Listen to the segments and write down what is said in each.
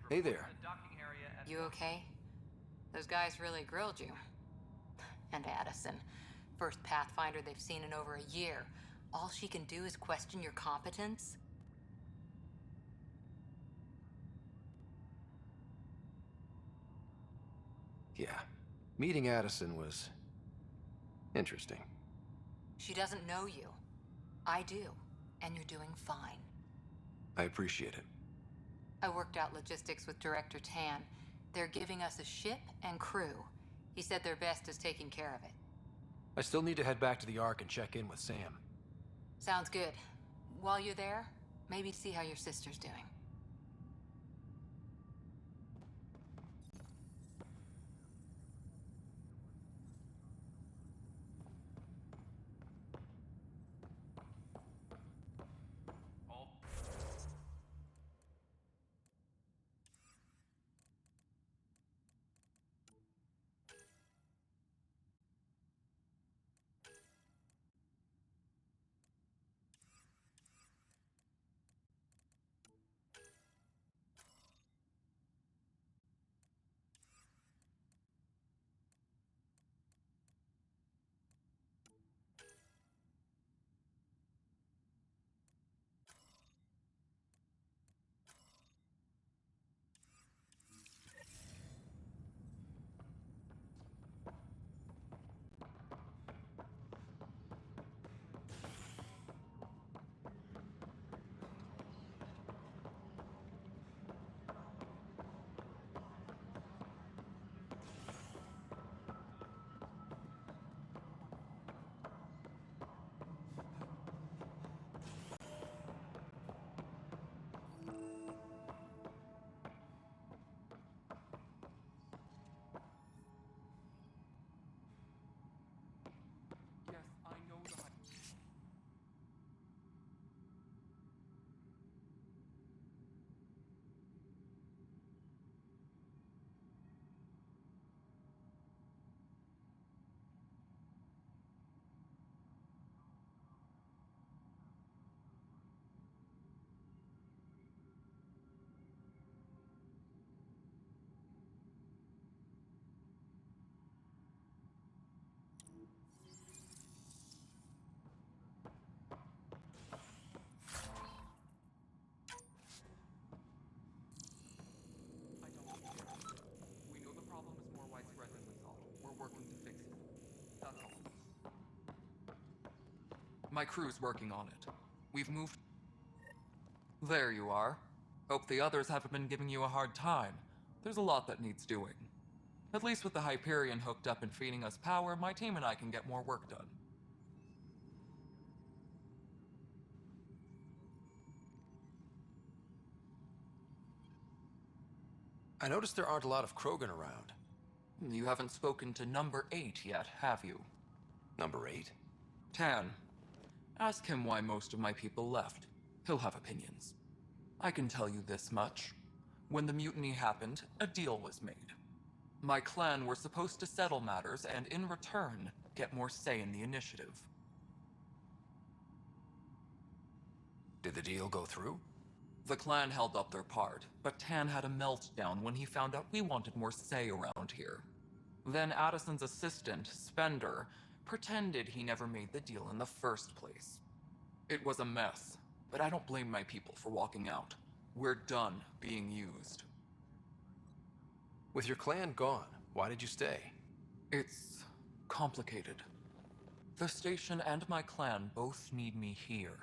Hey there. You okay? Those guys really grilled you. And Addison. First Pathfinder they've seen in over a year. All she can do is question your competence? Yeah. Meeting Addison was interesting. She doesn't know you. I do. And you're doing fine. I appreciate it. I worked out logistics with Director Tan. They're giving us a ship and crew. He said their best is taking care of it. I still need to head back to the Ark and check in with Sam. Sounds good. While you're there, maybe see how your sister's doing. Yes, I know the hype. I don't need your help. We know the problem is more widespread than we thought. We're working to fix it. That's all. My crew's working on it. We've moved. There you are. Hope the others haven't been giving you a hard time. There's a lot that needs doing. At least with the Hyperion hooked up and feeding us power, my team and I can get more work done. I noticed there aren't a lot of Krogan around. You haven't spoken to number 8 yet, have you? Number 8? Tan. Ask him why most of my people left. He'll have opinions. I can tell you this much. When the mutiny happened, a deal was made. My clan were supposed to settle matters and, in return, get more say in the initiative. Did the deal go through? The clan held up their part, but Tan had a meltdown when he found out we wanted more say around here. Then Addison's assistant, Spender, pretended he never made the deal in the first place. It was a mess, but I don't blame my people for walking out. We're done being used. With your clan gone, why did you stay? It's complicated. The station and my clan both need me here.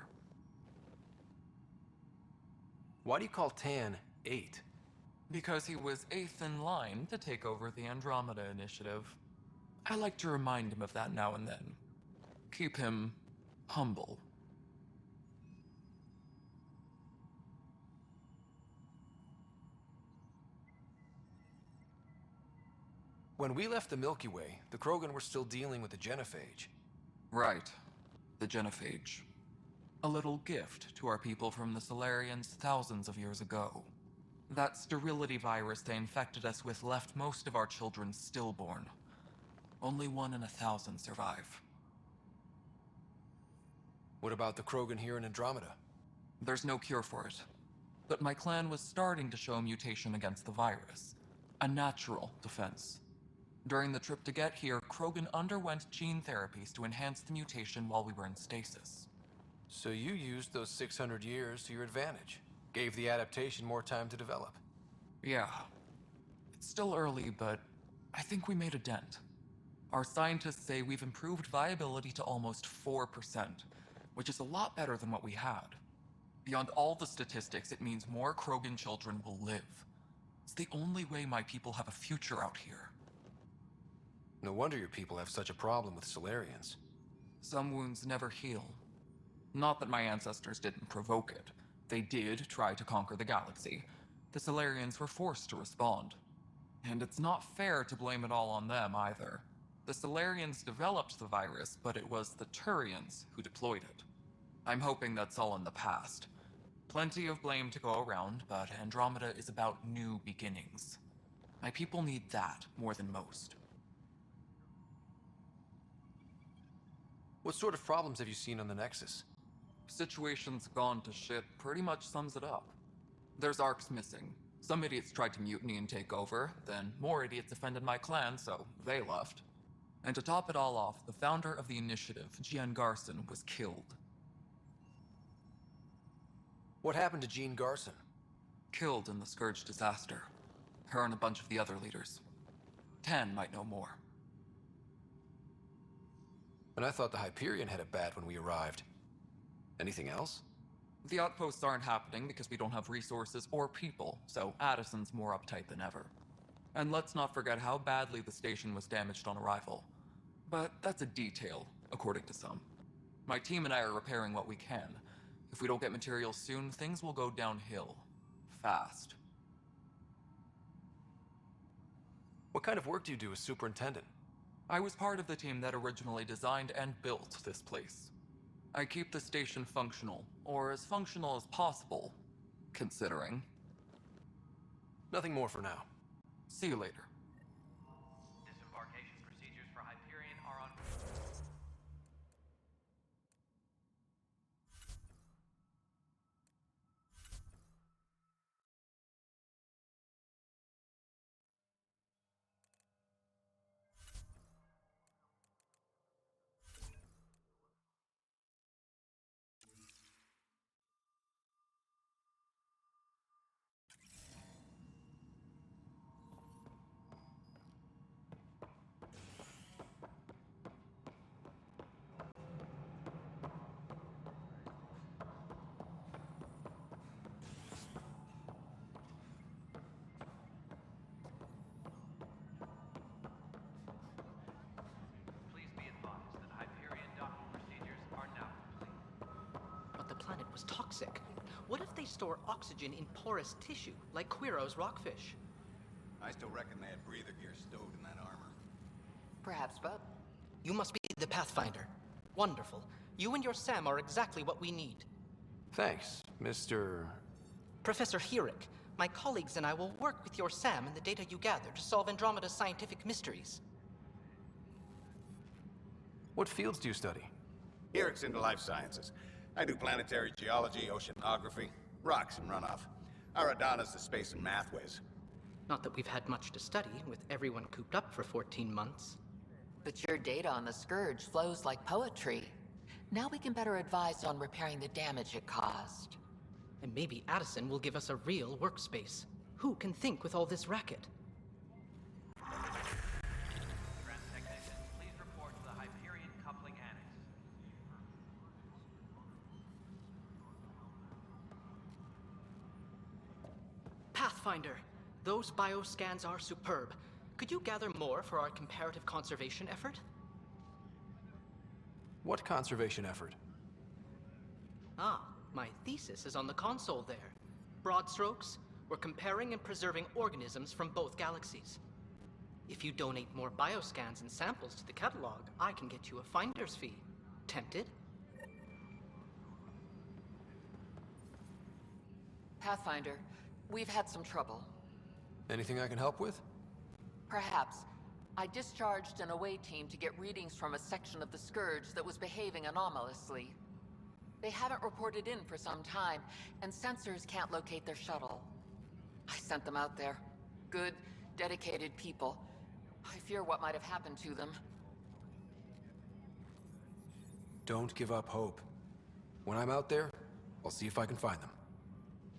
Why do you call Tan 8? Because he was 8th in line to take over the Andromeda initiative. I like to remind him of that now and then. Keep him humble. When we left the Milky Way, the Krogan were still dealing with the genophage. Right. The genophage. A little gift to our people from the Solarians thousands of years ago. That sterility virus they infected us with left most of our children stillborn. Only 1 in 1,000 survive. What about the Krogan here in Andromeda? There's no cure for it. but my clan was starting to show mutation against the virus. A natural defense. During the trip to get here, Krogan underwent gene therapies to enhance the mutation while we were in stasis. So you used those 600 years to your advantage. Gave the adaptation more time to develop. Yeah. It's still early, but I think we made a dent. Our scientists say we've improved viability to almost 4%, which is a lot better than what we had. Beyond all the statistics, it means more Krogan children will live. It's the only way my people have a future out here. No wonder your people have such a problem with Solarians. Some wounds never heal. Not that my ancestors didn't provoke it. They did try to conquer the galaxy. The Solarians were forced to respond. And it's not fair to blame it all on them either. The Solarians developed the virus, but it was the Turians who deployed it. I'm hoping that's all in the past. Plenty of blame to go around, but Andromeda is about new beginnings. My people need that more than most. What sort of problems have you seen on the Nexus? Situation's gone to shit pretty much sums it up. There's arcs missing. Some idiots tried to mutiny and take over, then more idiots offended my clan, so they left. And to top it all off, the founder of the initiative, Jean Garson, was killed. What happened to Jean Garson? Killed in the Scourge disaster. Her and a bunch of the other leaders. Tan might know more. And I thought the Hyperion had it bad when we arrived. Anything else? The outposts aren't happening because we don't have resources or people, so Addison's more uptight than ever. And let's not forget how badly the station was damaged on arrival. But that's a detail, according to some. My team and I are repairing what we can. If we don't get materials soon, things will go downhill. Fast. What kind of work do you do as superintendent? I was part of the team that originally designed and built this place. I keep the station functional, or as functional as possible, considering. Nothing more for now. See you later. Disembarkation procedures for Hyperion are on. Please be advised that Hyperion docking procedures are now complete. But the planet was toxic. What if they store oxygen in porous tissue, like Quiro's rockfish? I still reckon they had breather gear stowed in that armor. Perhaps both. You must be the Pathfinder. Wonderful. You and your Sam are exactly what we need. Thanks, Mr. Professor Herrick, my colleagues and I will work with your Sam and the data you gather to solve Andromeda's scientific mysteries. What fields do you study? Herrick's into life sciences. I do planetary geology, oceanography, rocks and runoff. Aradana's the space and math whiz. Not that we've had much to study, with everyone cooped up for 14 months. But your data on the Scourge flows like poetry. Now we can better advise on repairing the damage it caused. And maybe Addison will give us a real workspace. Who can think with all this racket? Trans technician, please report to the Hyperion coupling annex. Pathfinder, those bioscans are superb. Could you gather more for our comparative conservation effort? What conservation effort? Ah, my thesis is on the console there. Broad strokes, we're comparing and preserving organisms from both galaxies. If you donate more bioscans and samples to the catalog, I can get you a finder's fee. Tempted? Pathfinder, we've had some trouble. Anything I can help with? Perhaps. I discharged an away team to get readings from a section of the Scourge that was behaving anomalously. They haven't reported in for some time, and sensors can't locate their shuttle. I sent them out there. Good, dedicated people. I fear what might have happened to them. Don't give up hope. When I'm out there, I'll see if I can find them.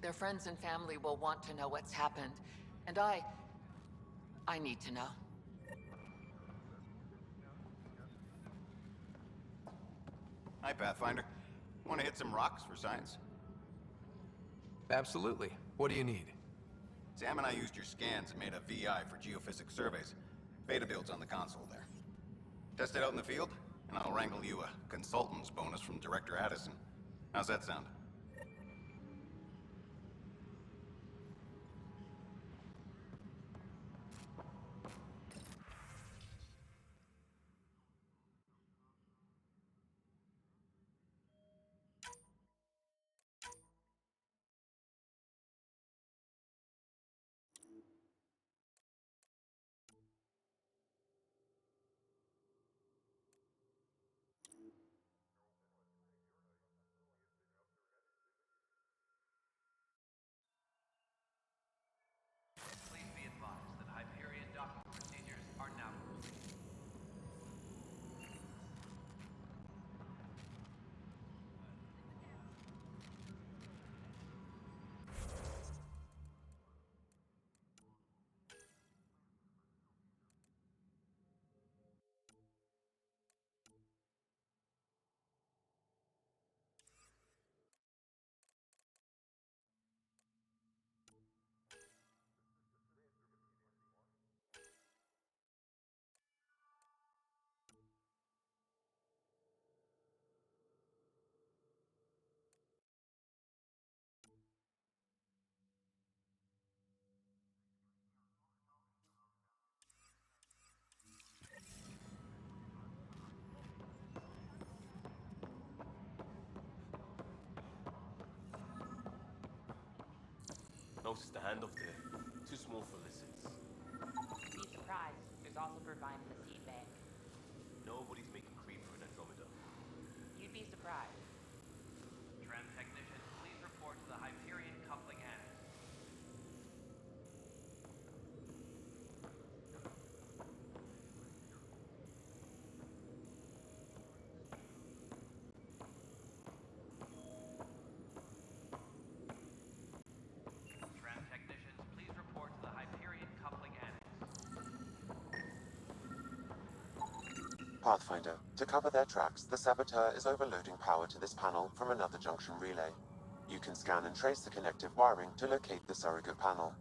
Their friends and family will want to know what's happened, and I need to know. Hi, Pathfinder. Want to hit some rocks for science? Absolutely. What do you need? Sam and I used your scans and made a VI for geophysics surveys. Beta builds on the console there. Test it out in the field, and I'll wrangle you a consultant's bonus from Director Addison. How's that sound? Please be advised that Hyperion docking procedures are now complete. Notice the handoff there. Too small for listens. Be surprised. There's also providing the seed bank. Nobody's making creeper in Andromeda. You'd be surprised. Tram technicians, please report to the Hyperion coupling annex. Tram technicians, please report to the Hyperion coupling annex. Pathfinder, to cover their tracks, the saboteur is overloading power to this panel from another junction relay. You can scan and trace the connective wiring to locate the surrogate panel.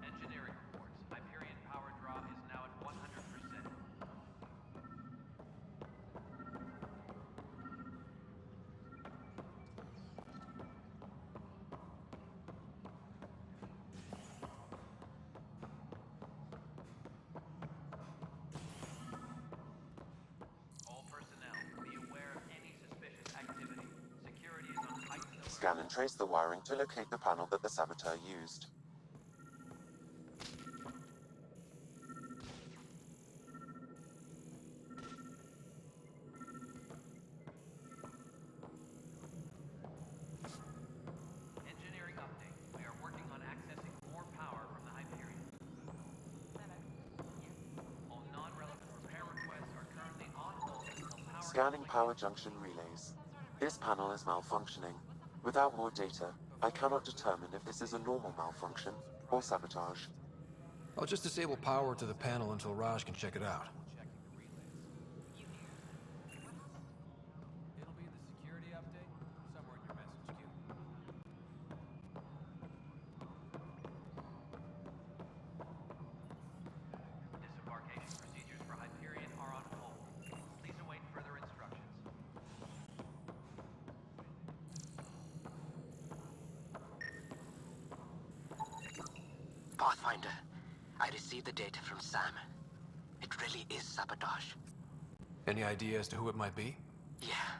Engineering reports. Hyperion power draw is now at 100%. All personnel, be aware of any suspicious activity. Security is on heightened alert. Scan and trace the wiring to locate the panel that the saboteur used. Engineering update. We are working on accessing more power from the Hyperion. All non-relevant repair requests are currently on hold until power... Scanning power junction relays. This panel is malfunctioning. Without more data, I cannot determine if this is a normal malfunction or sabotage. I'll just disable power to the panel until Raj can check it out. It'll be in the security update, somewhere in your message queue. Disembarkation procedures for Hyperion are on hold. Please await further instructions. Pathfinder, I received the data from Sam. It really is sabotage. Any idea as to who it might be? Yeah.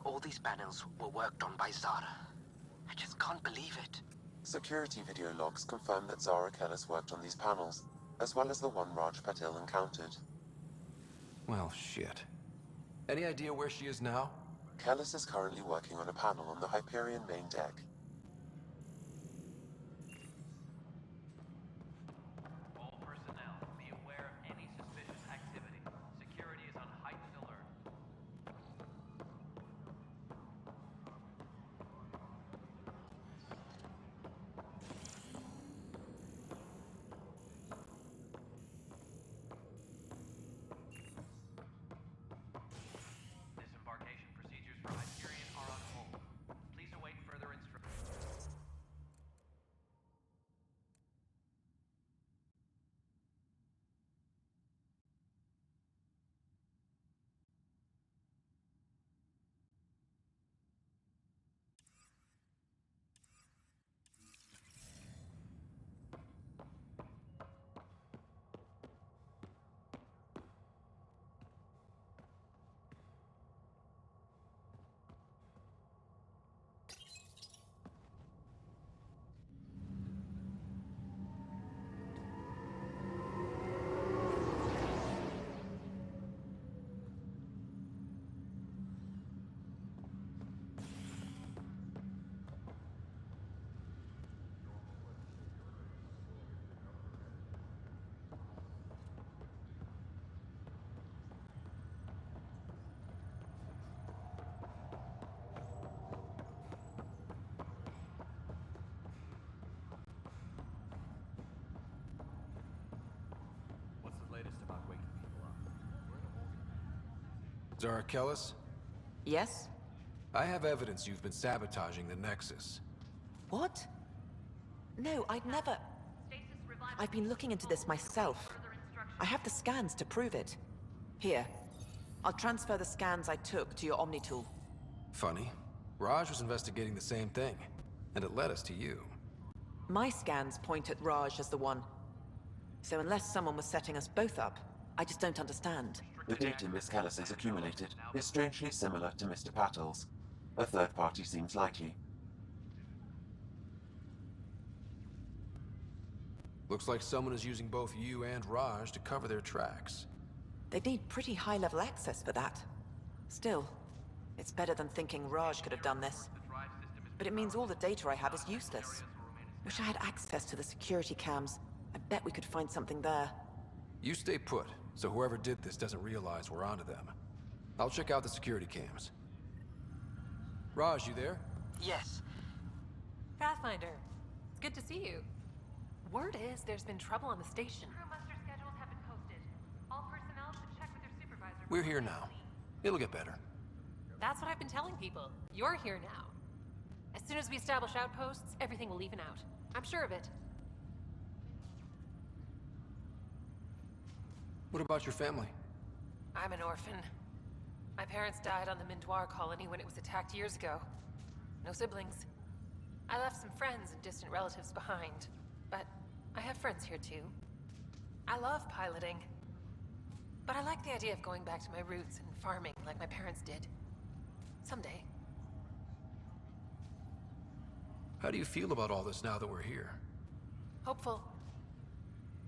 All these panels were worked on by Zara. I just can't believe it. Security video logs confirm that Zara Kellis worked on these panels, as well as the one Raj Patil encountered. Well, shit. Any idea where she is now? Callus is currently working on a panel on the Hyperion main deck. All personnel, be aware of any suspicious activity. Security is on heightened alert. Disembarkation procedures for Hyperion are on hold. Please await further instructions. What's the latest about waking people up? Zara Kellis? Yes? I have evidence you've been sabotaging the Nexus. What? No, I'd never... I've been looking into this myself. I have the scans to prove it. Here. I'll transfer the scans I took to your Omni tool. Funny. Raj was investigating the same thing, and it led us to you. My scans point at Raj as the one. So unless someone was setting us both up, I just don't understand. The data Miss Callis has accumulated is strangely similar to Mr. Patel's. A third party seems likely. Looks like someone is using both you and Raj to cover their tracks. They'd need pretty high-level access for that. Still, it's better than thinking Raj could have done this. But it means all the data I have is useless. Wish I had access to the security cams. I bet we could find something there. You stay put, so whoever did this doesn't realize we're onto them. I'll check out the security cams. Raj, you there? Yes. Pathfinder, it's good to see you. Word is there's been trouble on the station. Crew muster schedules have been posted. All personnel should check with their supervisor. We're here now. It'll get better. That's what I've been telling people. You're here now. As soon as we establish outposts, everything will even out. I'm sure of it. What about your family? I'm an orphan. My parents died on the Mindoir colony when it was attacked years ago. No siblings. I left some friends and distant relatives behind, but I have friends here too. I love piloting, but I like the idea of going back to my roots and farming like my parents did. Someday. How do you feel about all this now that we're here? Hopeful.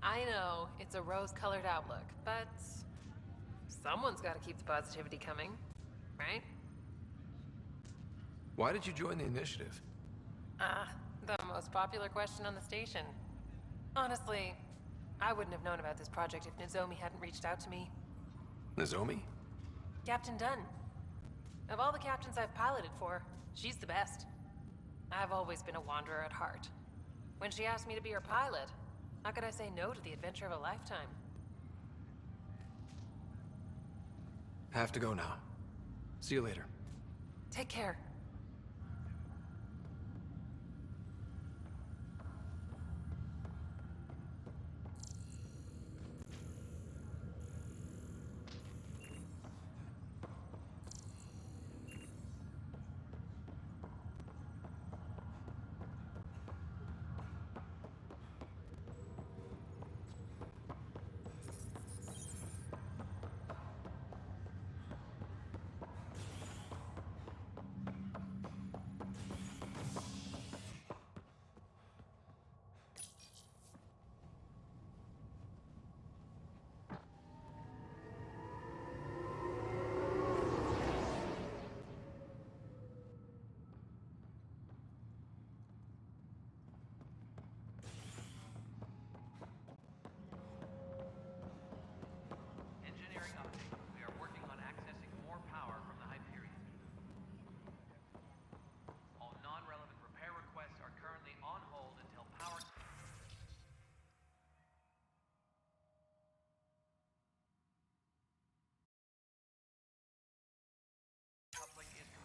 I know it's a rose-colored outlook, but someone's got to keep the positivity coming, right? Why did you join the initiative? The most popular question on the station. Honestly, I wouldn't have known about this project if Nozomi hadn't reached out to me. Nozomi? Captain Dunn. Of all the captains I've piloted for, she's the best. I've always been a wanderer at heart. When she asked me to be her pilot, how could I say no to the adventure of a lifetime? Have to go now. See you later. Take care.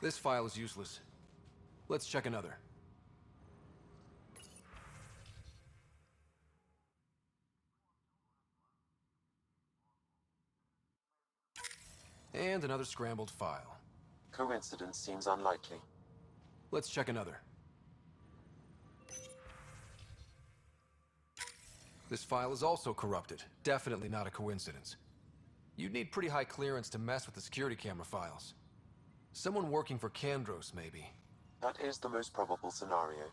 This file is useless. Let's check another. And another scrambled file. Coincidence seems unlikely. Let's check another. This file is also corrupted. Definitely not a coincidence. You'd need pretty high clearance to mess with the security camera files. Someone working for Kandros, maybe. That is the most probable scenario.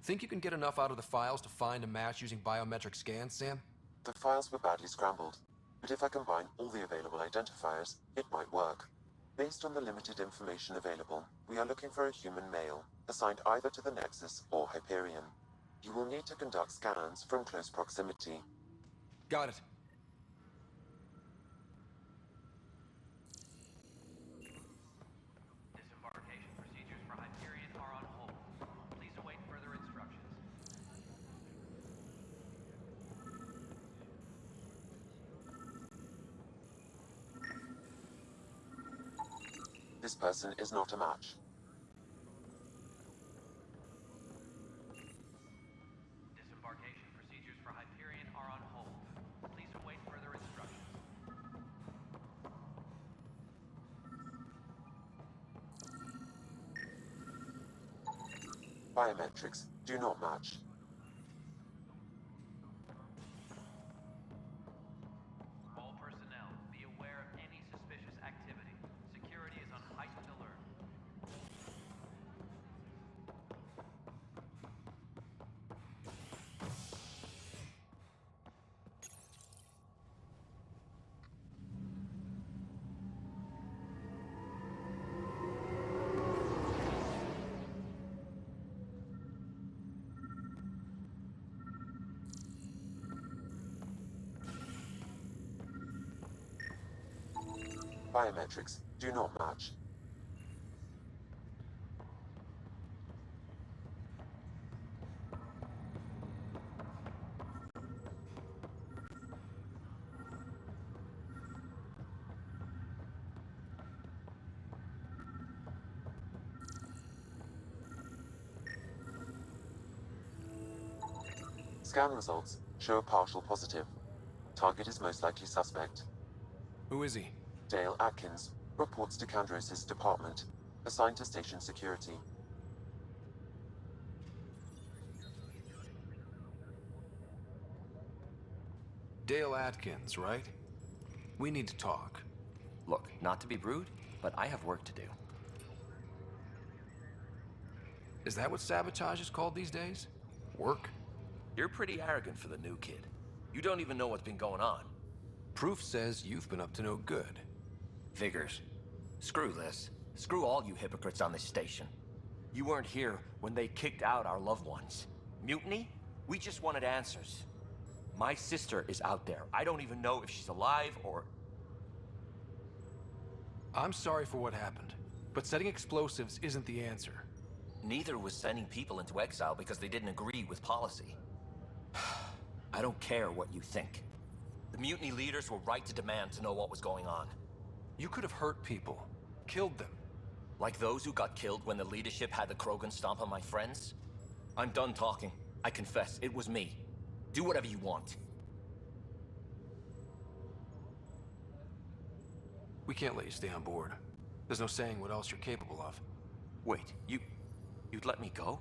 Think you can get enough out of the files to find a match using biometric scans, Sam? The files were badly scrambled, but if I combine all the available identifiers, it might work. Based on the limited information available, we are looking for a human male, assigned either to the Nexus or Hyperion. You will need to conduct scans from close proximity. Got it. Disembarkation procedures for Hyperion are on hold. Please await further instructions. This person is not a match. Disembarkation procedures for Hyperion are on hold. Please await further instructions. Biometrics do not match. All personnel, be aware of any suspicious activity. Security is on heightened alert. Biometrics do not match. Scan results show a partial positive. Target is most likely suspect. Who is he? Dale Atkins reports to Kandros' department, assigned to station security. Dale Atkins, right? We need to talk. Look, not to be rude, but I have work to do. Is that what sabotage is called these days? Work? You're pretty arrogant for the new kid. You don't even know what's been going on. Proof says you've been up to no good. Figures. Screw this. Screw all you hypocrites on this station. You weren't here when they kicked out our loved ones. Mutiny? We just wanted answers. My sister is out there. I don't even know if she's alive or... I'm sorry for what happened, but setting explosives isn't the answer. Neither was sending people into exile because they didn't agree with policy. I don't care what you think. The mutiny leaders were right to demand to know what was going on. You could have hurt people, killed them. Like those who got killed when the leadership had the Krogan stomp on my friends? I'm done talking. I confess, it was me. Do whatever you want. We can't let you stay on board. There's no saying what else you're capable of. Wait, you'd let me go?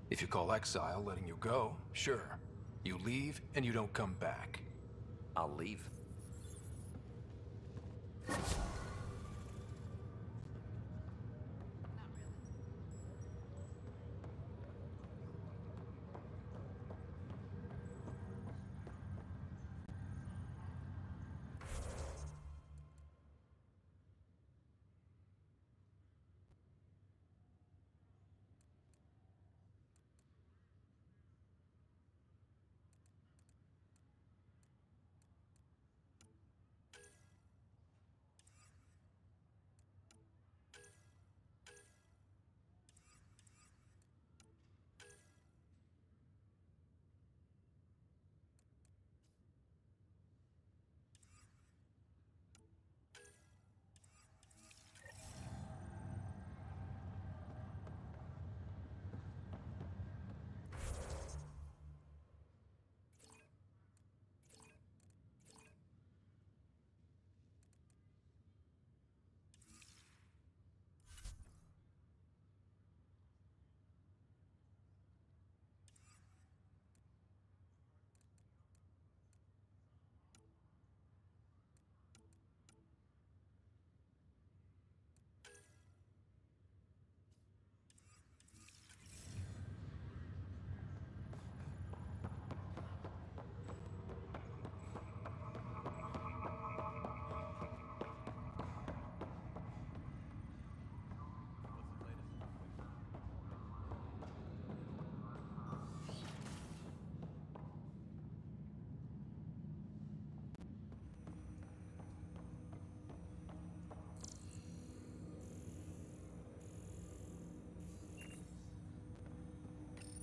If you call exile letting you go, sure. You leave and you don't come back. I'll leave.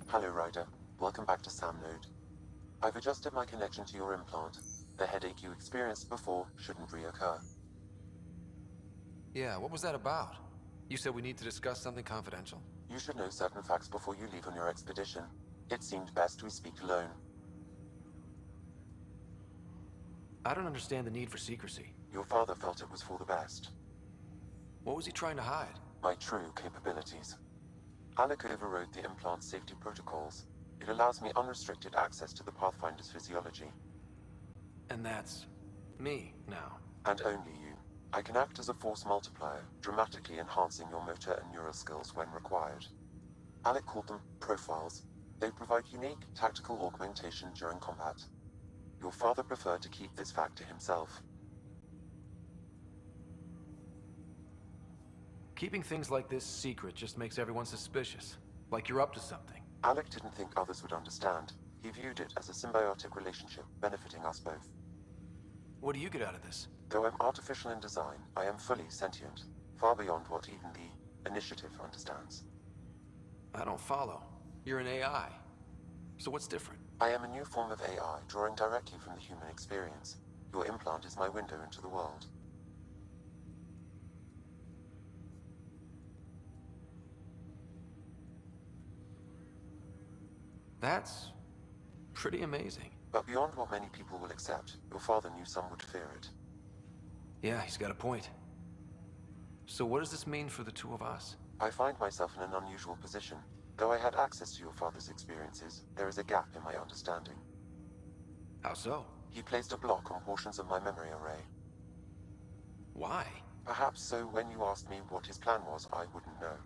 Hello, Ryder. Welcome back to Sam Node. I've adjusted my connection to your implant. The headache you experienced before shouldn't reoccur. Yeah, what was that about? You said we need to discuss something confidential. You should know certain facts before you leave on your expedition. It seemed best we speak alone. I don't understand the need for secrecy. Your father felt it was for the best. What was he trying to hide? My true capabilities. Alec overrode the implant's safety protocols. It allows me unrestricted access to the Pathfinder's physiology. And that's me now. And only you. I can act as a force multiplier, dramatically enhancing your motor and neural skills when required. Alec called them profiles. They provide unique tactical augmentation during combat. Your father preferred to keep this fact to himself. Keeping things like this secret just makes everyone suspicious. Like you're up to something. Alec didn't think others would understand. He viewed it as a symbiotic relationship, benefiting us both. What do you get out of this? Though I'm artificial in design, I am fully sentient, far beyond what even the Initiative understands. I don't follow. You're an AI. So what's different? I am a new form of AI, drawing directly from the human experience. Your implant is my window into the world. That's pretty amazing. But beyond what many people will accept, your father knew some would fear it. Yeah, he's got a point. So what does this mean for the two of us? I find myself in an unusual position. Though I had access to your father's experiences, there is a gap in my understanding. How so? He placed a block on portions of my memory array. Why? Perhaps so when you asked me what his plan was, I wouldn't know.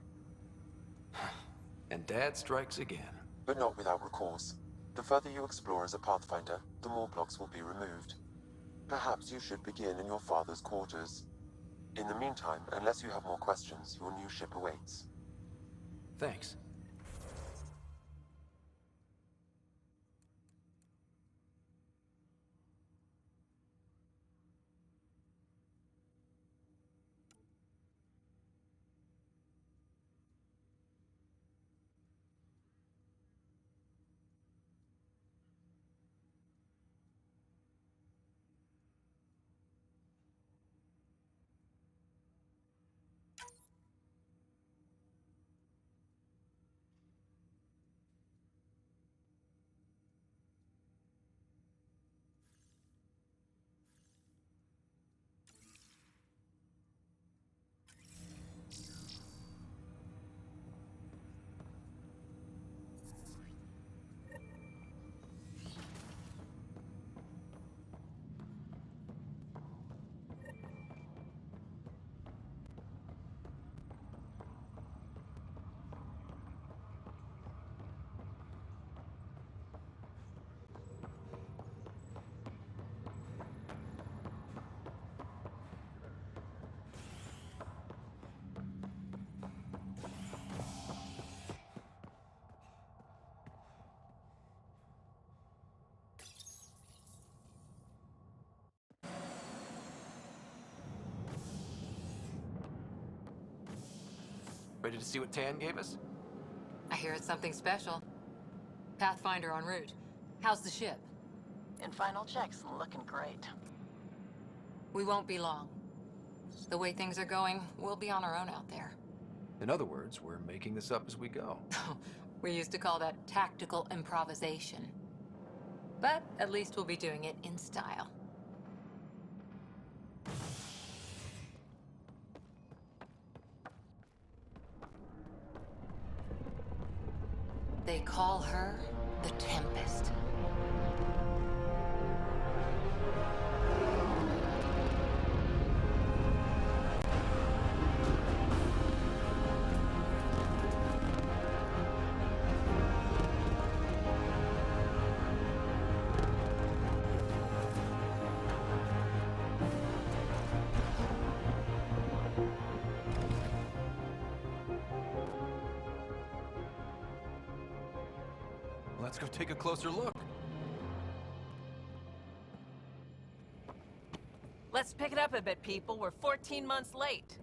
And Dad strikes again. But not without recourse. The further you explore as a Pathfinder, the more blocks will be removed. Perhaps you should begin in your father's quarters. In the meantime, unless you have more questions, your new ship awaits. Thanks. Ready to see what Tan gave us? I hear it's something special. Pathfinder en route. How's the ship? In final checks, looking great. We won't be long. The way things are going, we'll be on our own out there. In other words, we're making this up as we go. We used to call that tactical improvisation. But at least we'll be doing it in style. They call her the Tempest. Let's go take a closer look. Let's pick it up a bit, people. We're 14 months late.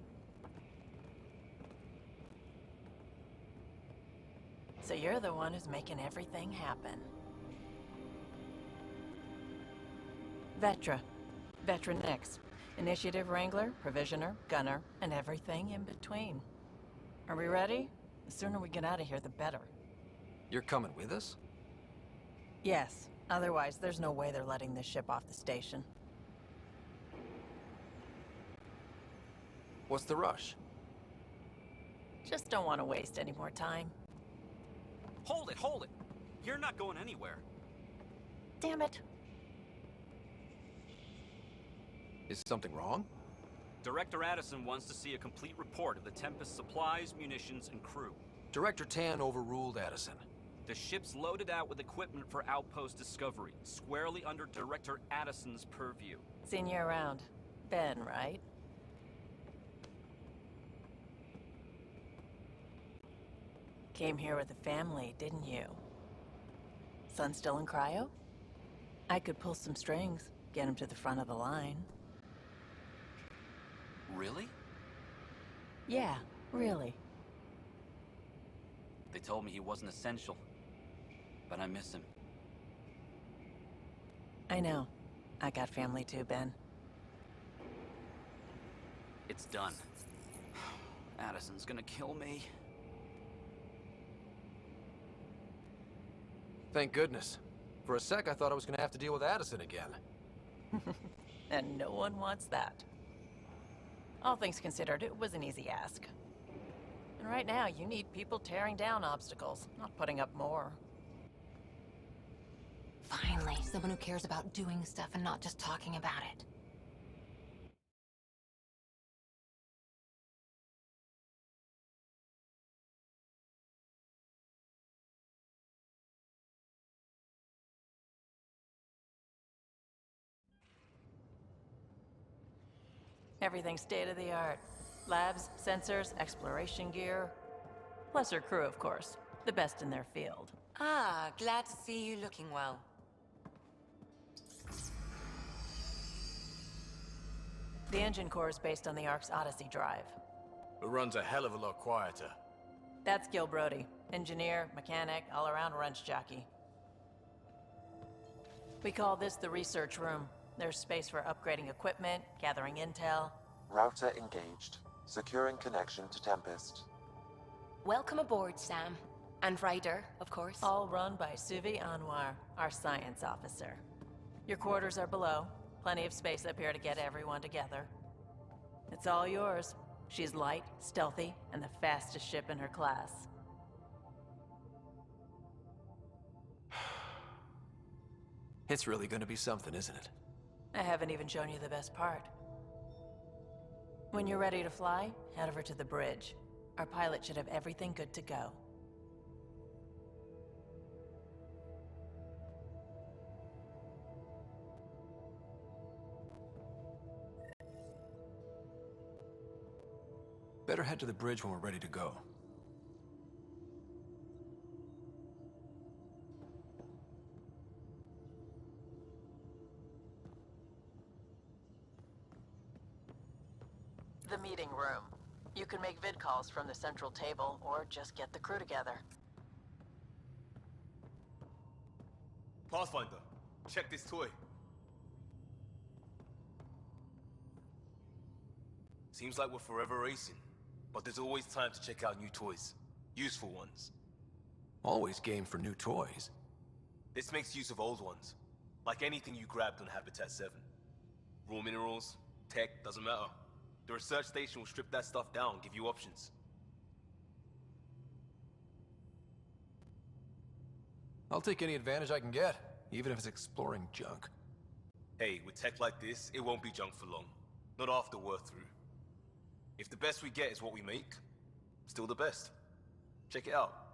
So you're the one who's making everything happen. Vetra. Veteran X. Initiative Wrangler, Provisioner, Gunner, and everything in between. Are we ready? The sooner we get out of here, the better. You're coming with us? Yes. Otherwise, there's no way they're letting this ship off the station. What's the rush? Just don't want to waste any more time. Hold it, hold it! You're not going anywhere. Damn it. Is something wrong? Director Addison wants to see a complete report of the Tempest's supplies, munitions, and crew. Director Tan overruled Addison. The ship's loaded out with equipment for outpost discovery, squarely under Director Addison's purview. Seen you around. Ben, right? Came here with the family, didn't you? Son still in cryo? I could pull some strings, get him to the front of the line. Really? Yeah, really. They told me he wasn't essential, but I miss him. I know. I got family too, Ben. It's done. Addison's gonna kill me. Thank goodness. For a sec, I thought I was gonna have to deal with Addison again. And no one wants that. All things considered, it was an easy ask. And right now, you need people tearing down obstacles, not putting up more. Finally, someone who cares about doing stuff and not just talking about it. Everything's state-of-the-art. Labs, sensors, exploration gear. Plus her crew, of course. The best in their field. Ah, glad to see you looking well. The engine core is based on the Ark's Odyssey drive. It runs a hell of a lot quieter. That's Gil Brody. Engineer, mechanic, all-around wrench jockey. We call this the research room. There's space for upgrading equipment, gathering intel. Router engaged. Securing connection to Tempest. Welcome aboard, Sam. And Ryder, of course. All run by Suvi Anwar, our science officer. Your quarters are below. Plenty of space up here to get everyone together. It's all yours. She's light, stealthy, and the fastest ship in her class. It's really gonna be something, isn't it? I haven't even shown you the best part. When you're ready to fly, head over to the bridge. Our pilot should have everything good to go. Better head to the bridge when we're ready to go. The meeting room. You can make vid calls from the central table, or just get the crew together. Pathfinder, check this toy. Seems like we're forever racing, but there's always time to check out new toys. Useful ones. Always game for new toys. This makes use of old ones, like anything you grabbed on Habitat 7. Raw minerals, tech, doesn't matter. The research station will strip that stuff down, give you options. I'll take any advantage I can get, even if it's exploring junk. Hey, with tech like this, it won't be junk for long. Not after we're through. If the best we get is what we make, still the best. Check it out.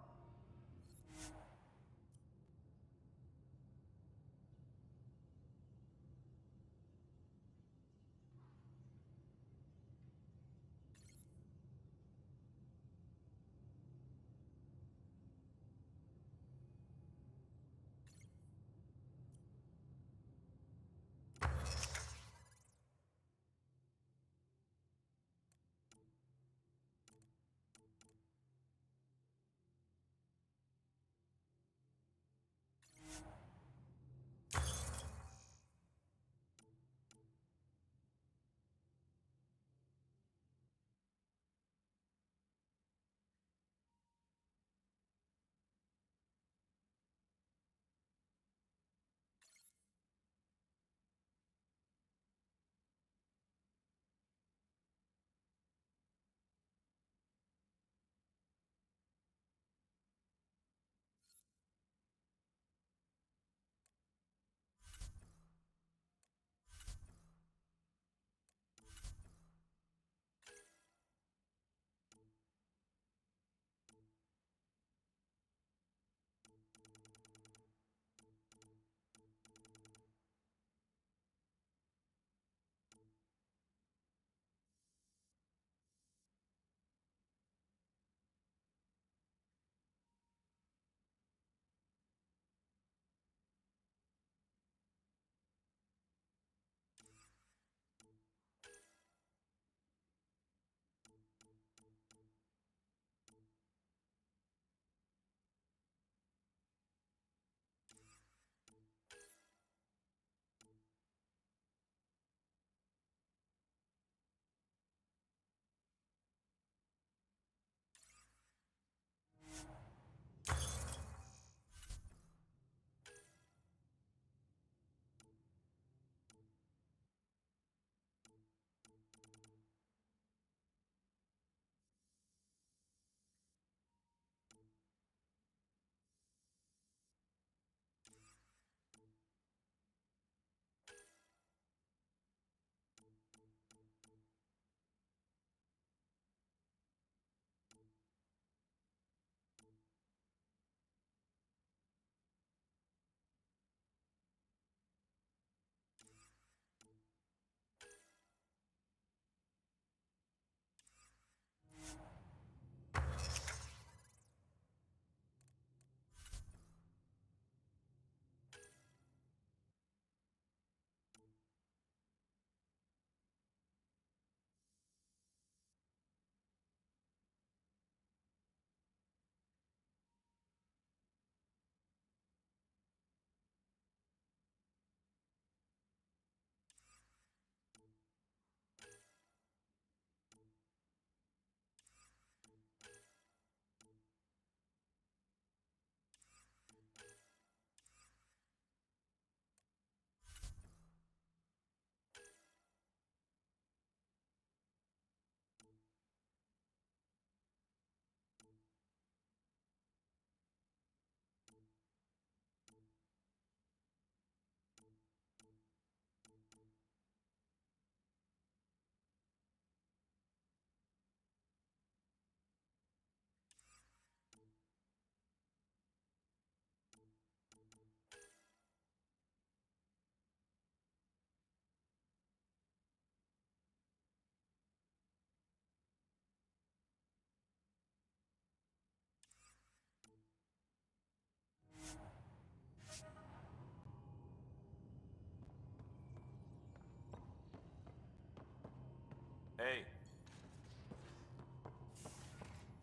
Hey.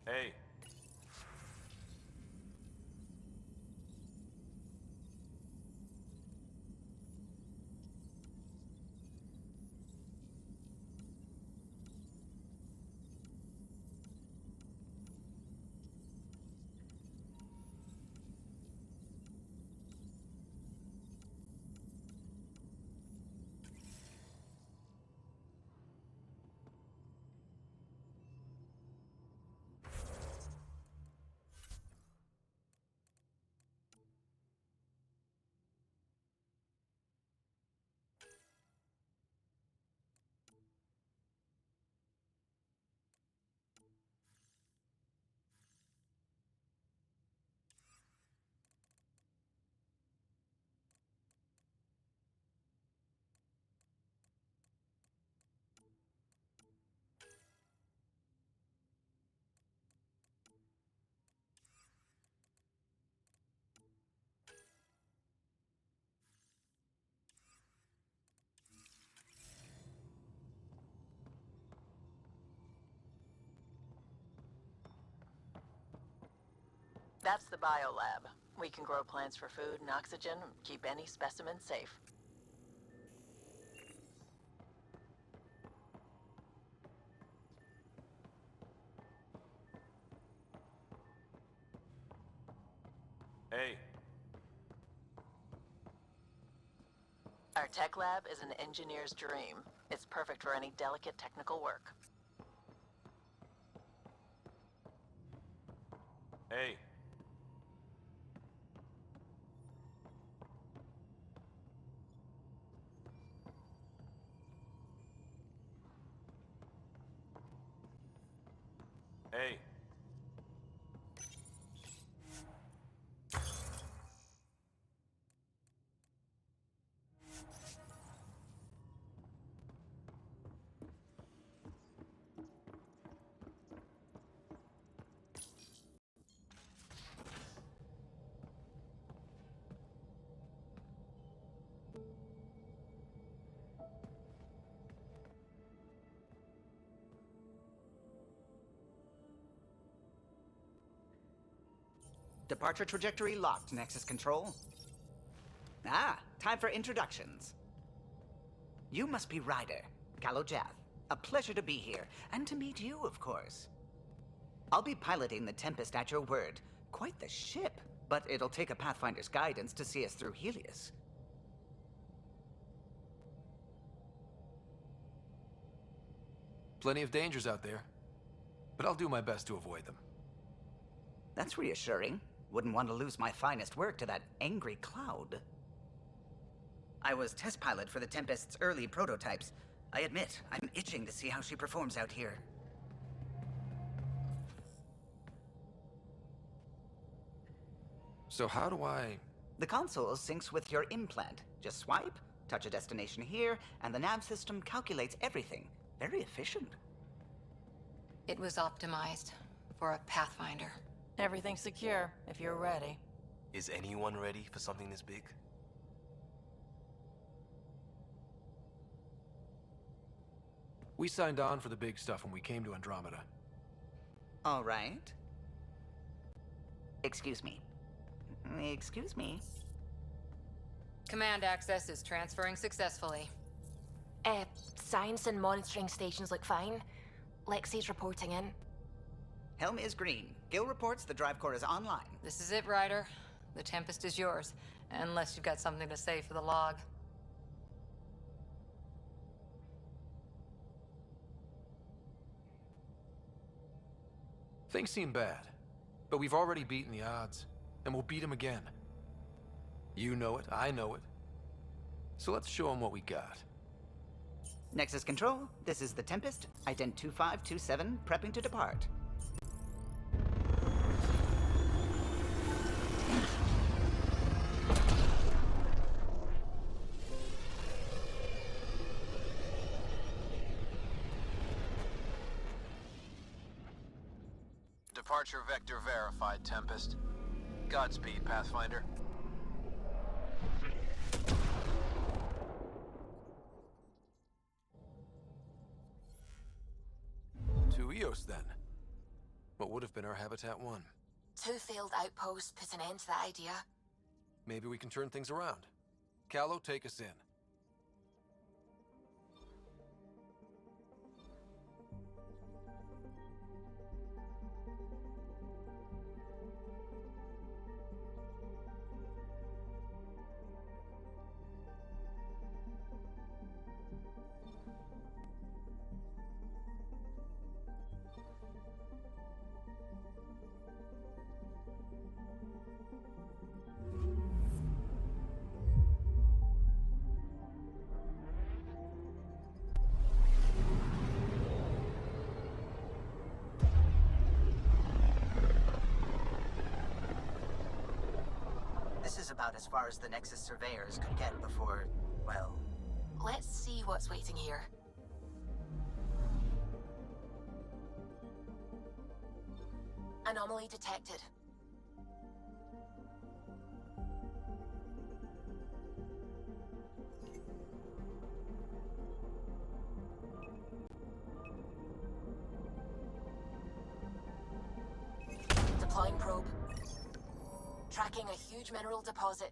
Hey. That's the biolab. We can grow plants for food and oxygen, and keep any specimen safe. Hey. Our tech lab is an engineer's dream. It's perfect for any delicate technical work. Hey. Hey. Departure trajectory locked, Nexus Control. Ah, time for introductions. You must be Ryder, Kalojath. A pleasure to be here, and to meet you, of course. I'll be piloting the Tempest at your word. Quite the ship, but it'll take a Pathfinder's guidance to see us through Helios. Plenty of dangers out there, but I'll do my best to avoid them. That's reassuring. Wouldn't want to lose my finest work to that angry cloud. I was test pilot for the Tempest's early prototypes. I admit, I'm itching to see how she performs out here. So how do I... The console syncs with your implant. Just swipe, touch a destination here, and the nav system calculates everything. Very efficient. It was optimized for a Pathfinder. Everything's secure, if you're ready. Is anyone ready for something this big? We signed on for the big stuff when we came to Andromeda. All right. Excuse me. Excuse me. Command access is transferring successfully. Science and monitoring stations look fine. Lexi's reporting in. Helm is green. Gil reports the drive core is online. This is it, Ryder. The Tempest is yours, unless you've got something to say for the log. Things seem bad, but we've already beaten the odds, and we'll beat them again. You know it, I know it. So let's show them what we got. Nexus Control, this is the Tempest, ident 2527, prepping to depart. Departure vector verified, Tempest. Godspeed, Pathfinder. outpost then. What would have been our Habitat 1. 2 failed outposts put an end to that idea. Maybe we can turn things around. Callow, take us in. This is about as far as the Nexus surveyors could get before, well... Let's see what's waiting here. Anomaly detected. Deploying probe. Tracking a huge mineral deposit.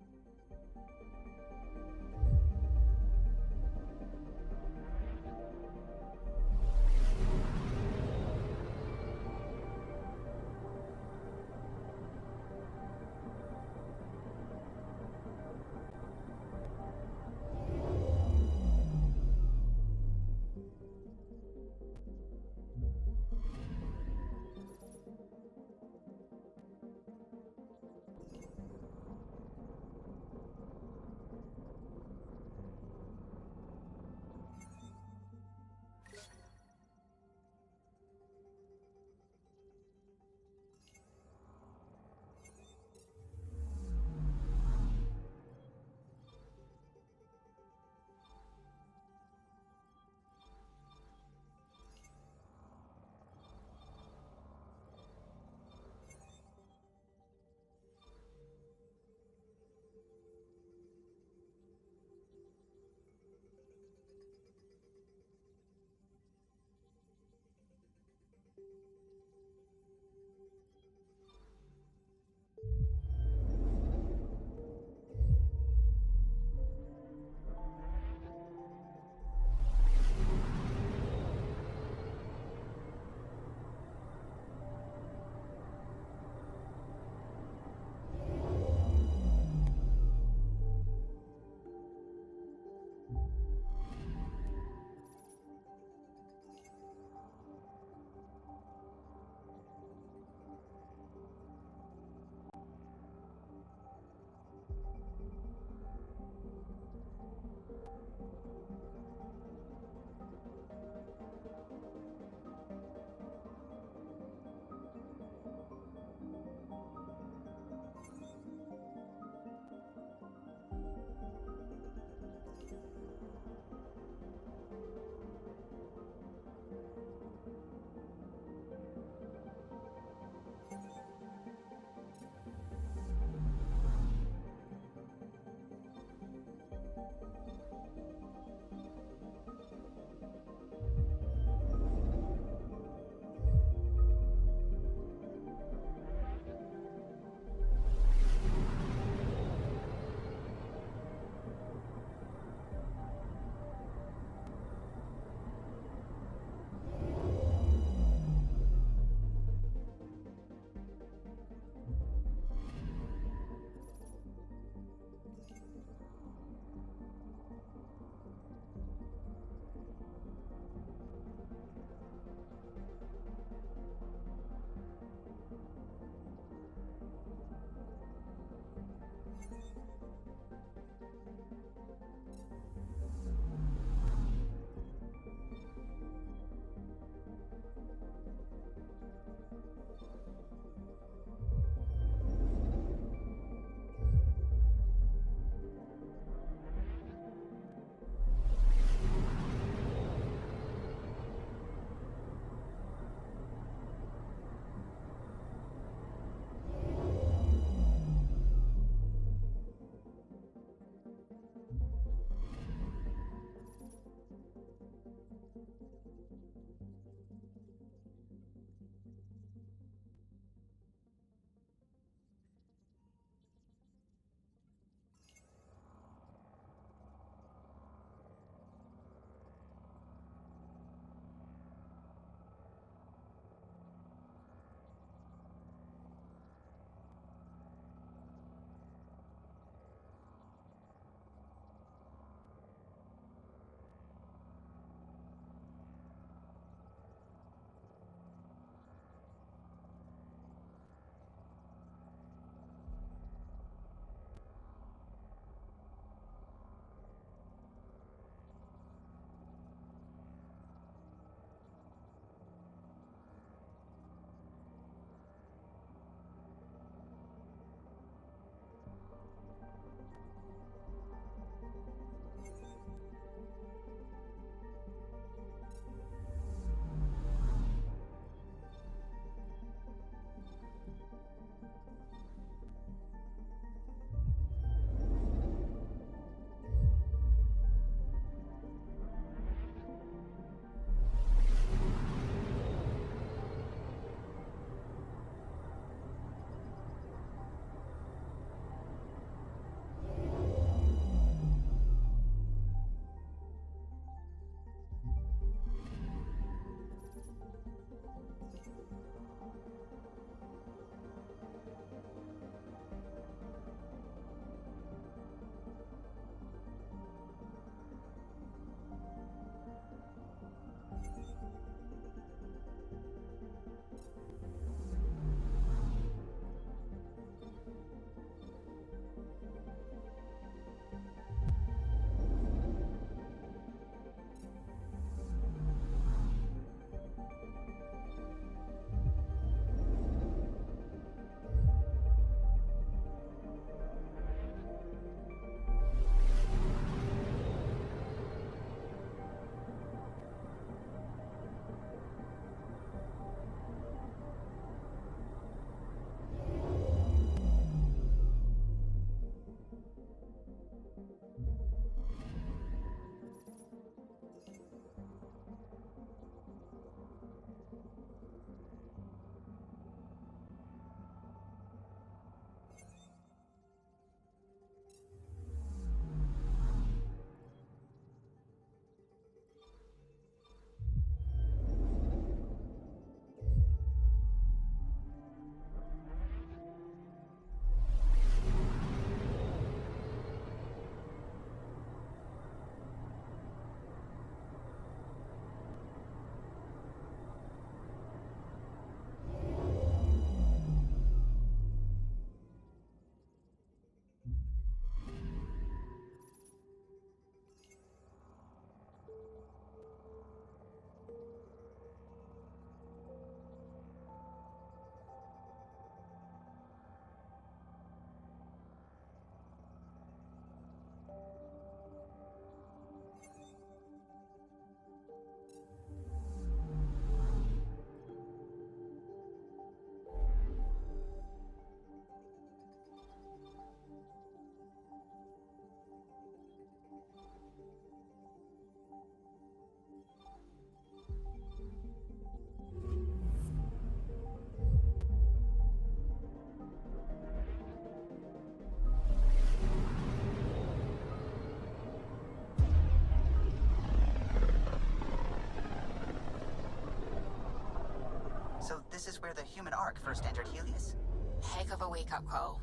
Ark first entered Helios? Heck of a wake-up call.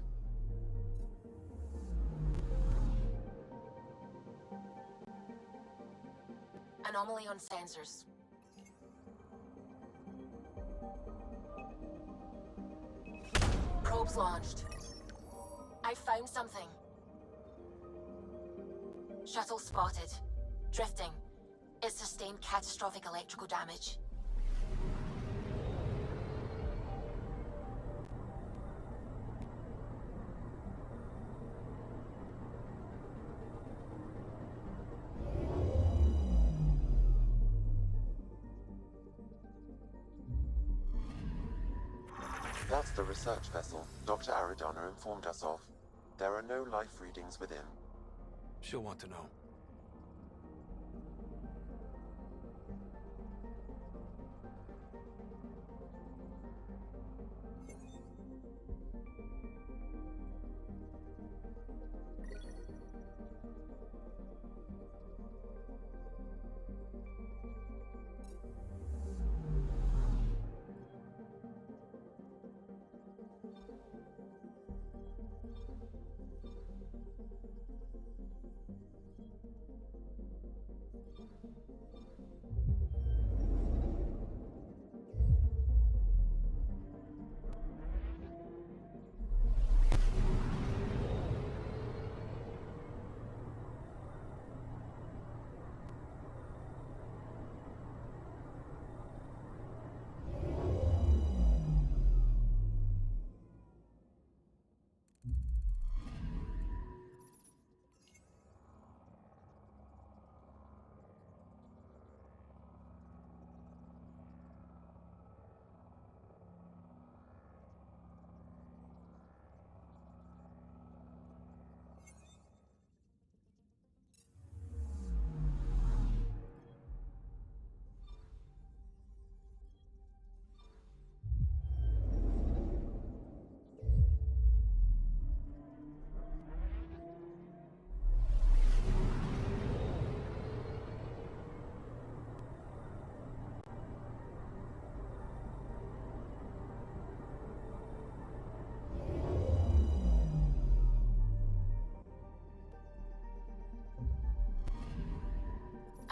Anomaly on sensors. Probes launched. I found something. Shuttle spotted. Drifting. It sustained catastrophic electrical damage. That's the research vessel Dr. Aridana informed us of. There are no life readings within. She'll want to know.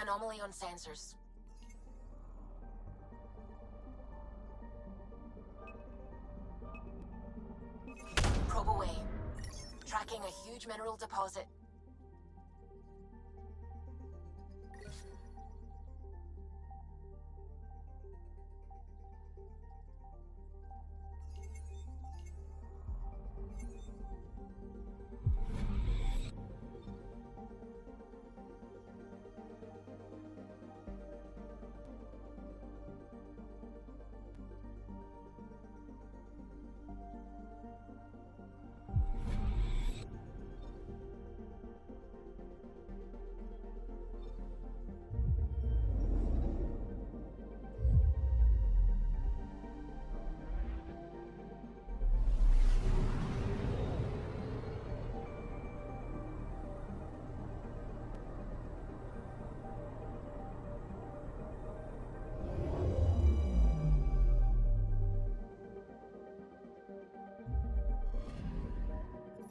Anomaly on sensors. Probe away. Tracking a huge mineral deposit.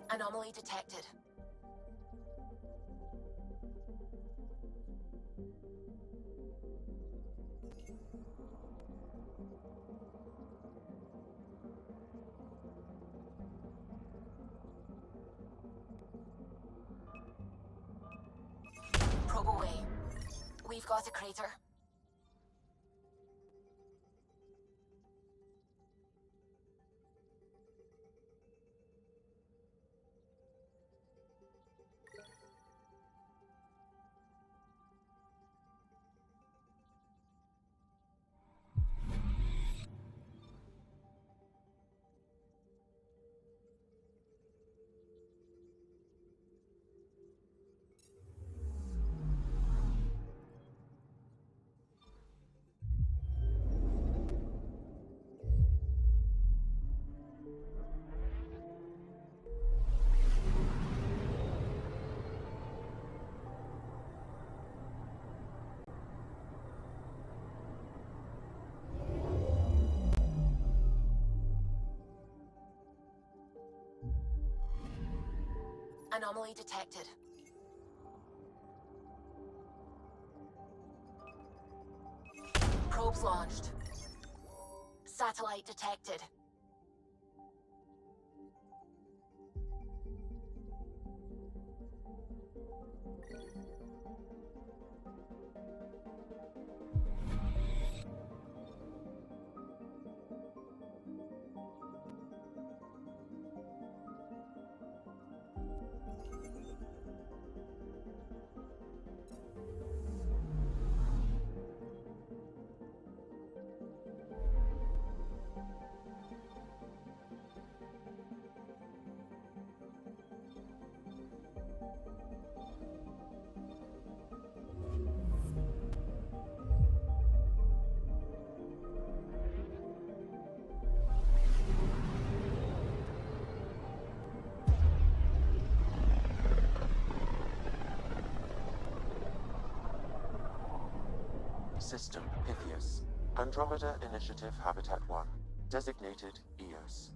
Anomaly detected. Probe away. We've got a crater. Anomaly detected. Probes launched. Satellite detected. System Pythias. Andromeda Initiative Habitat 1. Designated EOS.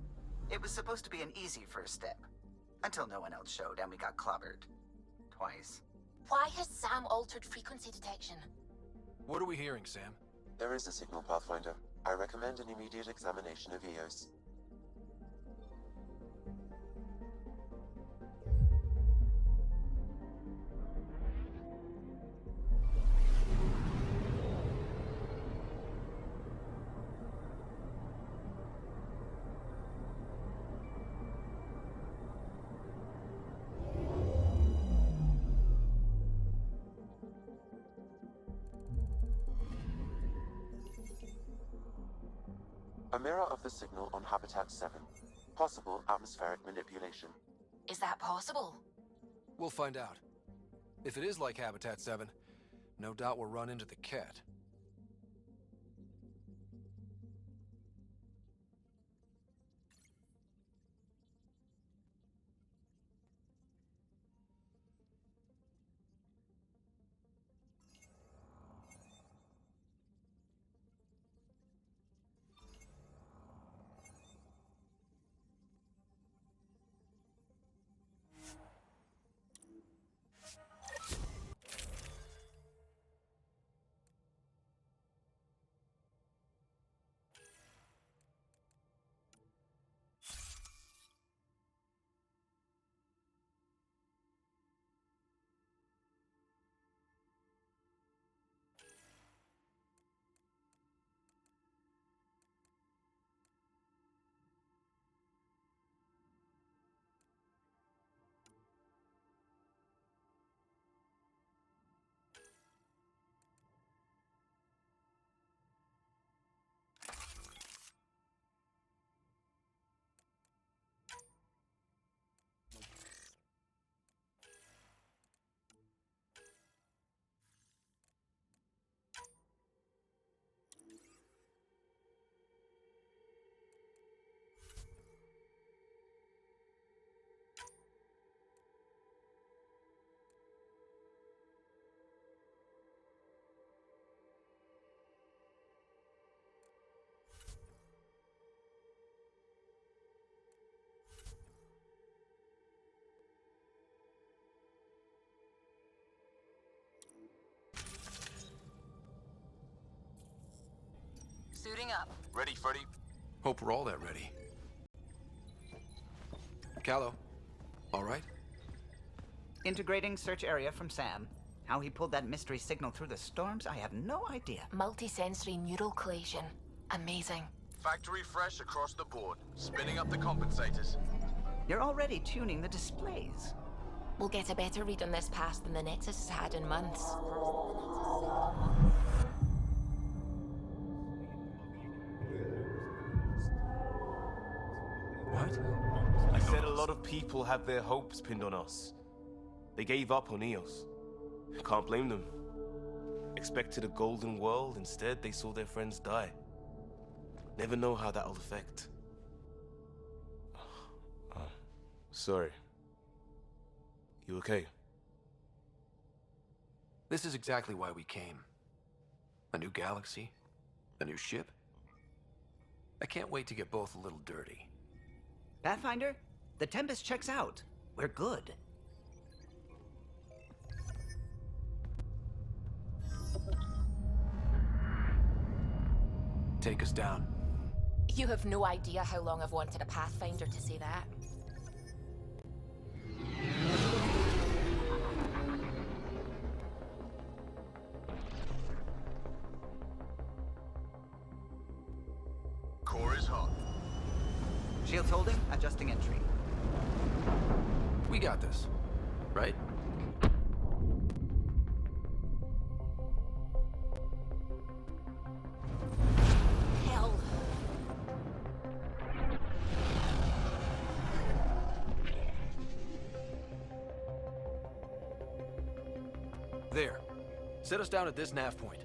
It was supposed to be an easy first step. Until no one else showed and we got clobbered. Twice. Why has Sam altered frequency detection? What are we hearing, Sam? There is a signal, Pathfinder. I recommend an immediate examination of EOS. A mirror of the signal on Habitat 7. Possible atmospheric manipulation. Is that possible? We'll find out. If it is like Habitat 7, no doubt we'll run into the cat. Suiting up. Ready, Freddy? Hope we're all that ready. Callow, all right? Integrating search area from Sam. How he pulled that mystery signal through the storms, I have no idea. Multisensory neural collation. Amazing. Factory fresh across the board. Spinning up the compensators. You're already tuning the displays. We'll get a better read on this pass than the Nexus has had in months. What? I said a lot of people have their hopes pinned on us. They gave up on EOS. Can't blame them. Expected a golden world, instead they saw their friends die. Never know how that'll affect. Sorry. You okay? This is exactly why we came. A new galaxy, a new ship. I can't wait to get both a little dirty. Pathfinder, the Tempest checks out. We're good. take us down. You have no idea how long I've wanted a Pathfinder to say that. Core is hot. Shields holding, adjusting entry. We got this, right? Hell. There. Set us down at this nav point.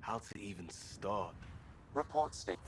How to even start? Report state.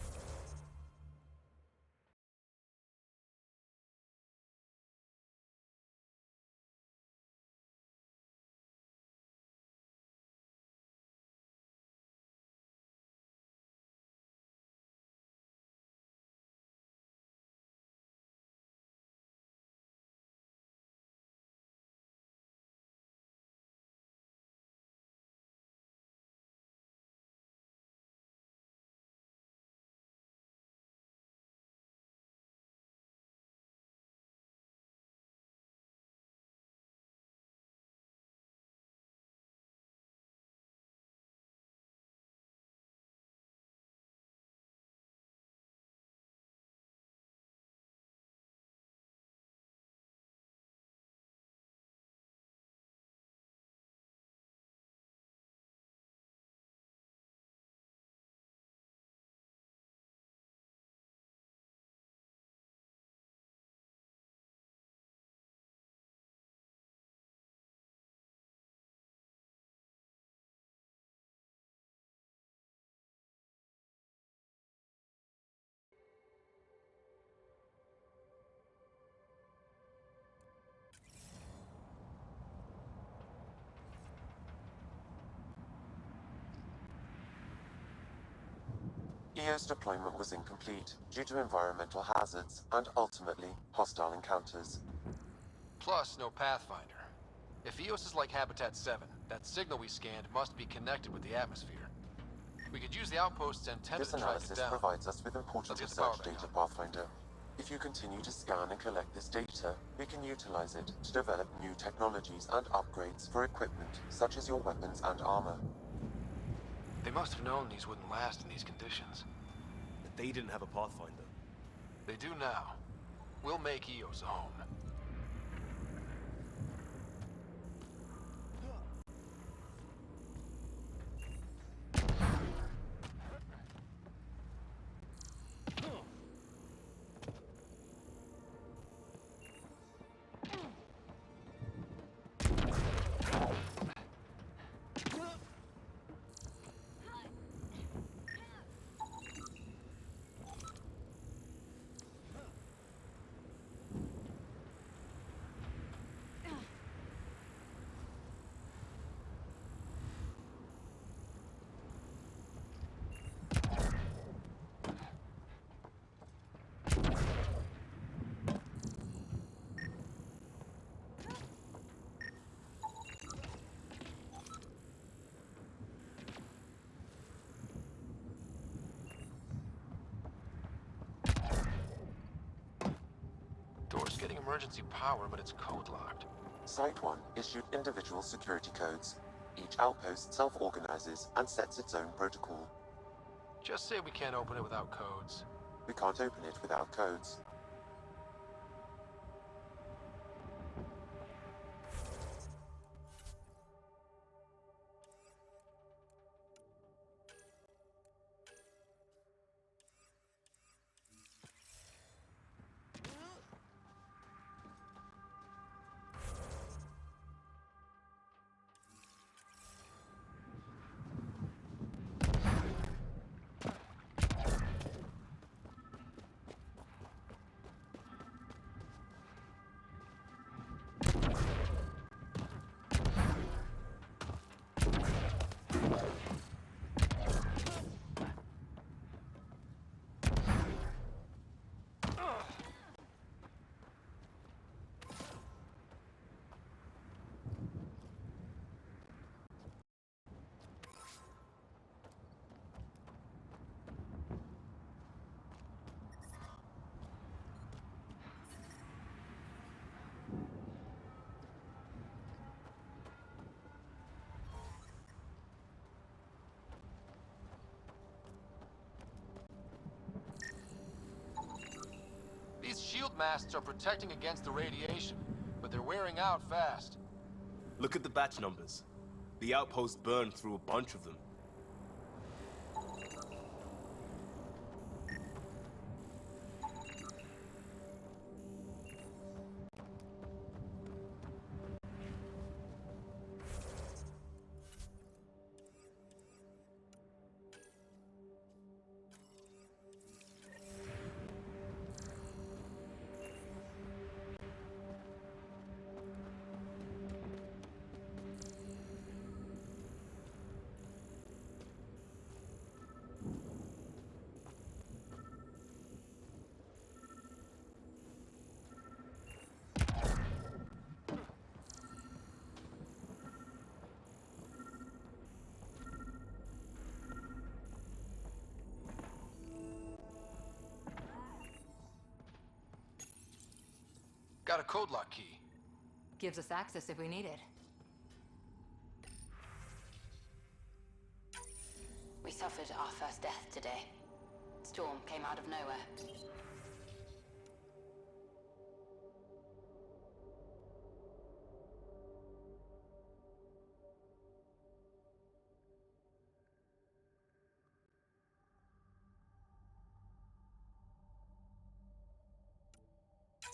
EO's deployment was incomplete due to environmental hazards and ultimately hostile encounters. Plus, no Pathfinder. If EOS is like Habitat 7, that signal we scanned must be connected with the atmosphere. We could use the outpost's antenna This to track it analysis down. provides us with important Let's get the power research back data, on. Pathfinder. If you continue to scan and collect this data, we can utilize it to develop new technologies and upgrades for equipment, such as your weapons and armor. They must have known these wouldn't last in these conditions. But they didn't have a Pathfinder. They do now. We'll make EOS a home. Door's getting emergency power, but it's code locked. Site 1 issued individual security codes. Each outpost self-organizes and sets its own protocol. Just say we can't open it without codes. We can't open it without codes. cloth masks are protecting against the radiation, but they're wearing out fast. Look at the batch numbers. The outpost burned through a bunch of them. Got a code lock key. Gives us access if we need it. We suffered our first death today. Storm came out of nowhere.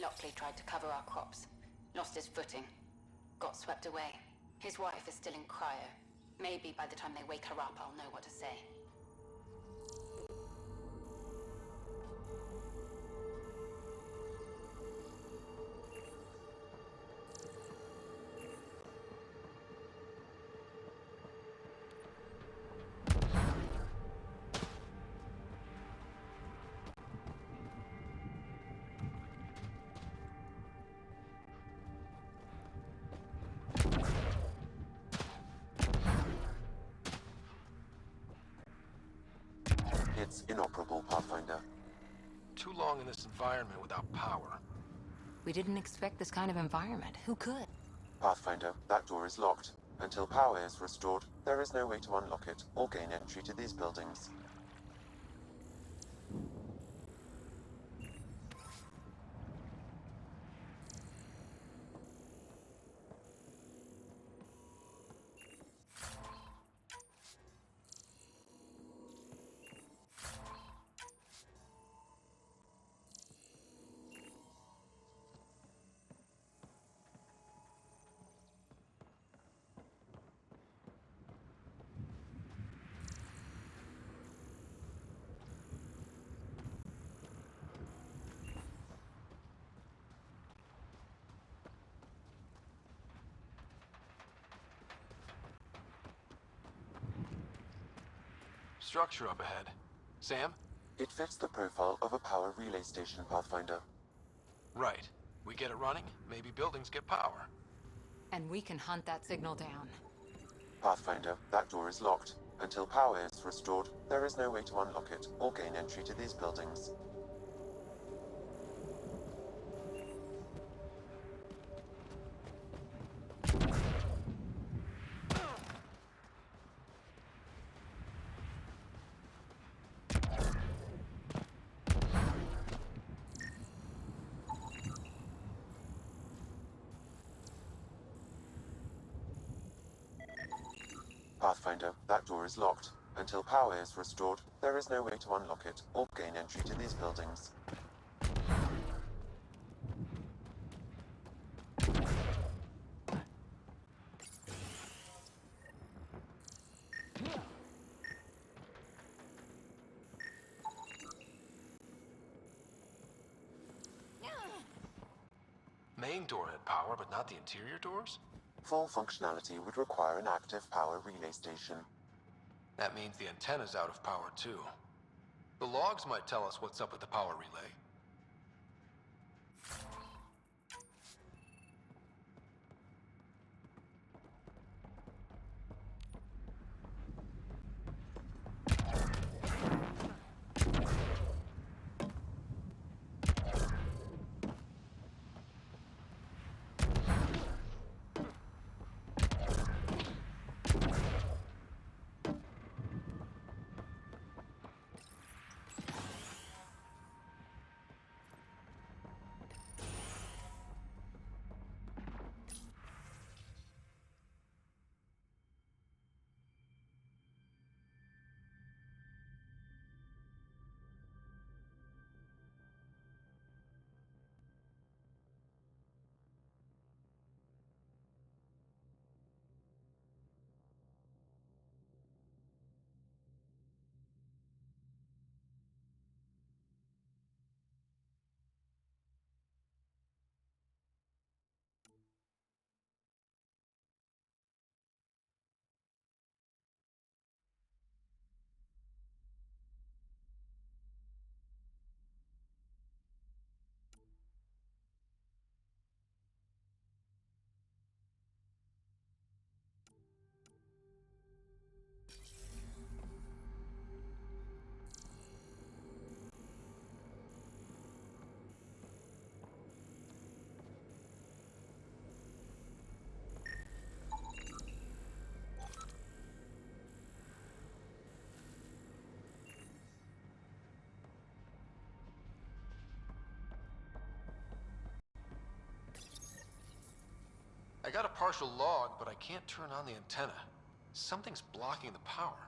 Lockley tried to cover our crops. Lost his footing. Got swept away. His wife is still in cryo. Maybe by the time they wake her up, I'll know what to say. It's inoperable, Pathfinder. Too long in this environment without power. We didn't expect this kind of environment. Who could? Pathfinder, that door is locked. Until power is restored, there is no way to unlock it or gain entry to these buildings. Structure up ahead. Sam? It fits the profile of a power relay station, Pathfinder. Right. We get it running, maybe buildings get power. And we can hunt that signal down. Pathfinder, that door is locked. Until power is restored, there is no way to unlock it or gain entry to these buildings. Pathfinder, that door is locked. Until power is restored, there is no way to unlock it or gain entry to these buildings. Main door had power, but not the interior doors? Full functionality would require an active power relay station. That means the antenna's out of power too. The logs might tell us what's up with the power relay. I got a partial log, but I can't turn on the antenna. Something's blocking the power.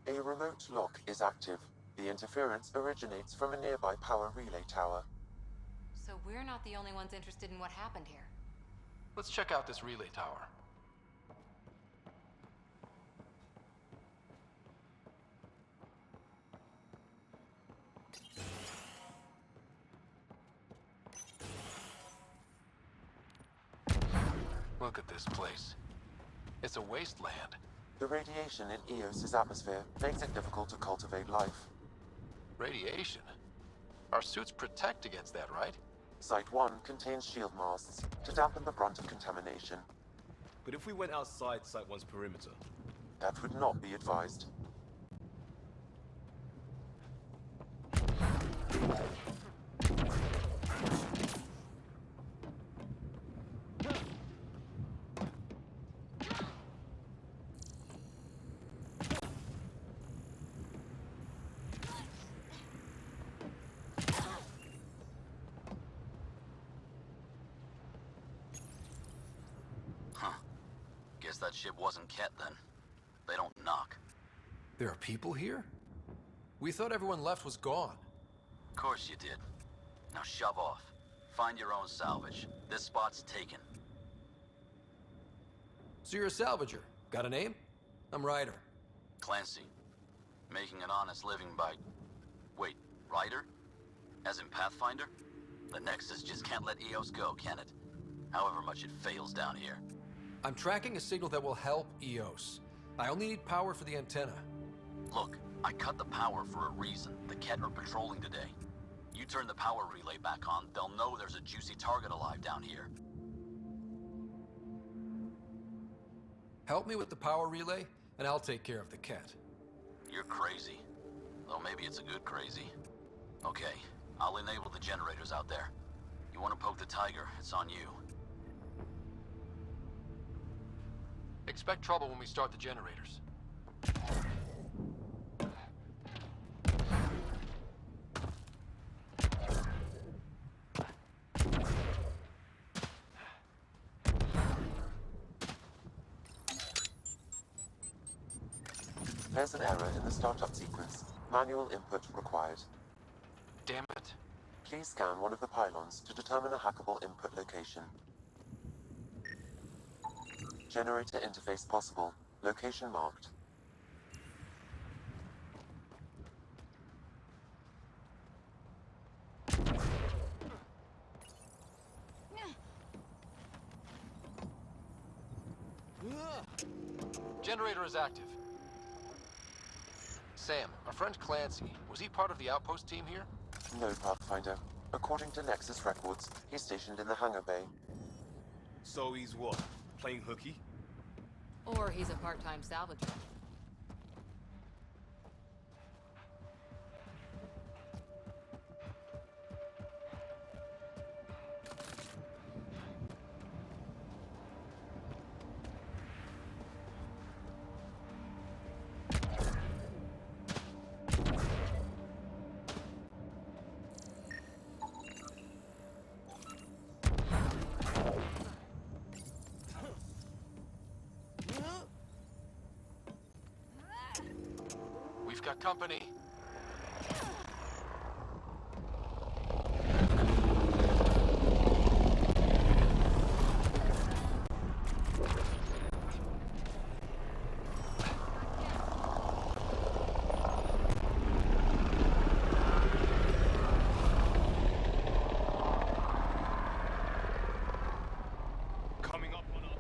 A remote lock is active. The interference originates from a nearby power relay tower. So we're not the only ones interested in what happened here. Let's check out this relay tower. Look at this place. It's a wasteland. The radiation in Eos's atmosphere makes it difficult to cultivate life. Radiation? Our suits protect against that, right? Site 1 contains shield masts to dampen the brunt of contamination. But if we went outside Site 1's perimeter? That would not be advised. Guess that ship wasn't Ket then. They don't knock. There are people here? We thought everyone left was gone. Of course you did. Now shove off. Find your own salvage. This spot's taken. So you're a salvager. Got a name? I'm Ryder. Clancy. Making an honest living by... Wait, Ryder? As in Pathfinder? The Nexus just can't let Eos go, can it? However much it fails down here. I'm tracking a signal that will help Eos. I only need power for the antenna. Look, I cut the power for a reason. The Ket are patrolling today. You turn the power relay back on, they'll know there's a juicy target alive down here. Help me with the power relay, and I'll take care of the Ket. You're crazy. Though maybe it's a good crazy. Okay, I'll enable the generators out there. You want to poke the tiger, it's on you. Expect trouble when we start the generators. There's an error in the startup sequence. Manual input required. Damn it. Please scan one of the pylons to determine a hackable input location. Generator interface possible. Location marked. Generator is active. Sam, our friend Clancy, was he part of the outpost team here? No, Pathfinder. According to Nexus records, he's stationed in the hangar bay. So he's what? Playing hooky? Or he's a part-time salvager. We've got company. Coming up on us.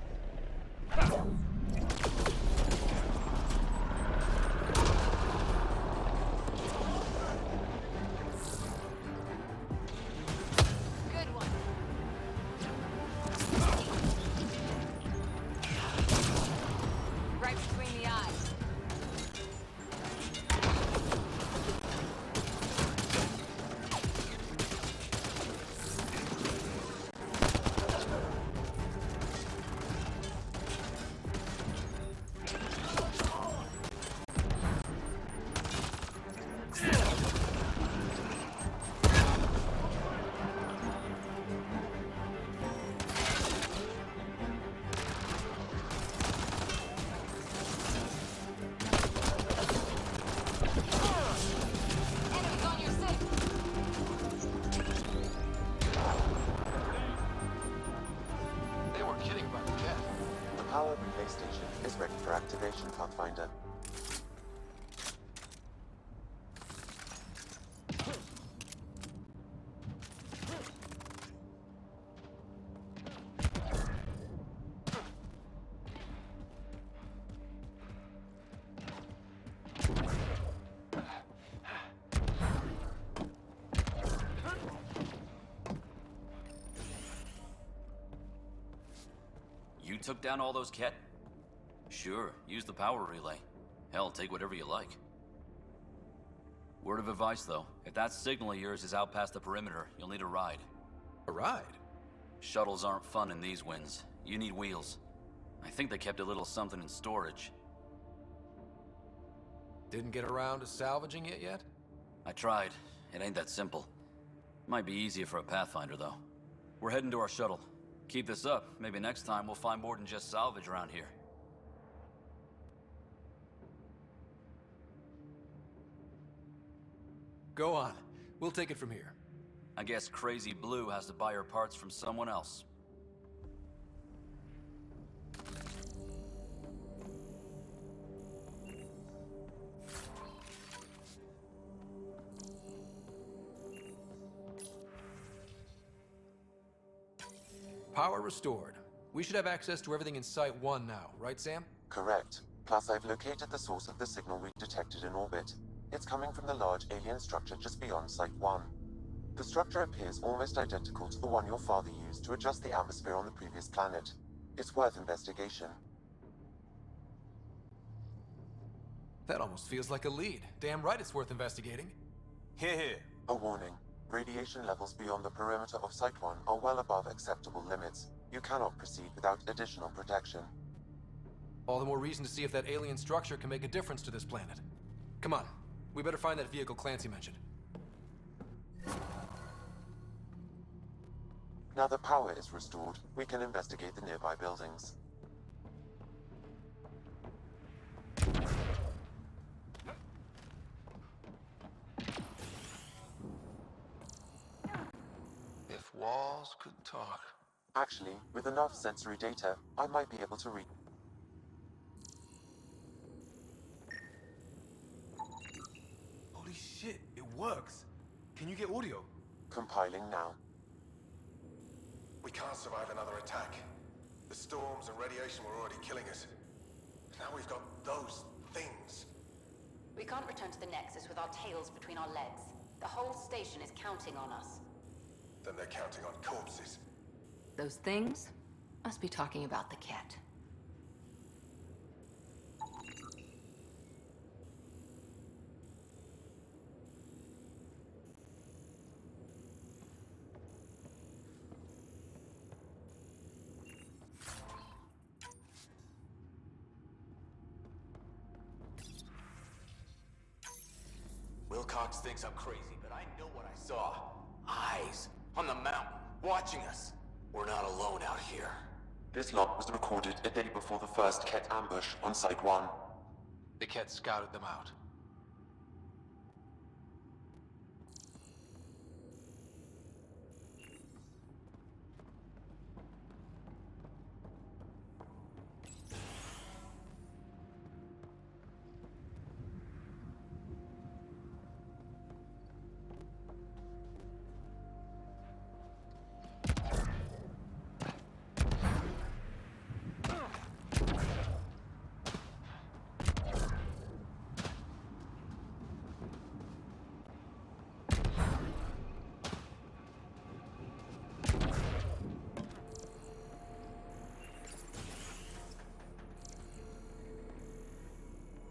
information, Pathfinder. You took down all those Ket? Sure, use the power relay. Hell, take whatever you like. Word of advice, though. If that signal of yours is out past the perimeter, you'll need a ride. A ride? Shuttles aren't fun in these winds. You need wheels. I think they kept a little something in storage. Didn't get around to salvaging it yet? I tried. It ain't that simple. Might be easier for a Pathfinder, though. We're heading to our shuttle. Keep this up. Maybe next time we'll find more than just salvage around here. Go on. We'll take it from here. I guess Crazy Blue has to buy her parts from someone else. Power restored. We should have access to everything in Site 1 now, right, Sam? Correct. Plus, I've located the source of the signal we detected in orbit. It's coming from the large alien structure just beyond Site 1. The structure appears almost identical to the one your father used to adjust the atmosphere on the previous planet. It's worth investigation. That almost feels like a lead. Damn right it's worth investigating. Here. A warning. Radiation levels beyond the perimeter of Site 1 are well above acceptable limits. You cannot proceed without additional protection. All the more reason to see if that alien structure can make a difference to this planet. Come on. We better find that vehicle Clancy mentioned. Now the power is restored, we can investigate the nearby buildings. If walls could talk. Actually, with enough sensory data, I might be able to read. Holy shit, it works. Can you get audio? Compiling now. We can't survive another attack. The storms and radiation were already killing us. Now we've got those things. We can't return to the Nexus with our tails between our legs. The whole station is counting on us. Then they're counting on corpses. Those things must be talking about the cat. Wilcox thinks I'm crazy, but I know what I saw. Eyes on the mountain, watching us. We're not alone out here. This log was recorded a day before the first Ket ambush on Site 1. The Ket scouted them out.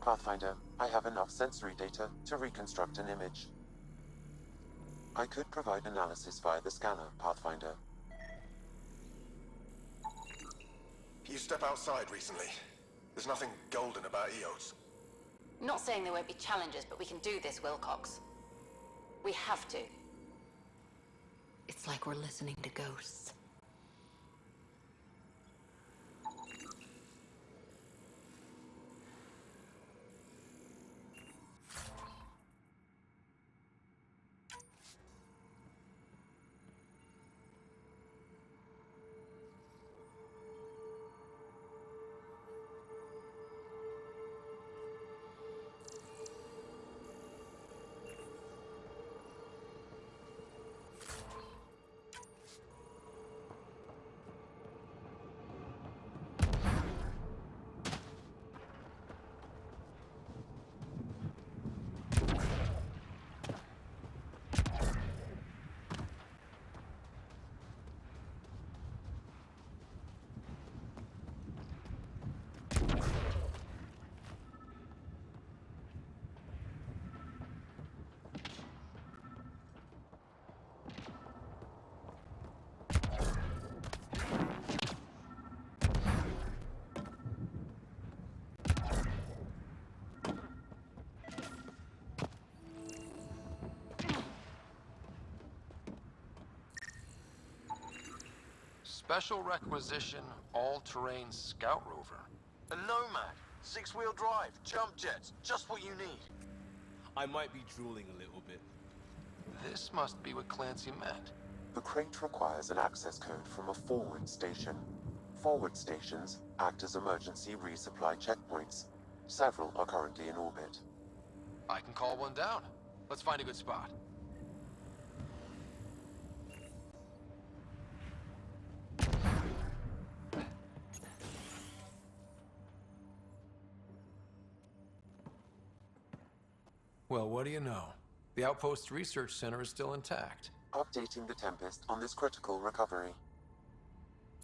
Pathfinder, I have enough sensory data to reconstruct an image. I could provide analysis via the scanner, Pathfinder. You step outside recently. There's nothing golden about Eos. Not saying there won't be challenges, but we can do this, Wilcox. We have to. It's like we're listening to ghosts. Special requisition, all-terrain scout rover. A Nomad, 6-wheel drive, jump jets, just what you need. I might be drooling a little bit. This must be what Clancy meant. The crate requires an access code from a forward station. Forward stations act as emergency resupply checkpoints. Several are currently in orbit. I can call one down. Let's find a good spot. Well, what do you know? The Outpost Research Center is still intact. Updating the Tempest on this critical recovery.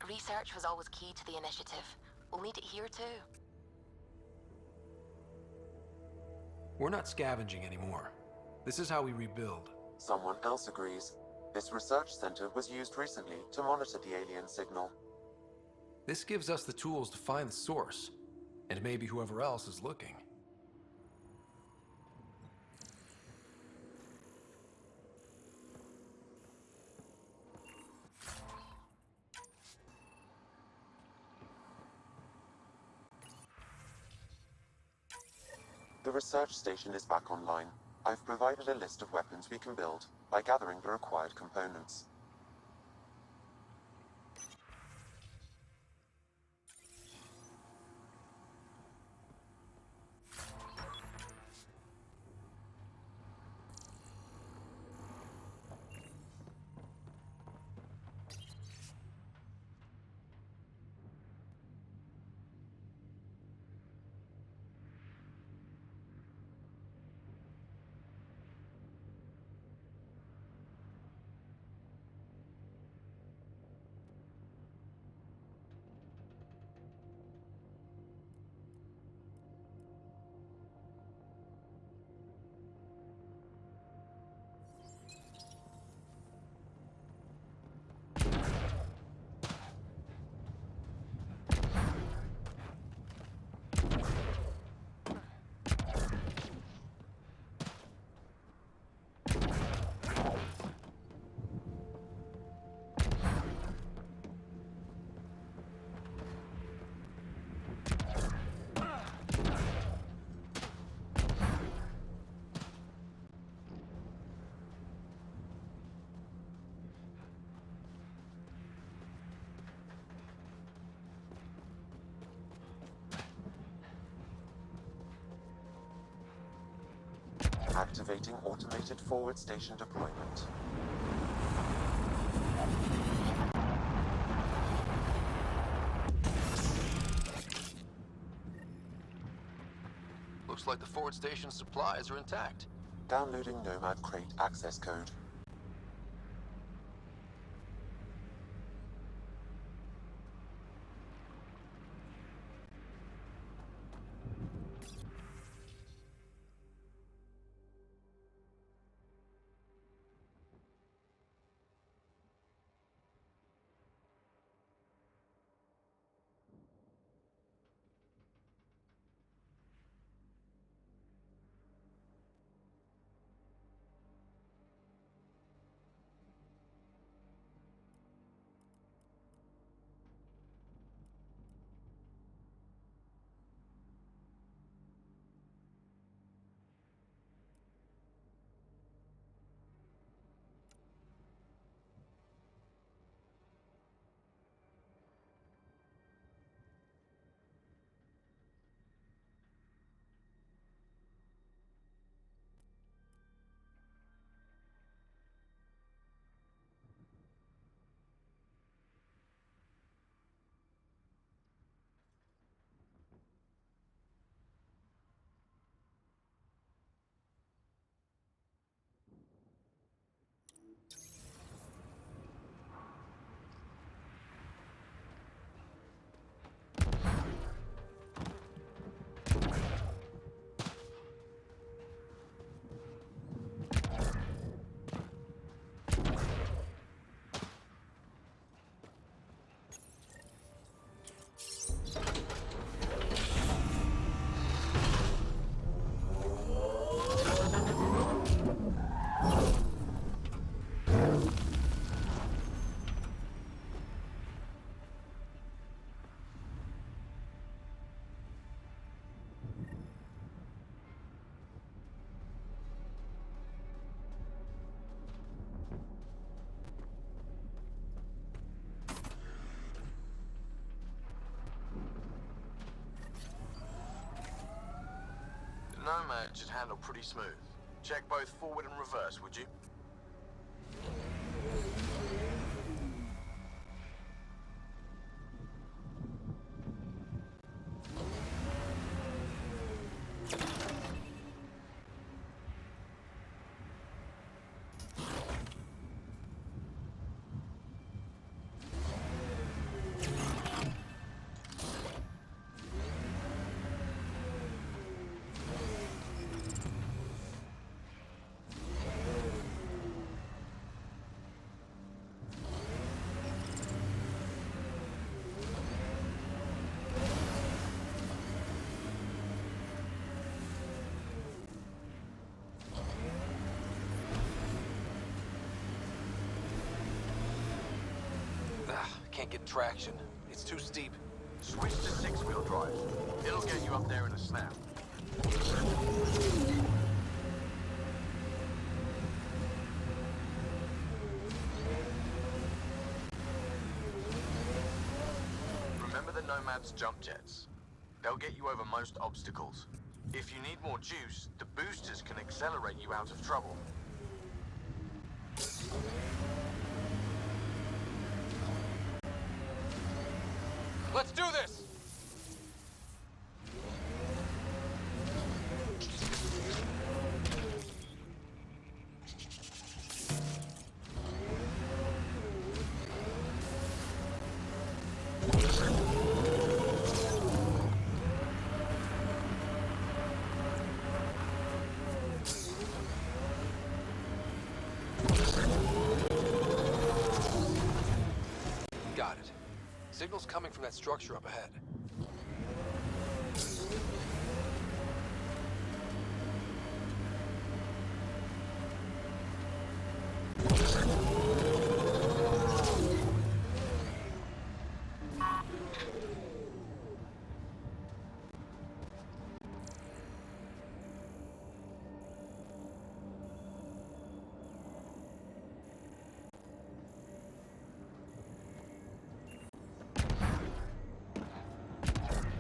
Research was always key to the initiative. We'll need it here too. We're not scavenging anymore. This is how we rebuild. Someone else agrees. This research center was used recently to monitor the alien signal. This gives us the tools to find the source, and maybe whoever else is looking. The research station is back online. I've provided a list of weapons we can build by gathering the required components. Activating automated forward station deployment. Looks like the forward station supplies are intact. Downloading Nomad Crate access code. Nomad should handle pretty smooth. Check both forward and reverse, would you? Can't get traction. It's too steep. Switch to six-wheel drive. It'll get you up there in a snap. Remember the Nomad's jump jets. They'll get you over most obstacles. If you need more juice, the boosters can accelerate you out of trouble. Let's do this! Got it. Signal's coming from that structure up ahead.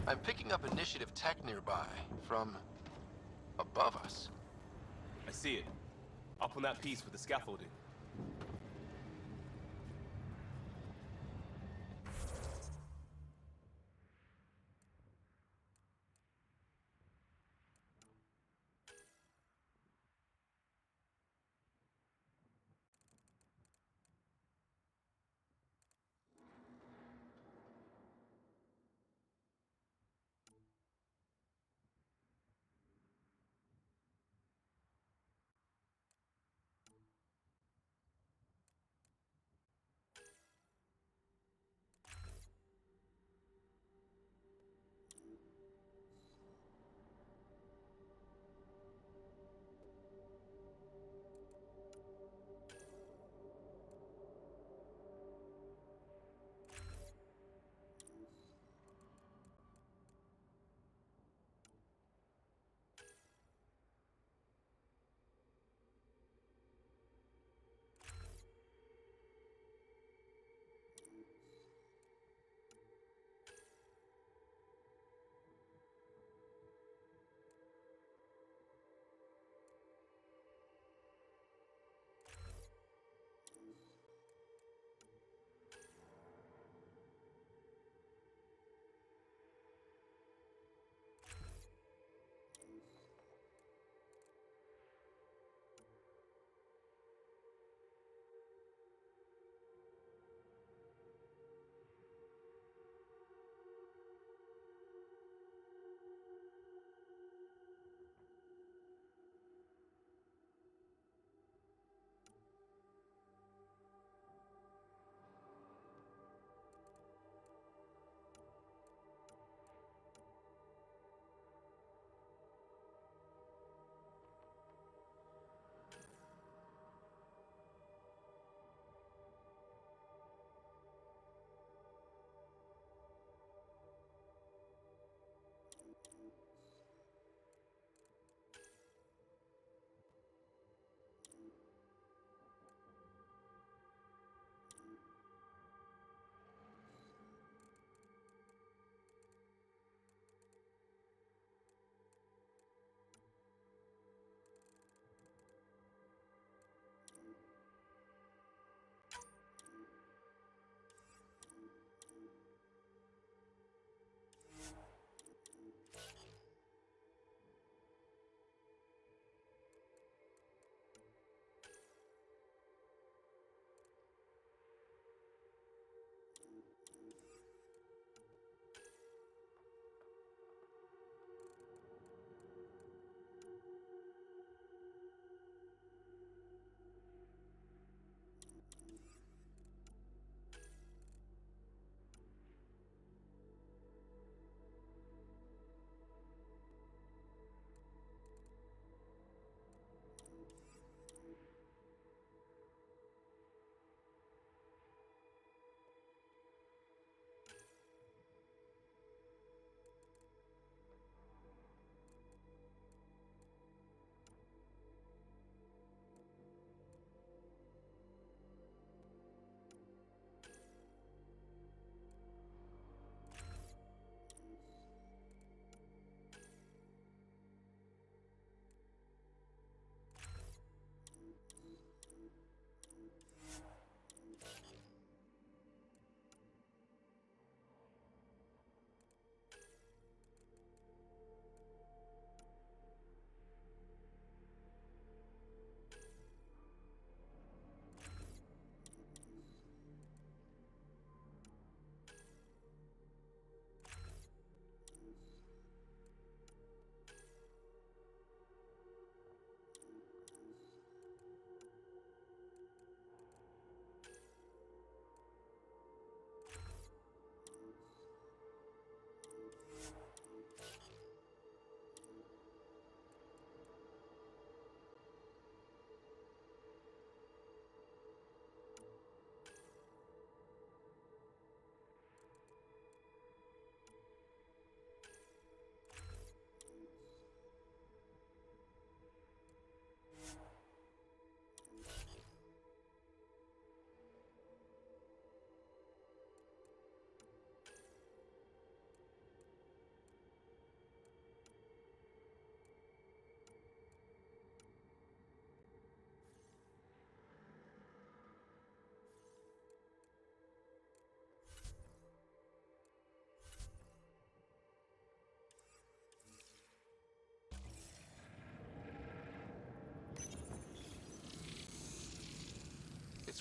I'm picking up initiative tech nearby, from above us. I see it. Up on that piece with the scaffolding.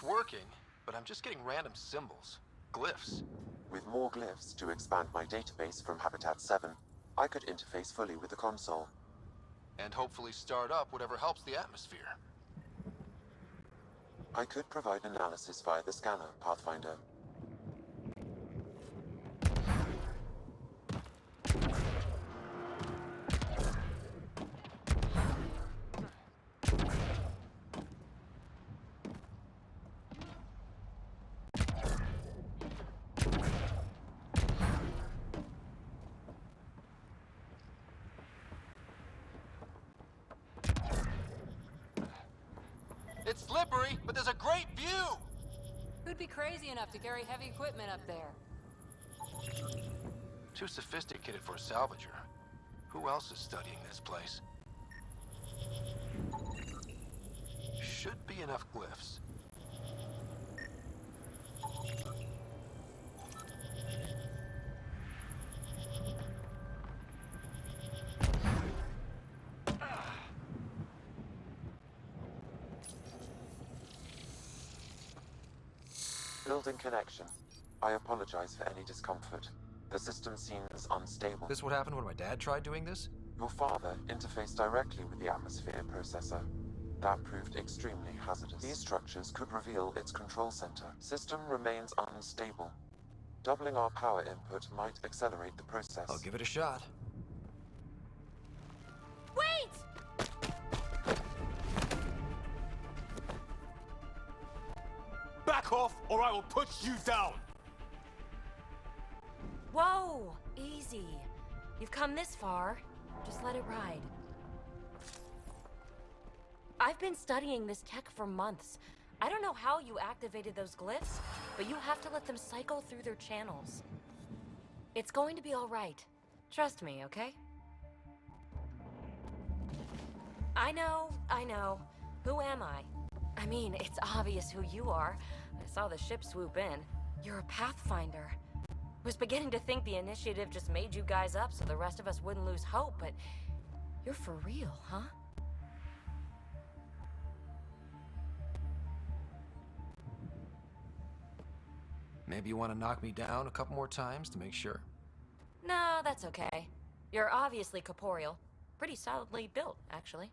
It's working, but I'm just getting random symbols. Glyphs. With more glyphs to expand my database from Habitat 7, I could interface fully with the console. And hopefully start up whatever helps the atmosphere. I could provide analysis via the scanner, Pathfinder. It's slippery, but there's a great view! Who'd be crazy enough to carry heavy equipment up there? Too sophisticated for a salvager. Who else is studying this place? Should be enough glyphs. Building connection. I apologize for any discomfort. The system seems unstable. This what happened when my dad tried doing this? Your father interfaced directly with the atmosphere processor. That proved extremely hazardous. These structures could reveal its control center. System remains unstable. Doubling our power input might accelerate the process. I'll give it a shot. Wait! Back off, or I will put you down! Whoa! Easy. You've come this far. Just let it ride. I've been studying this tech for months. I don't know how you activated those glyphs, but you have to let them cycle through their channels. It's going to be all right. Trust me, okay? I know. Who am I? I mean, it's obvious who you are. I saw the ship swoop in. You're a Pathfinder. Was beginning to think the initiative just made you guys up so the rest of us wouldn't lose hope, but you're for real, huh? Maybe you want to knock me down a couple more times to make sure? No, that's okay. You're obviously corporeal. Pretty solidly built, actually.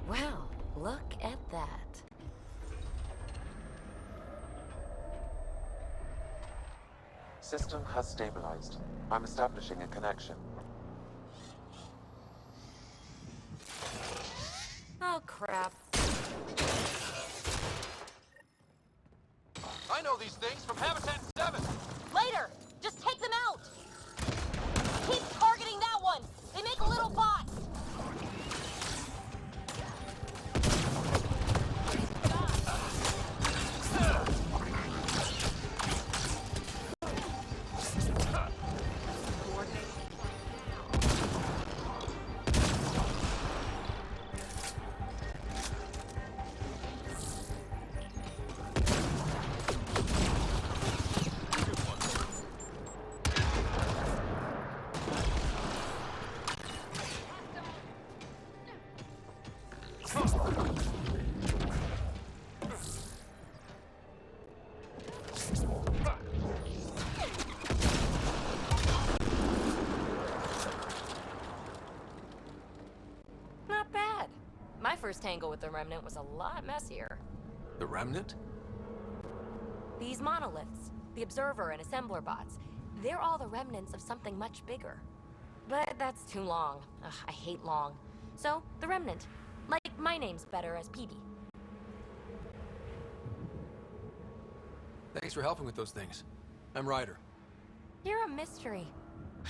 Well, look at that. System has stabilized. I'm establishing a connection. Oh, crap. I know these things from Habitat 7! Later! Just take them out! Keep targeting that one! They make little bots! Not bad. My first tangle with the Remnant was a lot messier. The Remnant? These monoliths, the Observer and Assembler bots, they're all the remnants of something much bigger. But that's too long. Ugh, I hate long. So, the Remnant. Like, my name's better as Petey. Thanks for helping with those things. I'm Ryder. You're a mystery.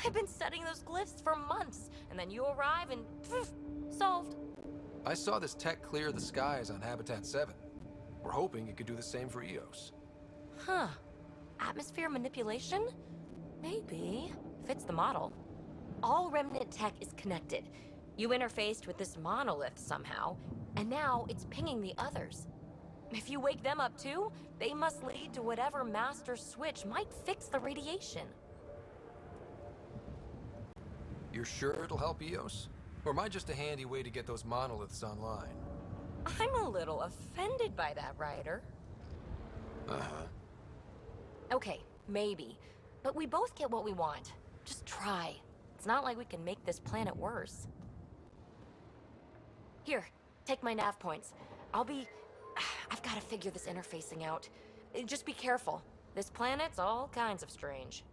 I've been studying those glyphs for months, and then you arrive and poof, solved. I saw this tech clear the skies on Habitat 7. We're hoping it could do the same for EOS. Huh. Atmosphere manipulation? Maybe. Fits the model. All Remnant tech is connected. You interfaced with this monolith somehow, and now it's pinging the others. If you wake them up too, they must lead to whatever master switch might fix the radiation. You're sure it'll help EOS? Or am I just a handy way to get those monoliths online? I'm a little offended by that, Ryder. Uh-huh. Okay, maybe. But we both get what we want. Just try. It's not like we can make this planet worse. Here, take my nav points. I've got to figure this interfacing out. Just be careful. This planet's all kinds of strange.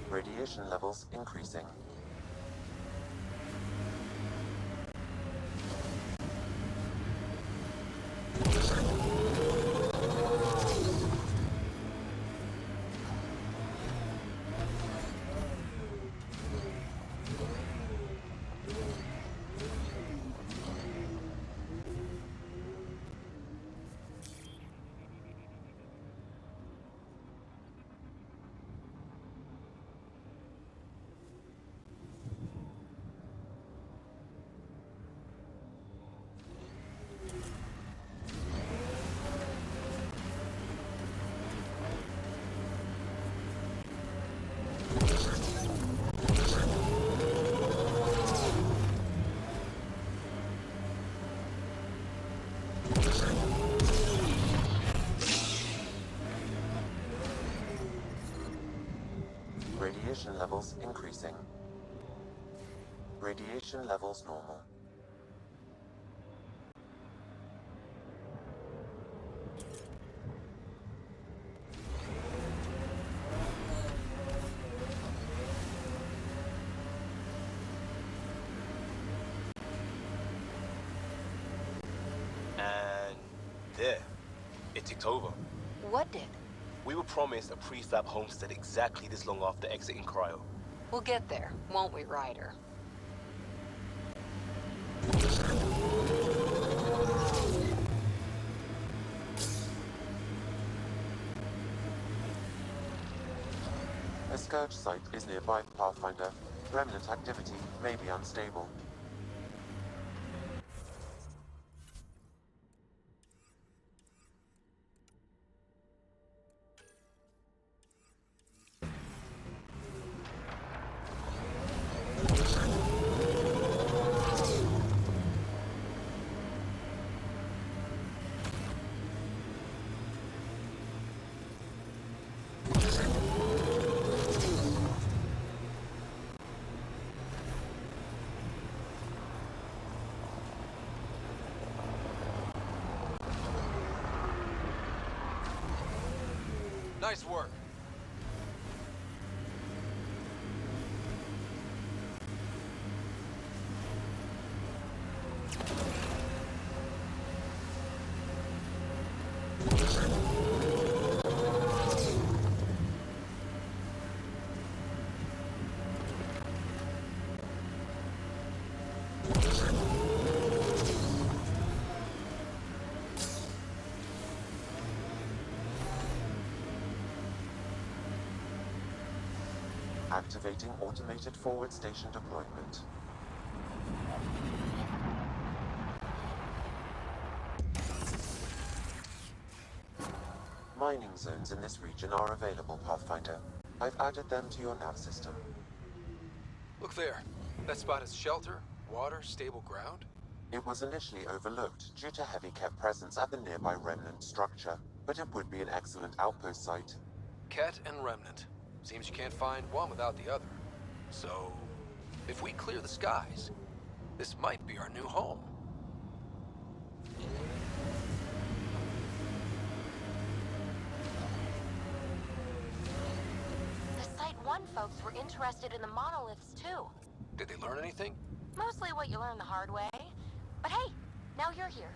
Radiation levels increasing. Radiation levels increasing. Radiation levels normal. And there, it ticked over. What did? We were promised a prefab homestead exactly this long after exiting cryo. We'll get there, won't we, Ryder? A scourge site is nearby, Pathfinder. Remnant activity may be unstable. Nice work. Activating automated forward station deployment. Mining zones in this region are available, Pathfinder. I've added them to your nav system. Look there. That spot is shelter, water, stable ground? It was initially overlooked due to heavy Ket presence at the nearby Remnant structure, but it would be an excellent outpost site. Ket and Remnant. Seems you can't find one without the other. So, if we clear the skies, this might be our new home. The Site 1 folks were interested in the monoliths too. Did they learn anything? Mostly what you learn the hard way. But hey, now you're here.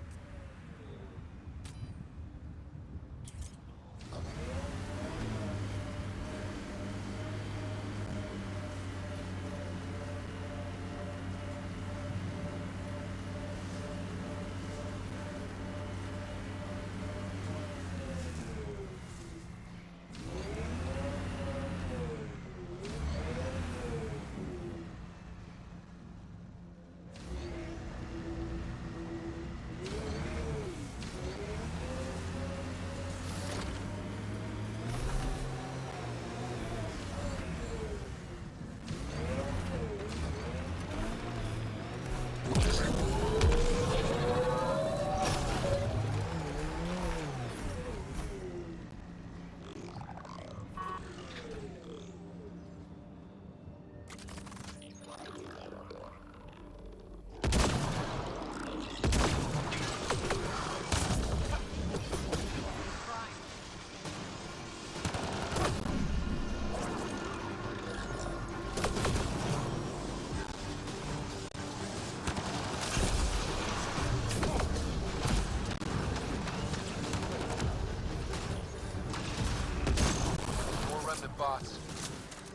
Bots.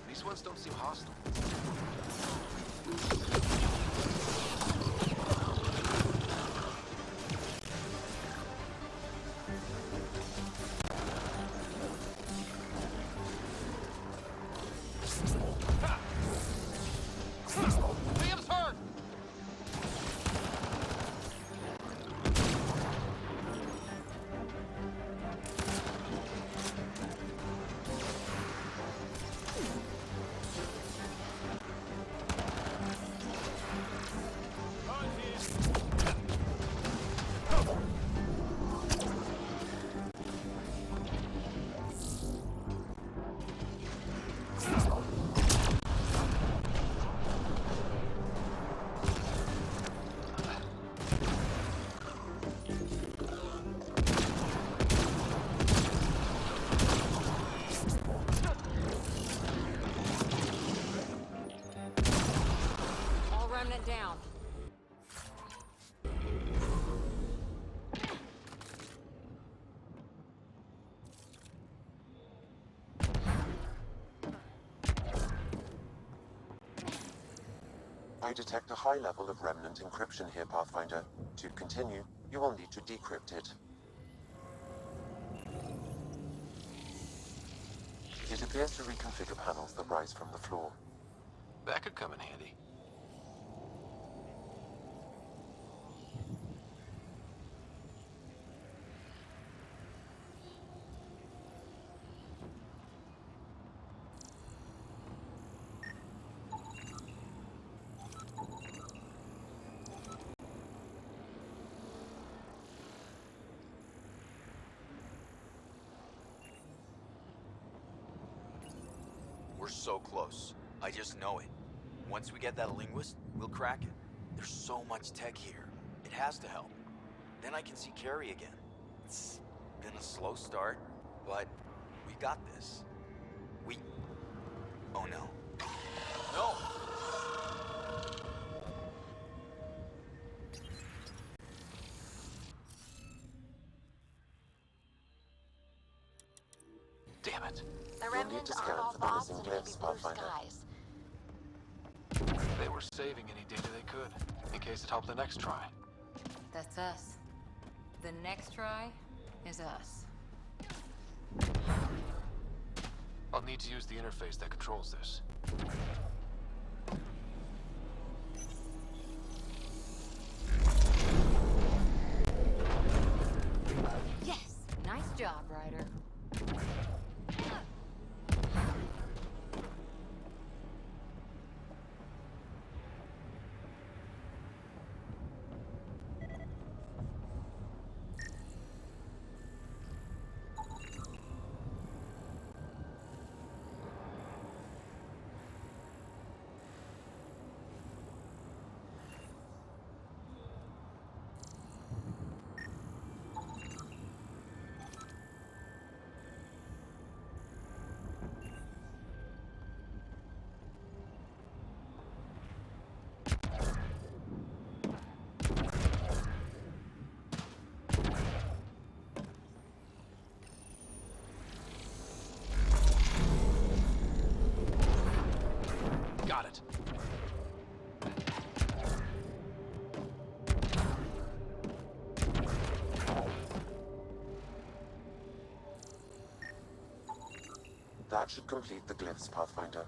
These ones don't seem hostile. Liam's hurt! Down. I detect a high level of Remnant encryption here, Pathfinder. To continue, you will need to decrypt it. It appears to reconfigure panels that rise from the floor. That could come in handy. We're so close. I just know it. Once we get that linguist, we'll crack it. There's so much tech here. It has to help. Then I can see Carrie again. It's been a slow start, but we got this. Oh no. No! Damn it. The Remnant aren't all bots and maybe blue skies. They were saving any data they could, in case it helped the next try. That's us. The next try is us. I'll need to use the interface that controls this. Yes! Nice job, Ryder. Got it. That should complete the glyphs, Pathfinder.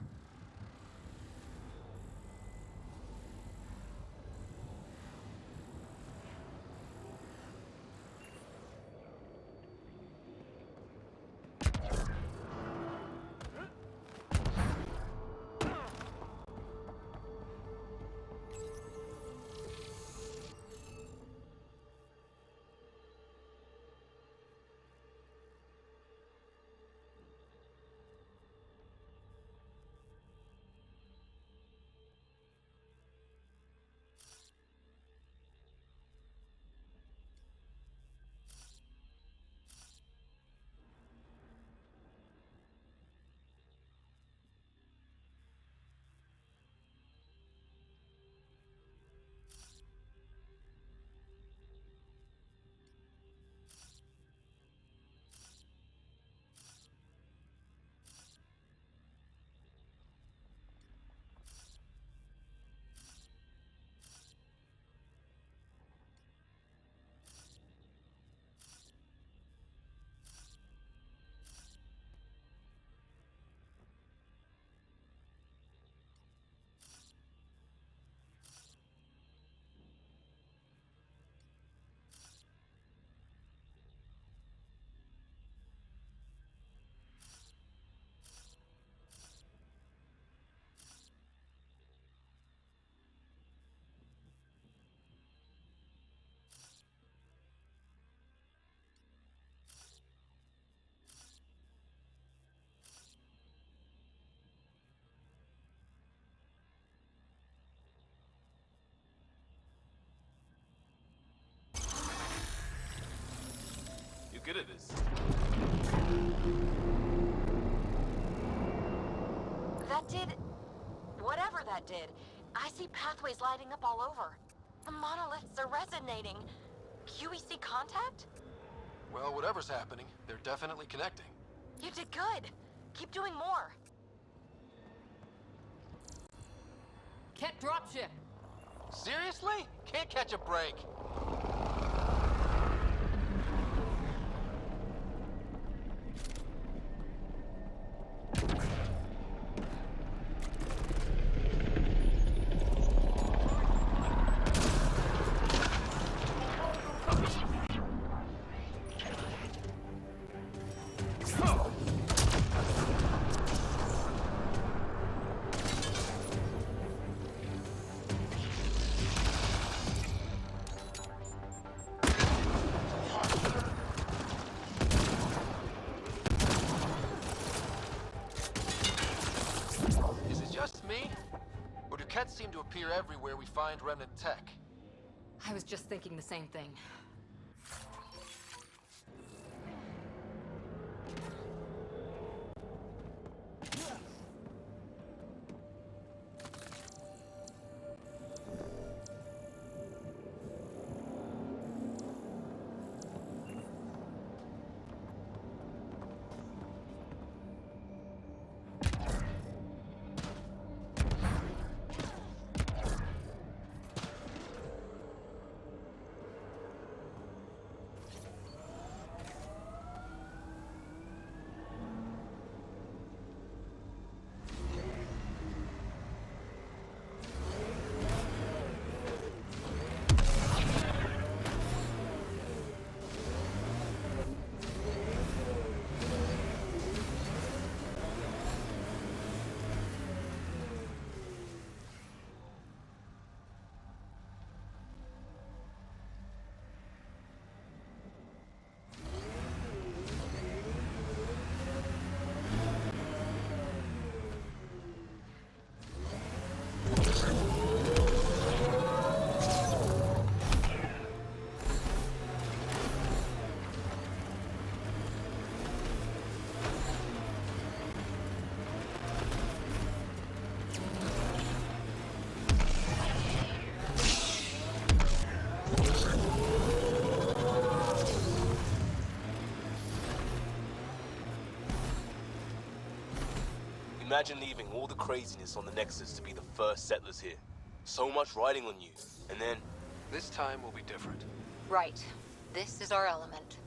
You're good at this. That did... whatever that did. I see pathways lighting up all over. The monoliths are resonating. QEC contact? Well, whatever's happening, they're definitely connecting. You did good. Keep doing more. Ket dropship. Seriously? Can't catch a break. Kets seem to appear everywhere we find remnant tech. I was just thinking the same thing. Imagine leaving all the craziness on the Nexus to be the first settlers here. So much riding on you, and then... This time will be different. Right. This is our element.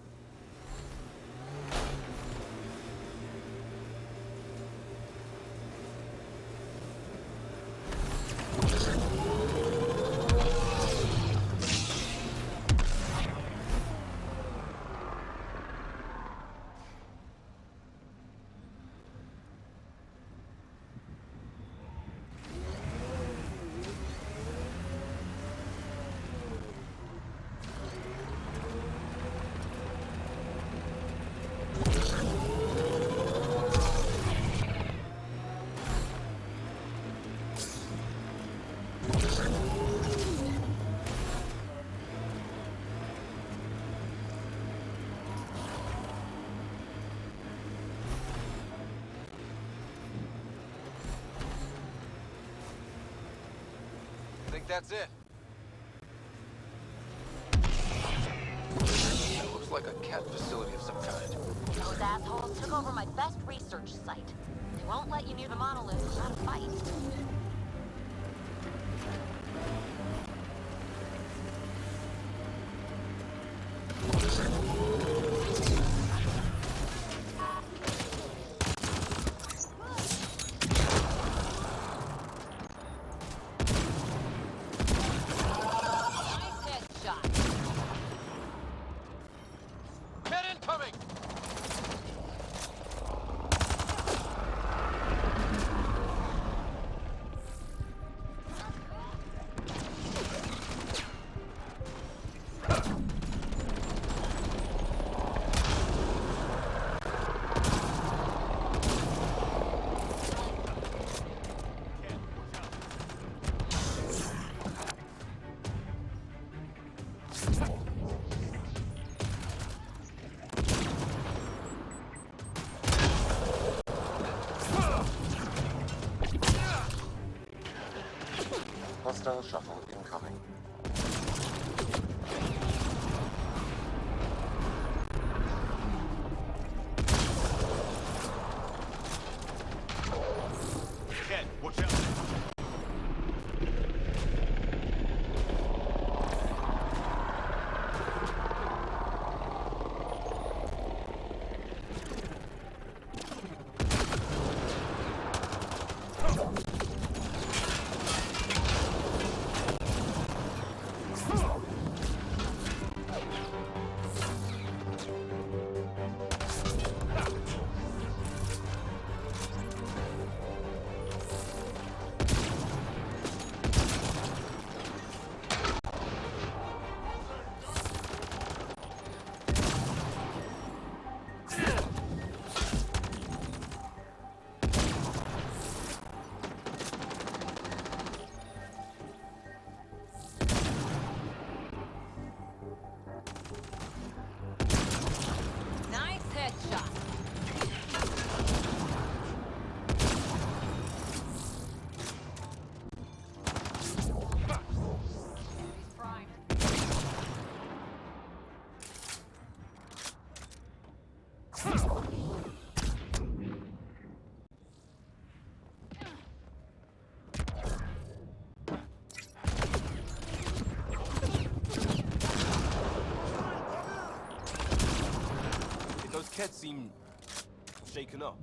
Think that's it? That looks like a cat facility of some kind. Those assholes took over my best research site. They won't let you near the monolith without a fight. Get incoming! Hostile shuttle incoming. Ken, watch out! Nice headshot. Those cats seem... shaken up.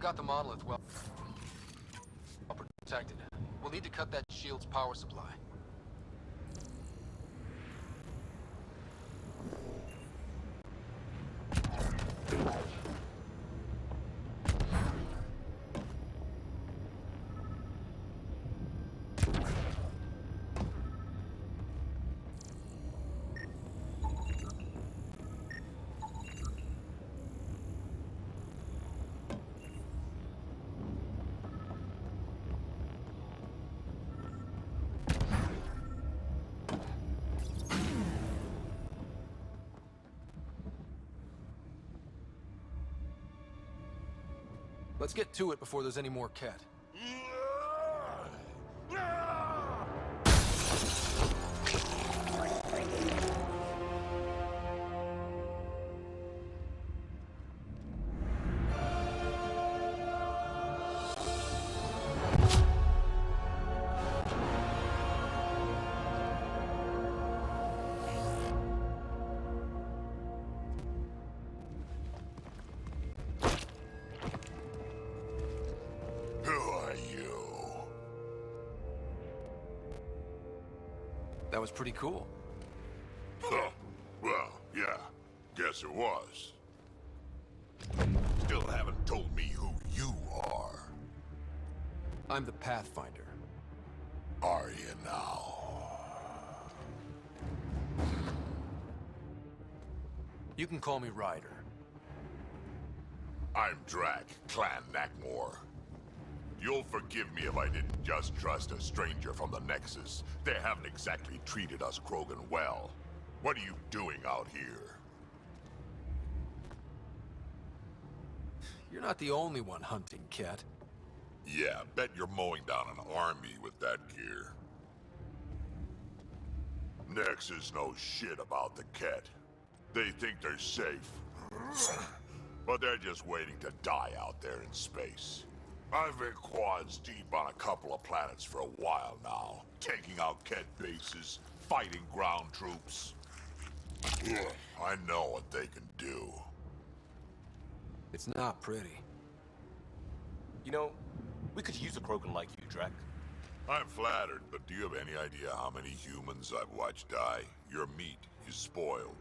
got the monolith well protected. We'll need to cut that shield's power supply. Let's get to it before there's any more Ket. That was pretty cool. Huh. Well, yeah. Guess it was. Still haven't told me who you are. I'm the Pathfinder. Are you now? You can call me Ryder. I'm Drac, Clan Nakmor. You'll forgive me if I didn't just trust a stranger from the Nexus. They haven't exactly treated us Krogan well. What are you doing out here? You're not the only one hunting Ket. Yeah, bet you're mowing down an army with that gear. Nexus knows shit about the Ket. They think they're safe. But they're just waiting to die out there in space. I've been quads deep on a couple of planets for a while now, taking out Ket bases, fighting ground troops. I know what they can do. It's not pretty. You know, we could use a Krogan like you, Drac. I'm flattered, but do you have any idea how many humans I've watched die? Your meat is spoiled.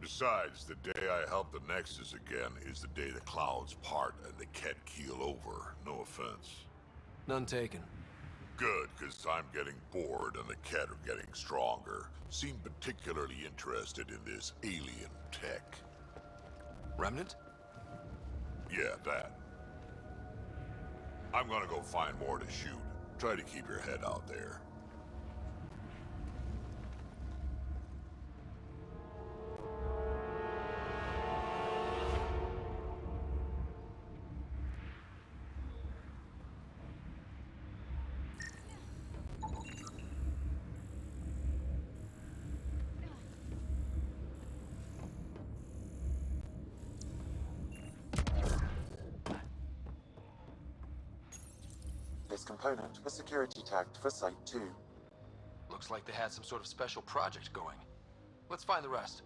Besides, the day I help the Nexus again is the day the clouds part and the Ket keel over. No offense. None taken. Good, because I'm getting bored and the Ket are getting stronger. Seem particularly interested in this alien tech. Remnant? Yeah, that. I'm gonna go find more to shoot. Try to keep your head out there. This component was security tagged for Site 2. Looks like they had some sort of special project going. Let's find the rest.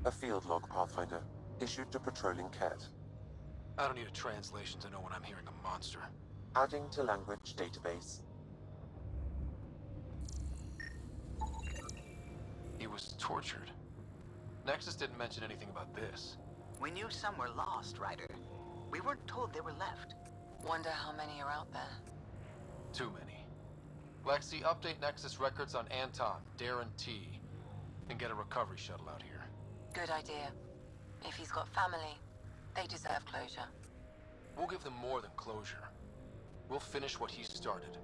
A field log, Pathfinder, issued to patrolling Ket. I don't need a translation to know when I'm hearing a monster. Adding to language database. He was tortured. Nexus didn't mention anything about this. We knew some were lost, Ryder. We weren't told they were left. Wonder how many are out there. Too many. Lexi, update Nexus records on Anton, Darren T. And get a recovery shuttle out here. Good idea. If he's got family, they deserve closure. We'll give them more than closure. We'll finish what he started.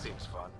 Seems fun.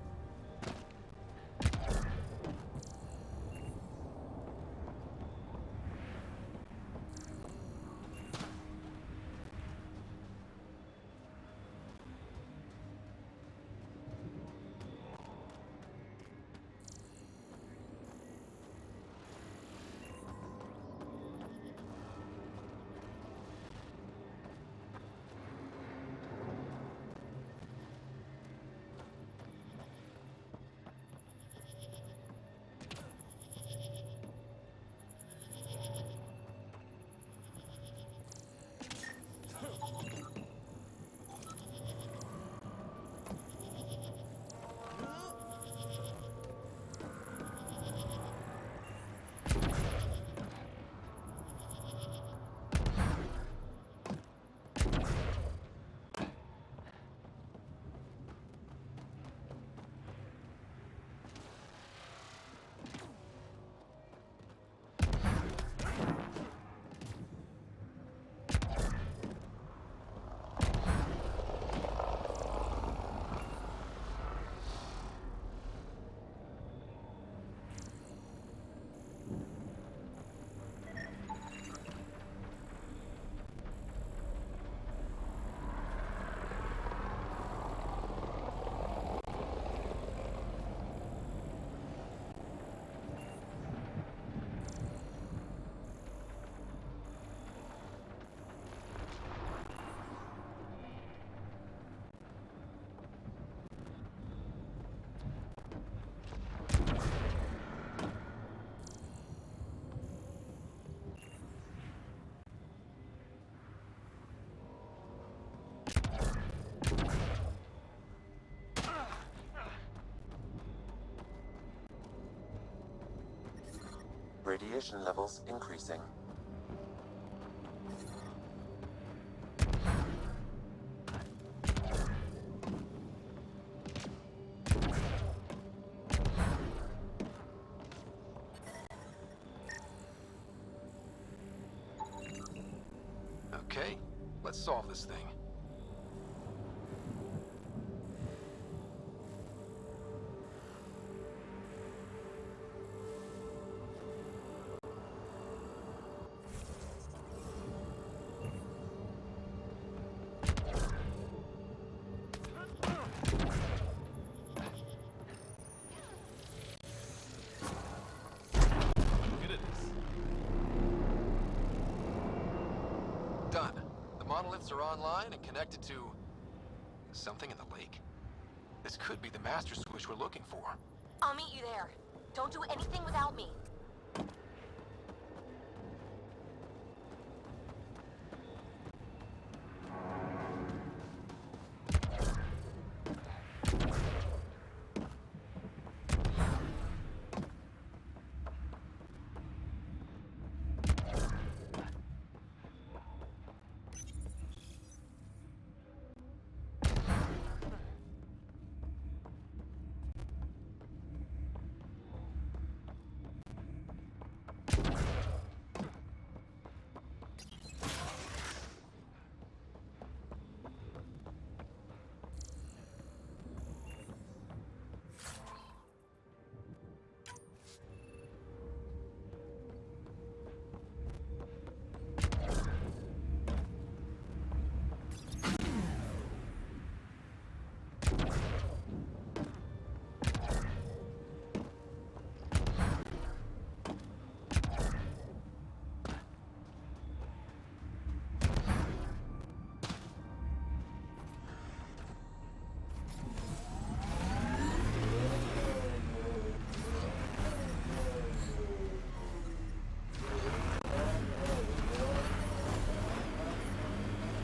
Radiation levels increasing. Okay, let's solve this thing. Done. The monoliths are online and connected to something in the lake. This could be the master switch we're looking for. I'll meet you there. Don't do anything without me.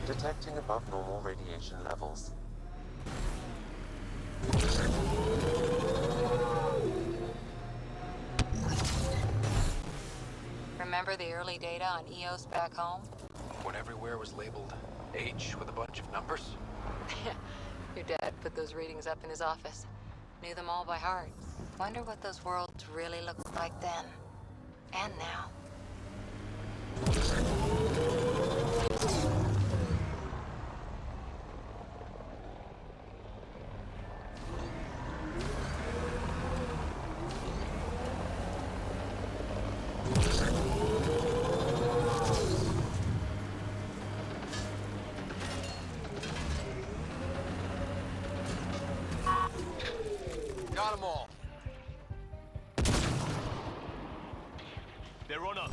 Detecting above normal radiation levels. Remember the early data on EOS back home? When everywhere was labeled H with a bunch of numbers? Your dad put those readings up in his office. Knew them all by heart. Wonder what those worlds really looked like then. And now. Got them all. They're on us.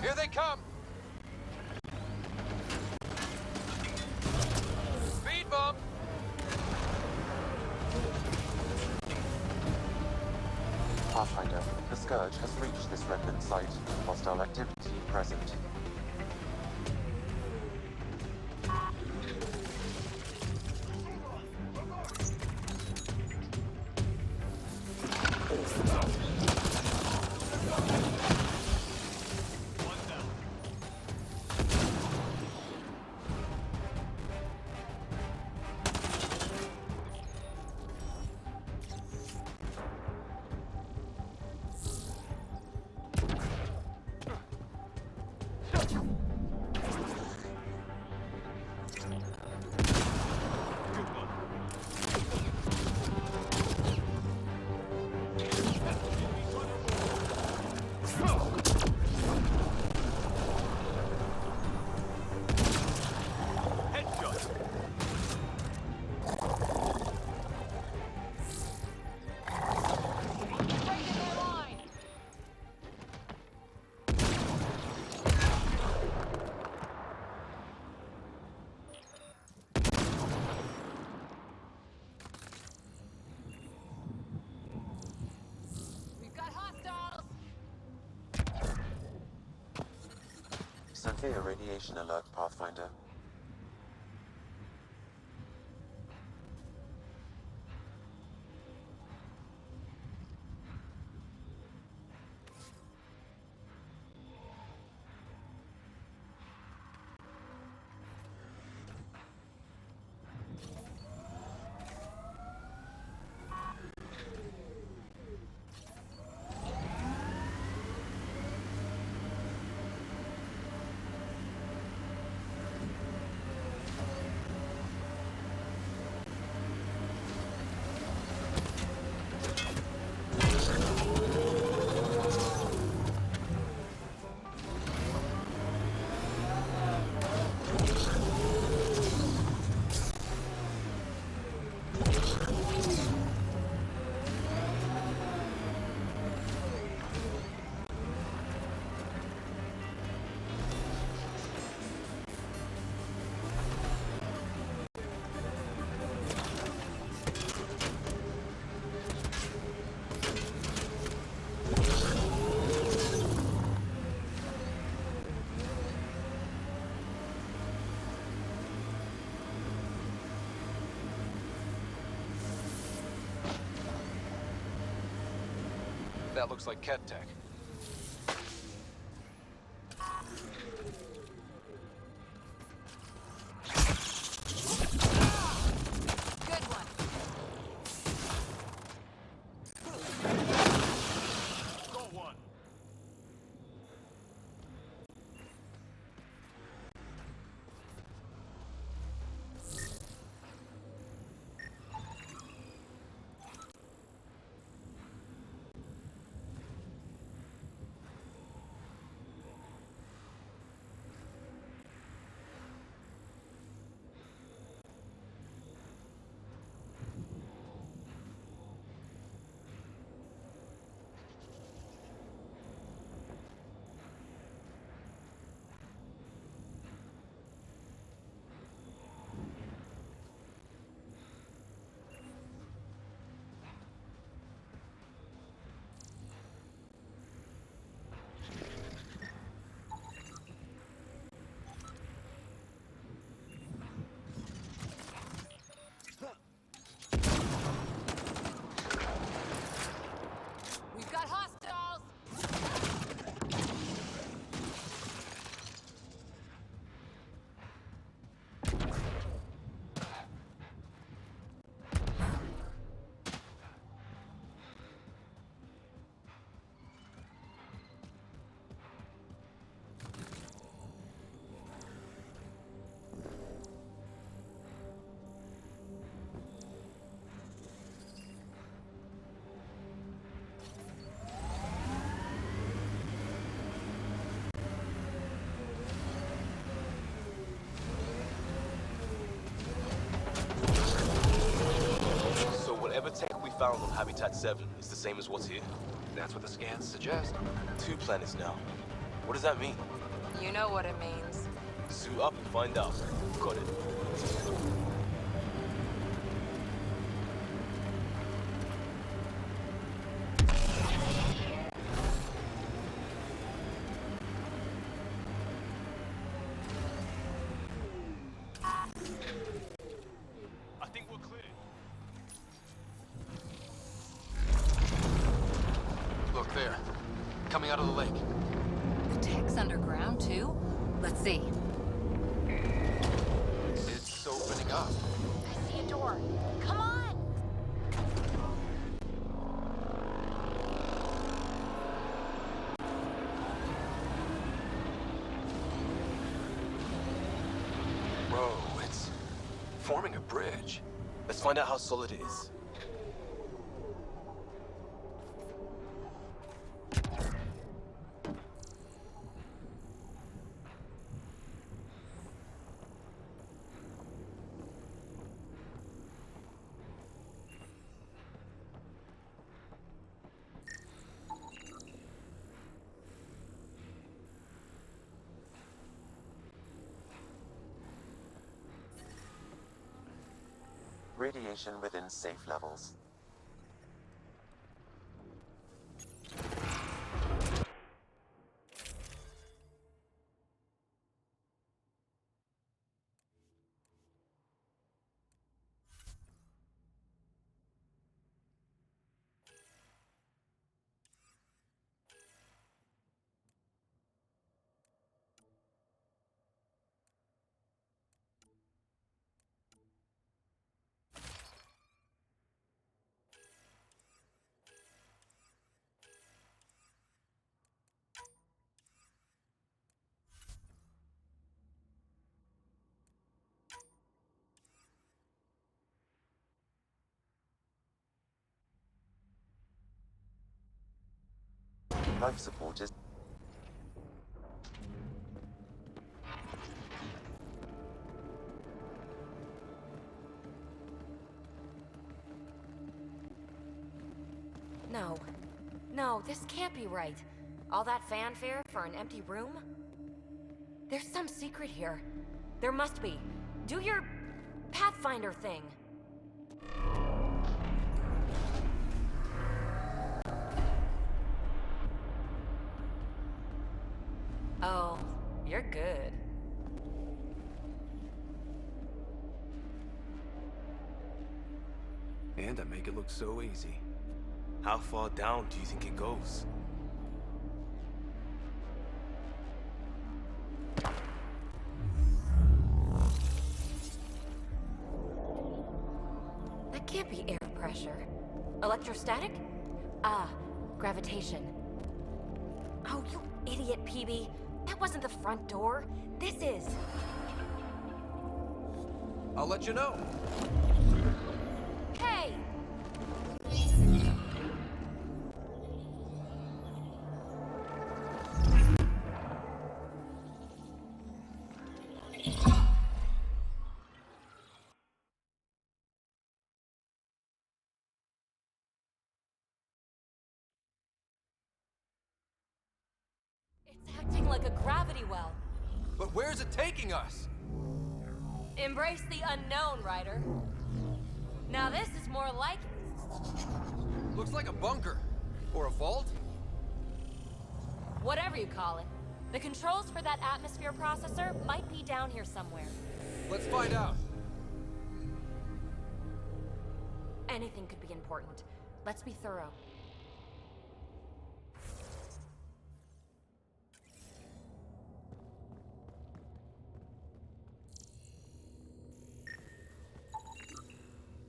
Here they come. Speed bump. Pathfinder, the Scourge has reached this remnant site. Hostile activity present. Severe radiation alert, Pathfinder. That looks like Ket tech. Good one. Go one. found on Habitat 7 is the same as what's here? That's what the scans suggest. 2 planets now. What does that mean? You know what it means. Suit up and find out. Got it. I think we're clear. Look there. Coming out of the lake. The tech's underground, too? Let's see. It's opening up. I see a door. Come on! Whoa, it's forming a bridge. Let's find out how solid it is. Radiation within safe levels. Life support is... No. No, this can't be right. All that fanfare for an empty room? There's some secret here. There must be. Do your Pathfinder thing. Oh, you're good. And I make it look so easy. How far down do you think it goes? That can't be air pressure. Electrostatic? Ah, gravitation. Oh, you idiot, PB. That wasn't the front door. This is. I'll let you know. Hey! It's acting like a gravity well. But where's it taking us? Embrace the unknown, Ryder. Now this is more like... Looks like a bunker. Or a vault? whatever you call it. The controls for that atmosphere processor might be down here somewhere. Let's find out. Anything could be important. Let's be thorough.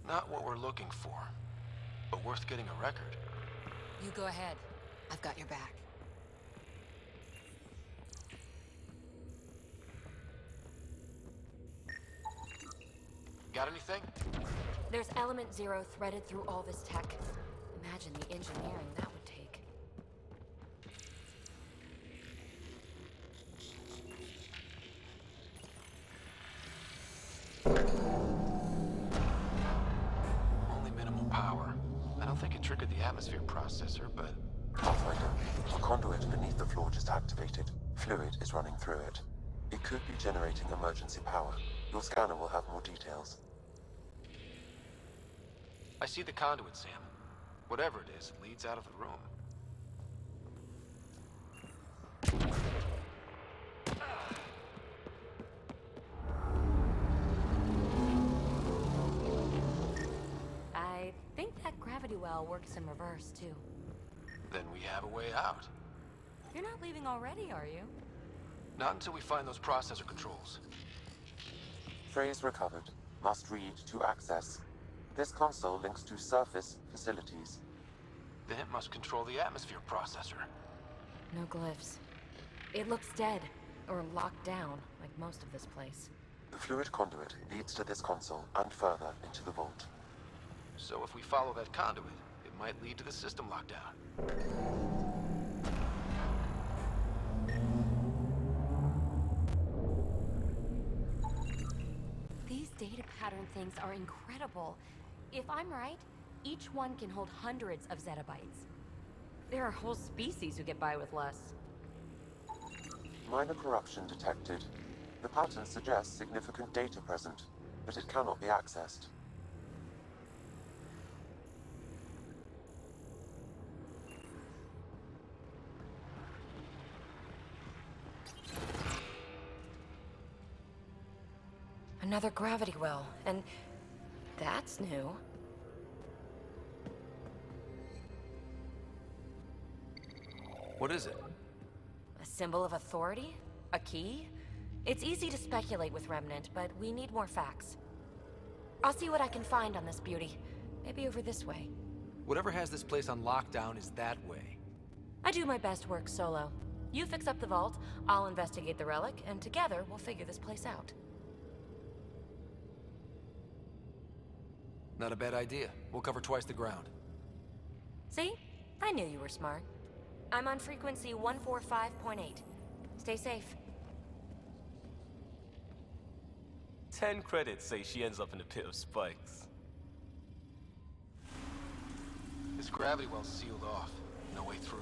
Not what we're looking for, but worth getting a record. You go ahead. I've got your back. Got anything? There's Element Zero threaded through all this tech. Imagine the engineering that would take. Only minimal power. triggered the atmosphere processor, but... Pathfinder, a conduit beneath the floor just activated. Fluid is running through it. It could be generating emergency power. Your scanner will have more details. I see the conduit, Sam. Whatever it is, it leads out of the room. I think that gravity well works in reverse, too. Then we have a way out. You're not leaving already, are you? Not until we find those processor controls. Phrase recovered. Must read to access. This console links to surface facilities. Then it must control the atmosphere processor. No glyphs. It looks dead, or locked down, like most of this place. The fluid conduit leads to this console and further into the vault. So if we follow that conduit, it might lead to the system lockdown. These data pattern things are incredible. If I'm right, each one can hold hundreds of zettabytes. There are whole species who get by with less. Minor corruption detected. The pattern suggests significant data present, but it cannot be accessed. Another gravity well, and that's new. What is it? A symbol of authority? A key? It's easy to speculate with Remnant, but we need more facts. I'll see what I can find on this beauty. Maybe over this way. Whatever has this place on lockdown is that way. I do my best work solo. You fix up the vault, I'll investigate the relic, and together we'll figure this place out. Not a bad idea. We'll cover twice the ground. See? I knew you were smart. I'm on frequency 145.8. Stay safe. 10 credits say she ends up in a pit of spikes. This gravity well's sealed off. No way through.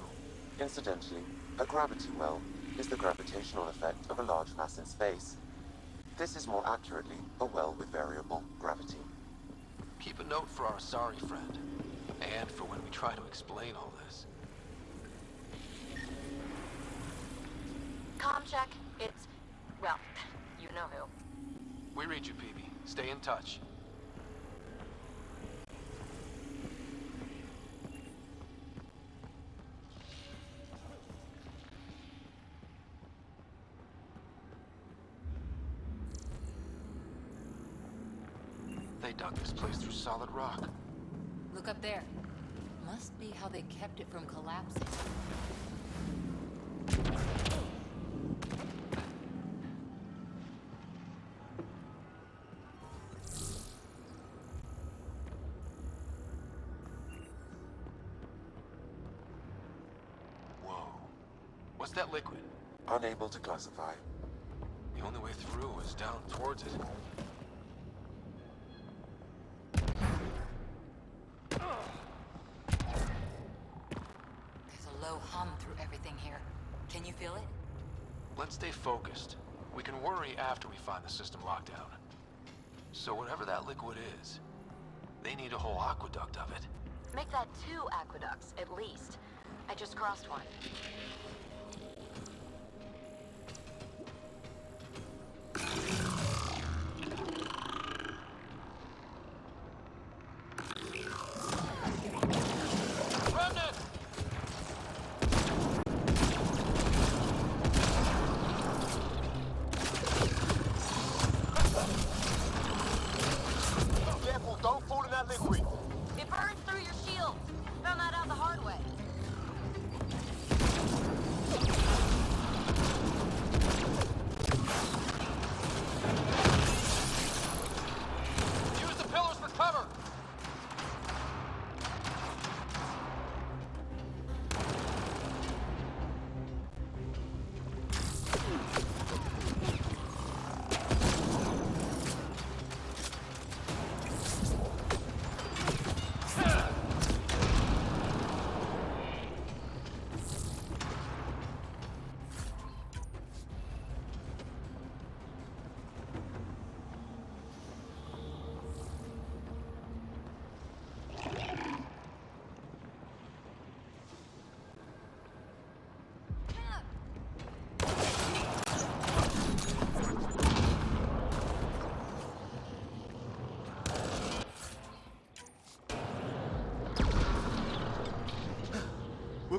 Incidentally, a gravity well is the gravitational effect of a large mass in space. This is more accurately a well with variable gravity. Keep a note for our sorry friend. And for when we try to explain all this. Comm check. It's... well, you know who. We read you, PB. Stay in touch. They dug this place through solid rock. Look up there. Must be how they kept it from collapsing. Whoa. What's that liquid? Unable to classify. The only way through is down towards it. There's a low hum through everything here. Can you feel it? Let's stay focused. We can worry after we find the system lockdown. So whatever that liquid is, they need a whole aqueduct of it. Make that 2 aqueducts, at least. I just crossed one. Careful, don't fall in that liquid. It burns through your shields. Found that out the hard way.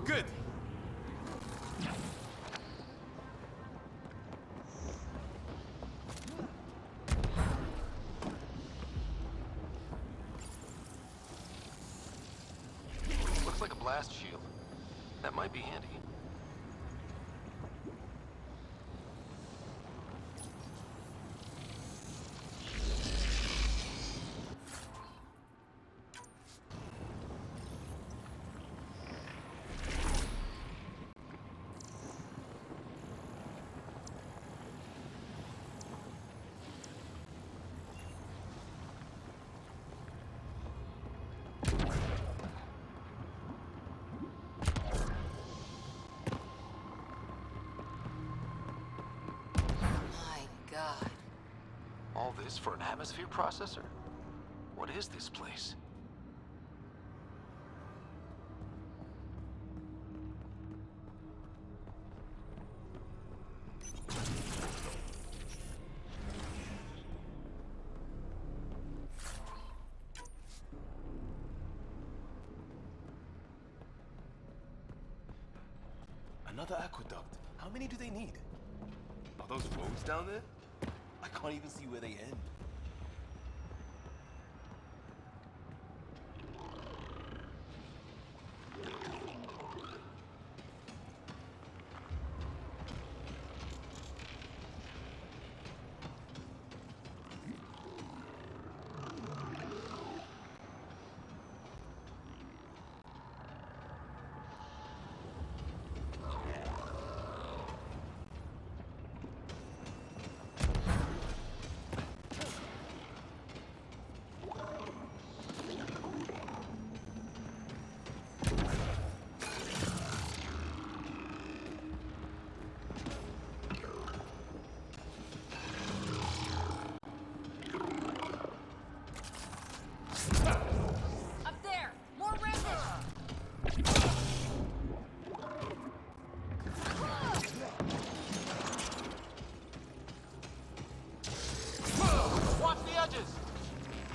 good. Looks like a blast shield. That might be handy. God. All this for an atmosphere processor? What is this place? Another aqueduct. How many do they need? Are those roads down there? I can't even see where they end.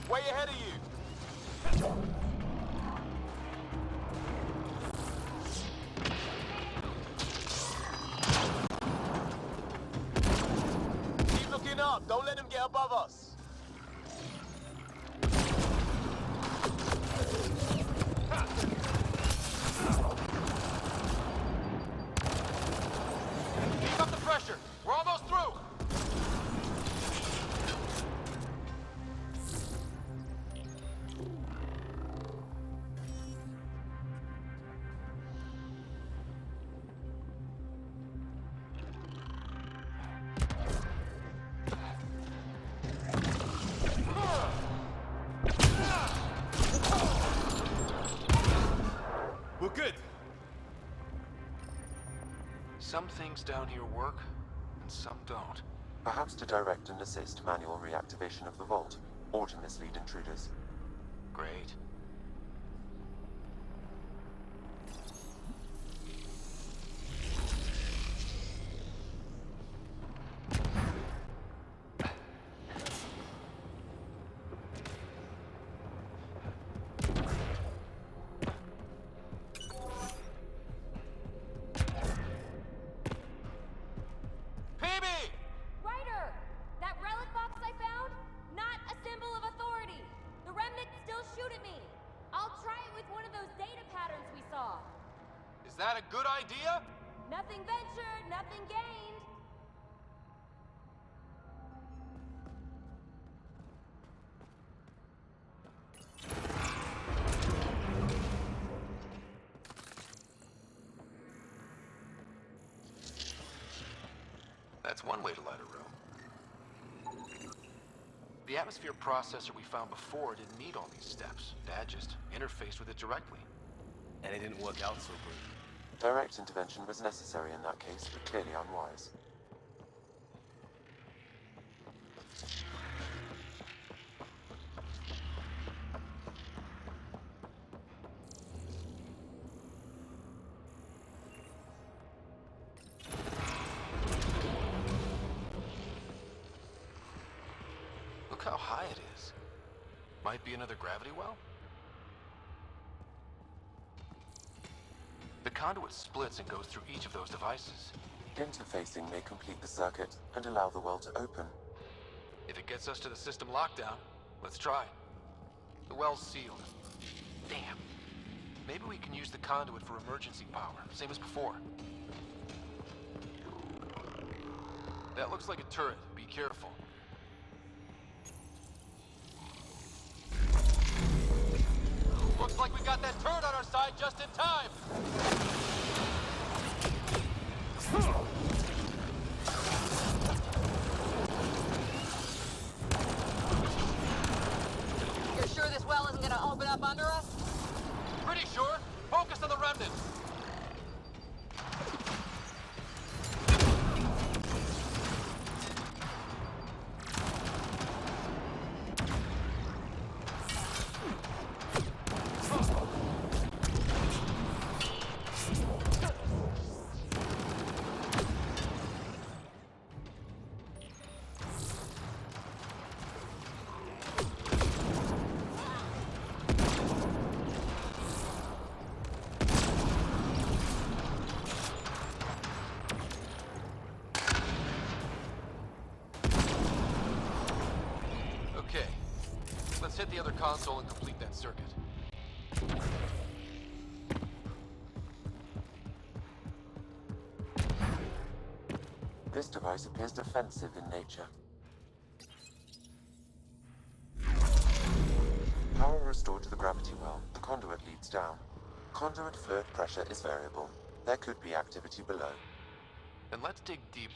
Way ahead of you. Keep looking up. Don't let them get above us. Keep up the pressure. We're almost through. We're good. Some things down here work, and some don't. Perhaps to direct and assist manual reactivation of the vault, or to mislead intruders. Great. Ryder! That relic box I found? Not a symbol of authority! The remnants still shoot at me! I'll try it with one of those data patterns we saw. Is that a good idea? Nothing ventured, nothing gained. That's one way to light a room. The atmosphere processor we found before didn't need all these steps. Dad just interfaced with it directly. And it didn't work out so great. Direct intervention was necessary in that case, but clearly unwise. Look how high it is. Might be another gravity well? The conduit splits and goes through each of those devices. Interfacing may complete the circuit and allow the well to open. If it gets us to the system lockdown, let's try. The well's sealed. Damn. Maybe we can use the conduit for emergency power, same as before. That looks like a turret. Be careful. Looks like we got that turret on our side just in time! You're sure this well isn't gonna open up under us? Pretty sure. Focus on the remnants. Okay, let's hit the other console and complete that circuit. This device appears defensive in nature. Power restored to the gravity well. The conduit leads down. Conduit fluid pressure is variable. There could be activity below. Then let's dig deeper.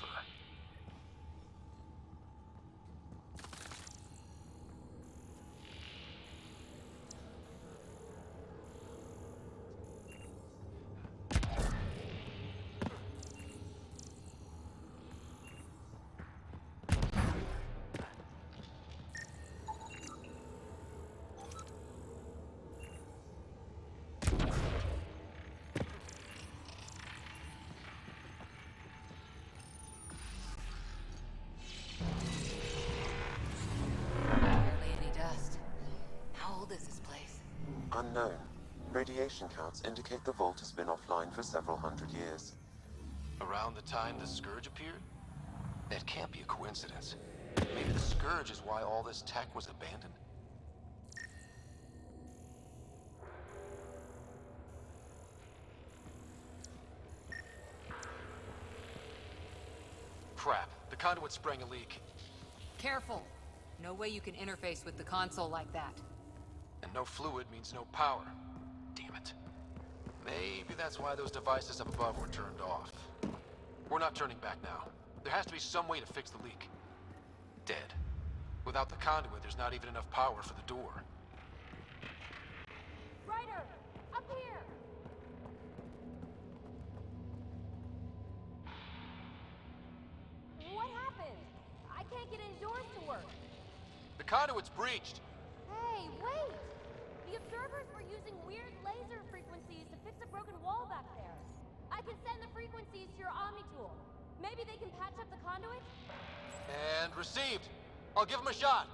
Unknown. Radiation counts indicate the vault has been offline for several hundred years. Around the time the Scourge appeared? That can't be a coincidence. Maybe the Scourge is why all this tech was abandoned? Crap. The conduit sprang a leak. Careful. No way you can interface with the console like that. And no fluid means no power. Damn it. Maybe that's why those devices up above were turned off. We're not turning back now. There has to be some way to fix the leak. Dead. Without the conduit, there's not even enough power for the door. Ryder! Up here! What happened? I can't get indoors to work. The conduit's breached. Hey, wait! The observers were using weird laser frequencies to fix a broken wall back there. I can send the frequencies to your Omni tool. Maybe they can patch up the conduit? And received. I'll give him a shot.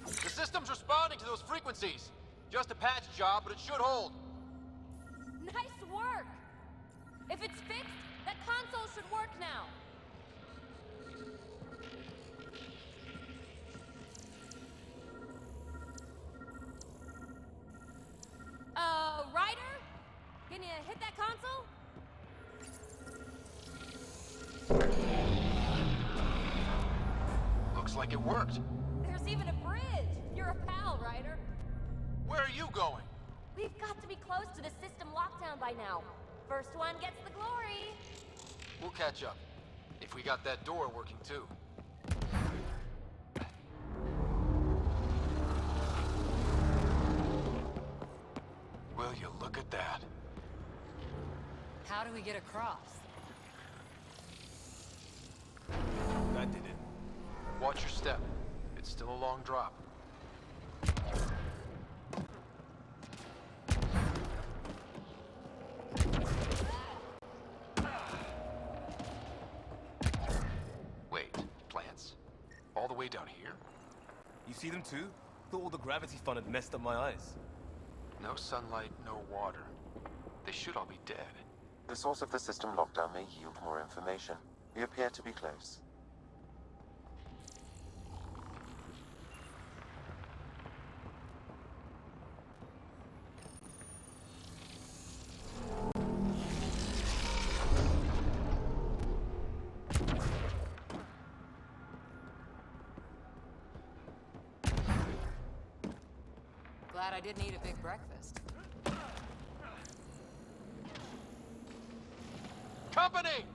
The system's responding to those frequencies. Just a patch job, but it should hold. Nice work! If it's fixed, that console should work now. Ryder? Can you hit that console? Looks like it worked. There's even a bridge. You're a pal, Ryder. Where are you going? We've got to be close to the system lockdown by now. First one gets the glory. We'll catch up. If we got that door working too. that. How do we get across? That did it. Watch your step. It's still a long drop. Wait, plants? All the way down here? You see them too? Thought all the gravity fun had messed up my eyes. No sunlight, no water. They should all be dead. The source of the system lockdown may yield more information. We appear to be close. Glad I didn't eat a big breakfast. Company!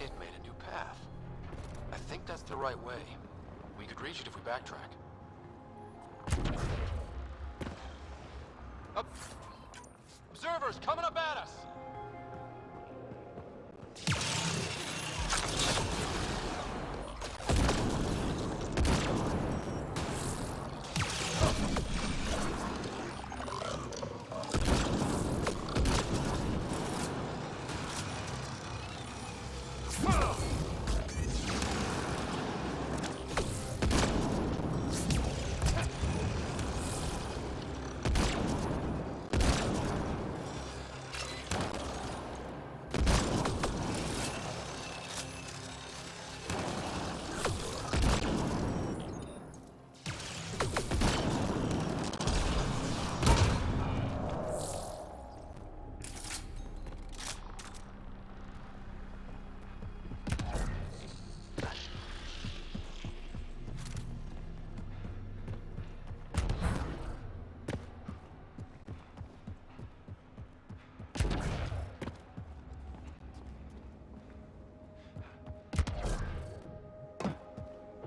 It made a new path. I think that's the right way. We could reach it if we backtrack. Up. Observers coming up at us!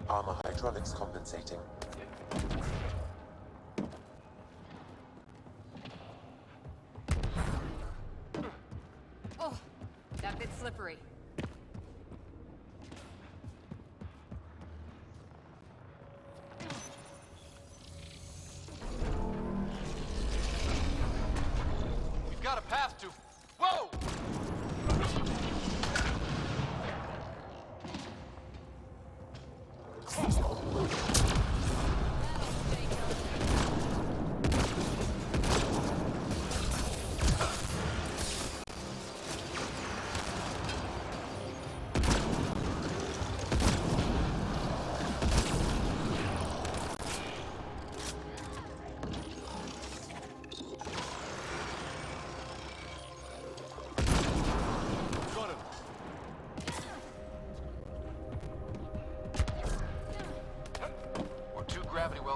Armor hydraulics compensating. Oh, that bit's slippery. We've got a path to... Whoa!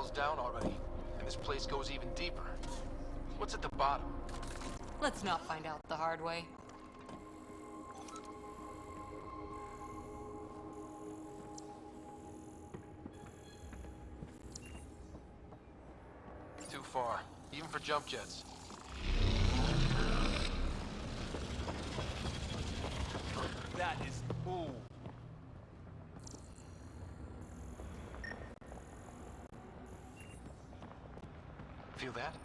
miles down already, and this place goes even deeper. What's at the bottom? Let's not find out the hard way. Too far, even for jump jets. That is... Ooh. Feel that?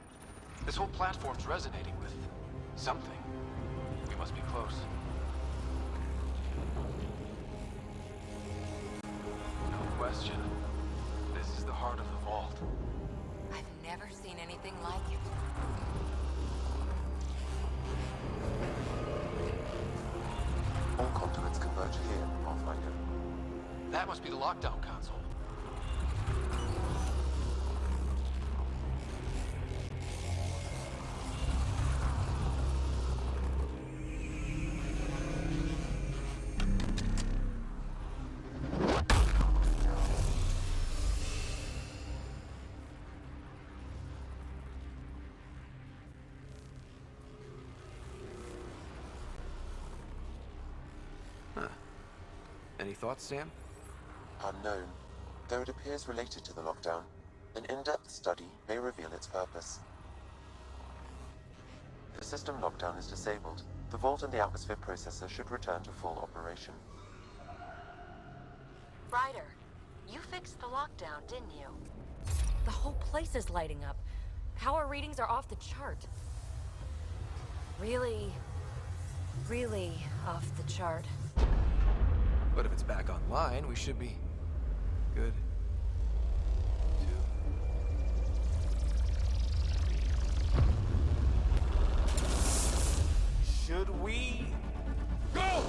This whole platform's resonating with something. We must be close. No question. This is the heart of the vault. I've never seen anything like it. All conduits converge here, Pathfinder. That must be the lockdown console. Any thoughts, Sam? Unknown. Though it appears related to the lockdown, an in-depth study may reveal its purpose. The system lockdown is disabled. The vault and the atmosphere processor should return to full operation. Ryder, you fixed the lockdown, didn't you? The whole place is lighting up. Power readings are off the chart. Really off the chart. But if it's back online, we should be good. Should we... Go!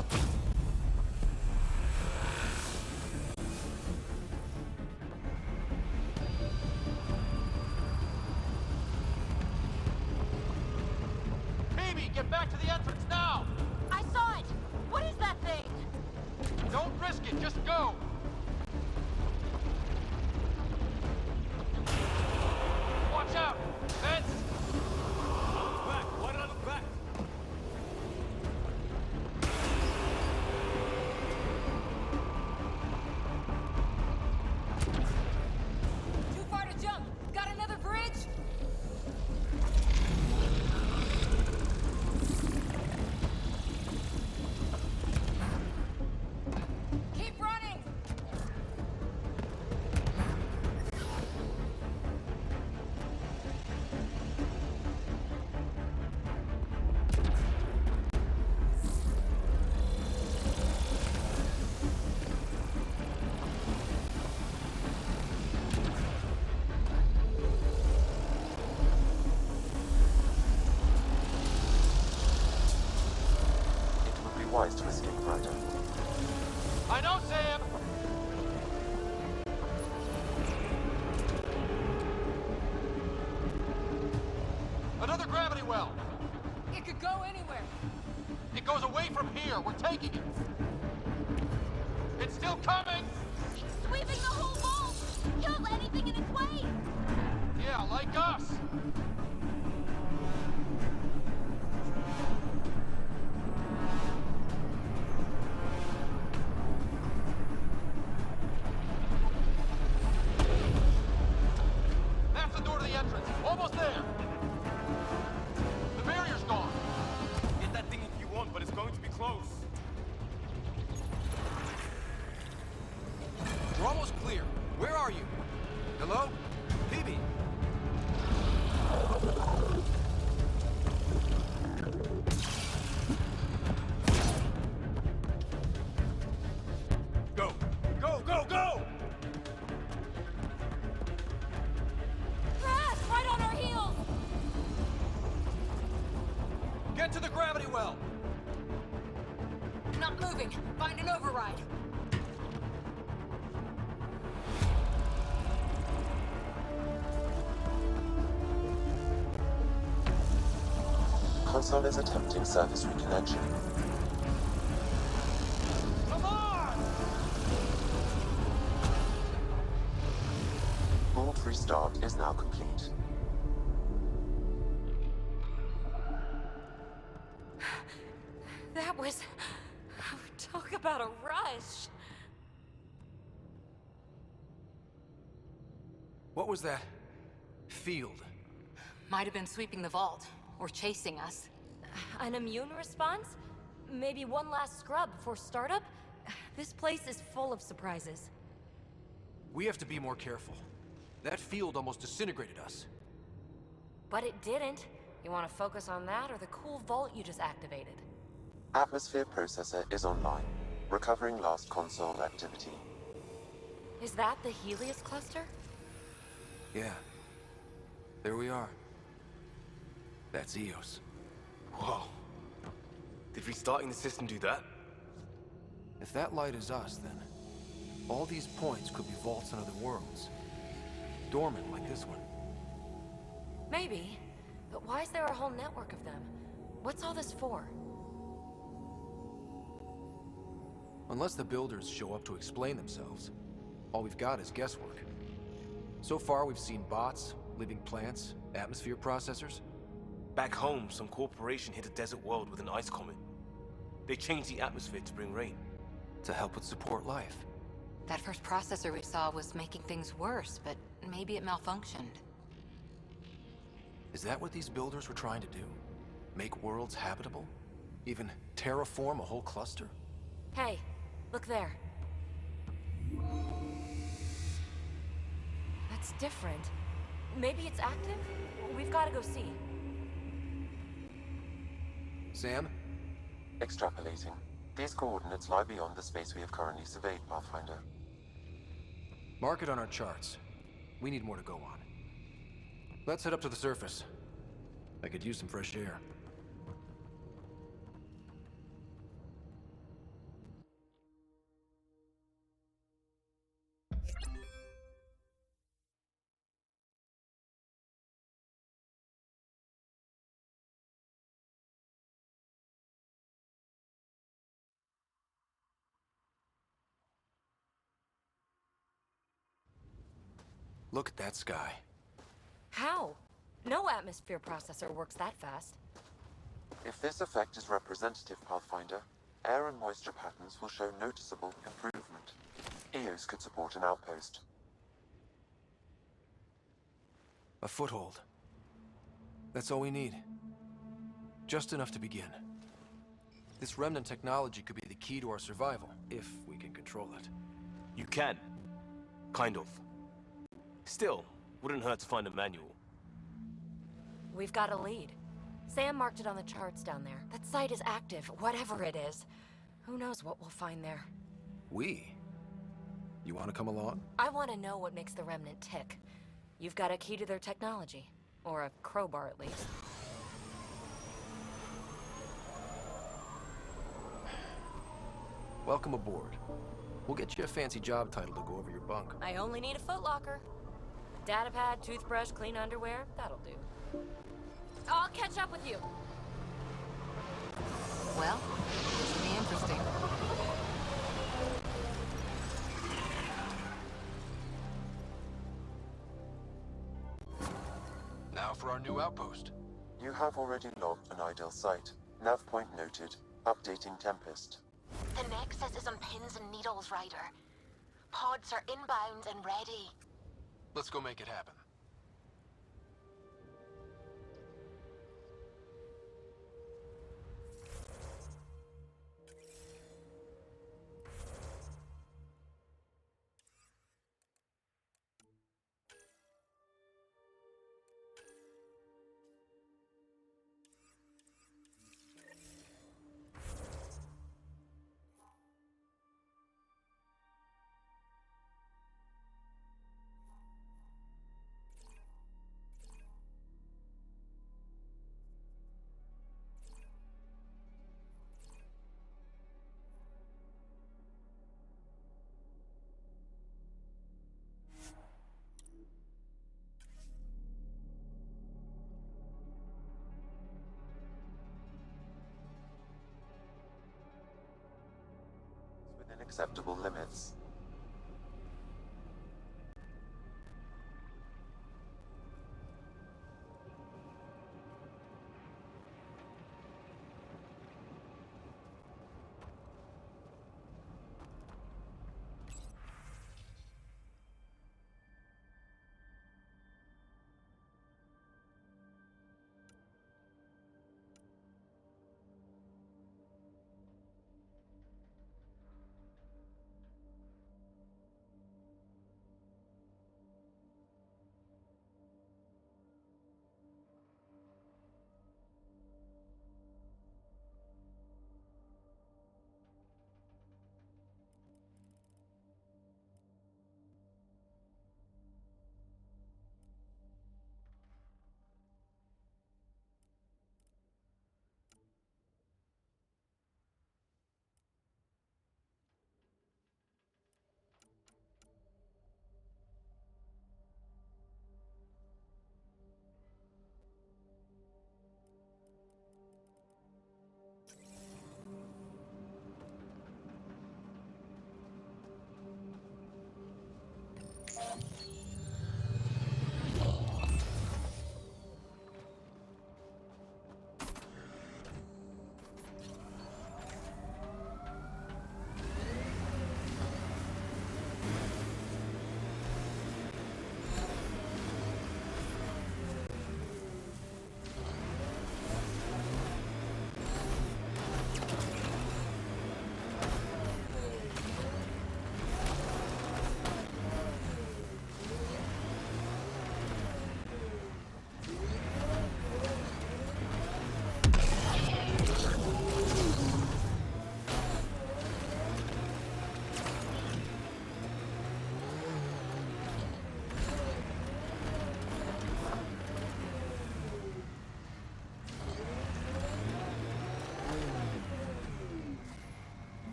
Phoebe, get back to the entrance now! I saw it! What is that thing? Don't risk it, just go! Watch out! Vents! Back! Why did I look back? Too far to jump! Got another bridge? Keep running! It would be wise to escape, Ryder. I know, Sam! Another gravity well! It could go anywhere. It goes away from here. We're taking it. It's still coming! It's sweeping the whole vault! Kill anything in its way! Yeah, like us! That's the door to the entrance. Almost there. The barrier's gone. Get that thing if you want, but it's going to be close. We're almost clear. Where are you? Hello? Phoebe? Go! Go, go, go! Crash! Right on our heels! Get to the gravity well! Not moving. Find an override. Console is attempting service reconnection. Come on! All 3 restart is now complete. That was... Talk about a rush. What was that? Field. Might have been sweeping the vault, or chasing us. An immune response? Maybe one last scrub before startup? This place is full of surprises. We have to be more careful. That field almost disintegrated us. But it didn't. You want to focus on that or the cool vault you just activated? Atmosphere processor is online, recovering last console activity. Is that the Helios cluster? Yeah. There we are. That's Eos. Whoa. Did restarting the system do that? If that light is us, then all these points could be vaults in other worlds. Dormant like this one. Maybe. But why is there a whole network of them? What's all this for? Unless the builders show up to explain themselves, all we've got is guesswork. So far, we've seen bots, living plants, atmosphere processors. Back home, some corporation hit a desert world with an ice comet. They changed the atmosphere to bring rain. To help it support life. That first processor we saw was making things worse, but maybe it malfunctioned. Is that what these builders were trying to do? Make worlds habitable? Even terraform a whole cluster? Hey, look there. That's different. Maybe it's active? We've got to go see. Sam? Extrapolating. These coordinates lie beyond the space we have currently surveyed, Pathfinder. Mark it on our charts. We need more to go on. Let's head up to the surface. I could use some fresh air. Look at that sky. How? No atmosphere processor works that fast. If this effect is representative, Pathfinder, air and moisture patterns will show noticeable improvement. Eos could support an outpost. A foothold. That's all we need. Just enough to begin. This remnant technology could be the key to our survival, if we can control it. You can. Kind of. Still, wouldn't hurt to find a manual. We've got a lead. Sam marked it on the charts down there. That site is active, whatever it is. Who knows what we'll find there. We? You want to come along? I want to know what makes the Remnant tick. You've got a key to their technology. Or a crowbar, at least. Welcome aboard. We'll get you a fancy job title to go over your bunk. I only need a footlocker. Datapad, toothbrush, clean underwear, that'll do. I'll catch up with you. Well, this will be interesting. Now for our new outpost. You have already logged an ideal site. Nav point noted. Updating Tempest. The Nexus is on pins and needles, Ryder. Pods are inbound and ready. Let's go make it happen. Within acceptable limits.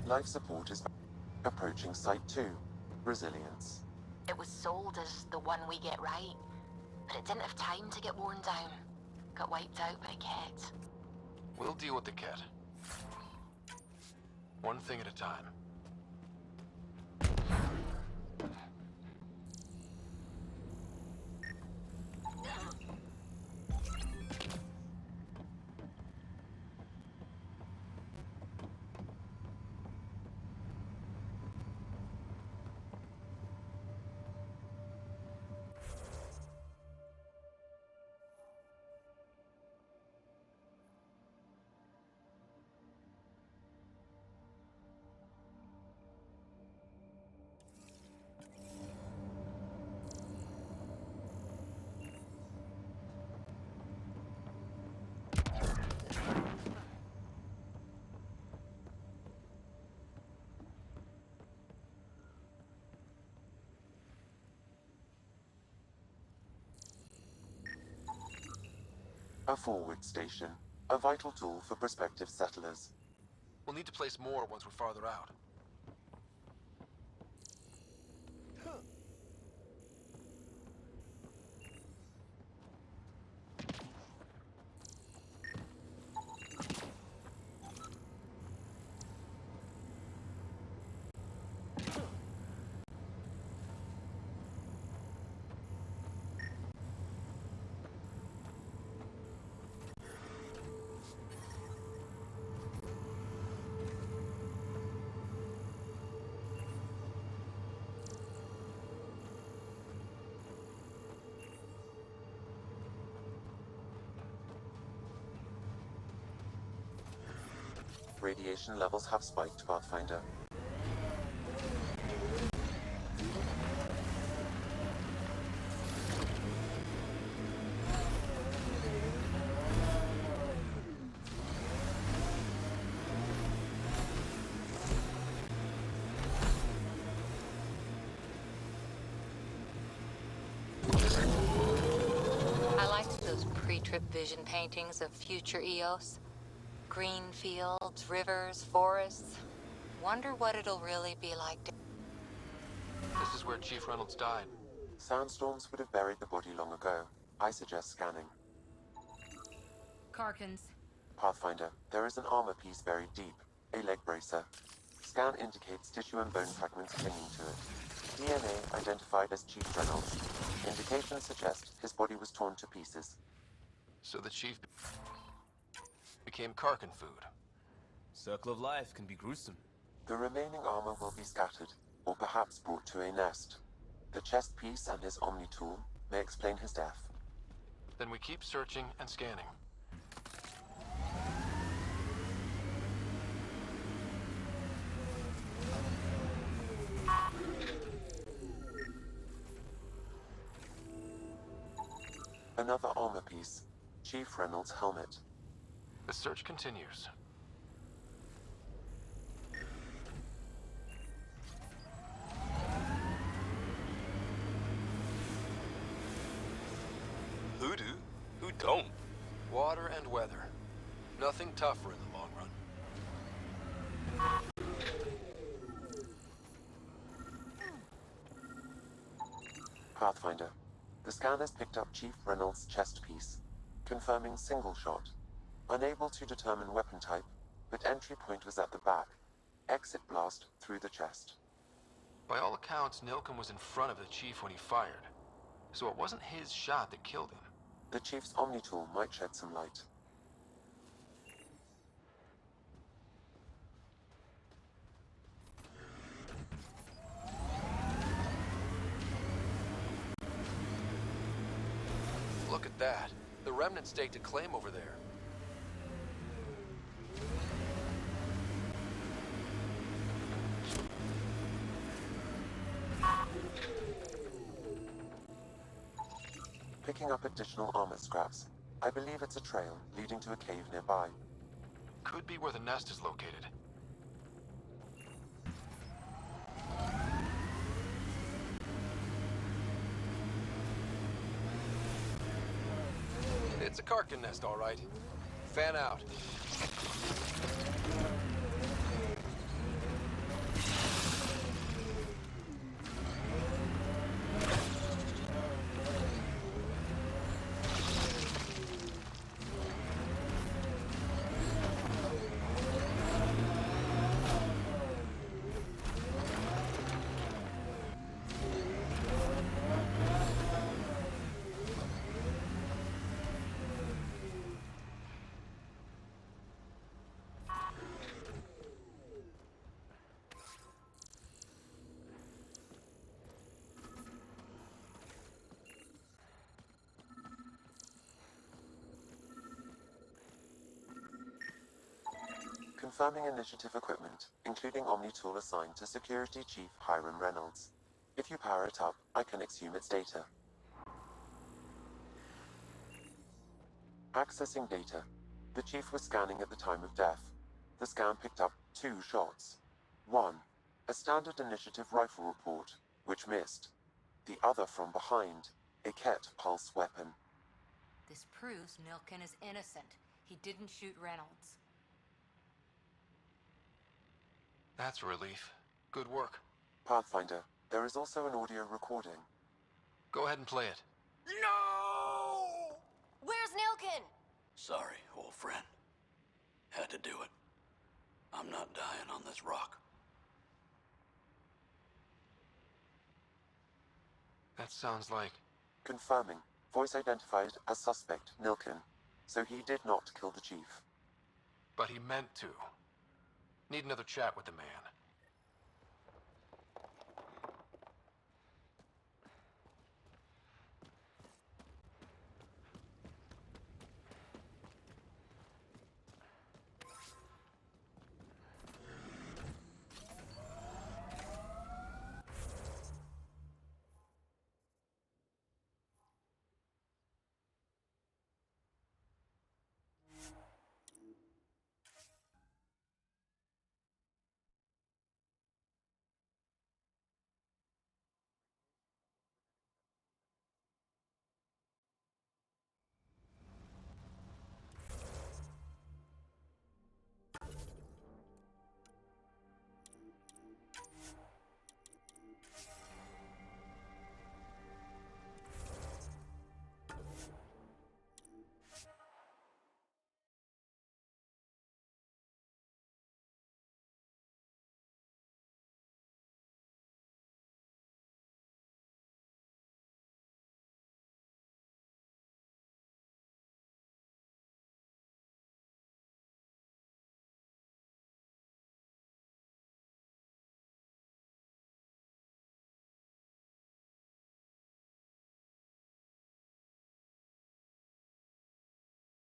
Life support is approaching Site 2. Resilience. It was sold as the one we get right, but it didn't have time to get worn down. Got wiped out by Ket. We'll deal with the Ket. One thing at a time. A forward station. A vital tool for prospective settlers. We'll need to place more once we're farther out. Radiation levels have spiked, Pathfinder. I liked those pre-trip vision paintings of future Eos. Green fields, rivers, forests. Wonder what it'll really be like to... This is where Chief Reynolds died. Sandstorms would have buried the body long ago. I suggest scanning. Karkins. Pathfinder, there is an armor piece buried deep. A leg bracer. Scan indicates tissue and bone fragments clinging to it. DNA identified as Chief Reynolds. Indications suggest his body was torn to pieces. So the Chief became Karkin food. Circle of life can be gruesome. The remaining armor will be scattered, or perhaps brought to a nest. The chest piece and his Omni tool may explain his death. Then we keep searching and scanning. Another armor piece. Chief Reynolds' helmet. The search continues. Who do? Who don't? Water and weather. Nothing tougher in the long run. Pathfinder. The scan has picked up Chief Reynolds' chest piece, confirming single shot. Unable to determine weapon type, but entry point was at the back. Exit blast through the chest. By all accounts, Nilkum was in front of the Chief when he fired. So it wasn't his shot that killed him. The Chief's Omni tool might shed some light. Look at that. The Remnant staked a claim over there. Picking up additional armor scraps. I believe it's a trail leading to a cave nearby. Could be where the nest is located. It's a Karkin nest, all right. Fan out. Confirming initiative equipment, including Omni-tool assigned to Security Chief Hiram Reynolds. If you power it up, I can exhume its data. Accessing data. The Chief was scanning at the time of death. The scan picked up 2 shots. 1. A standard initiative rifle report, which missed. The other from behind, a Ket pulse weapon. This proves Nilkin is innocent. He didn't shoot Reynolds. That's a relief. Good work. Pathfinder, there is also an audio recording. Go ahead and play it. No! Where's Nilkin? Sorry, old friend. Had to do it. I'm not dying on this rock. That sounds like... Confirming. Voice identified as suspect Nilkin. So he did not kill the Chief. But he meant to. Need another chat with the man.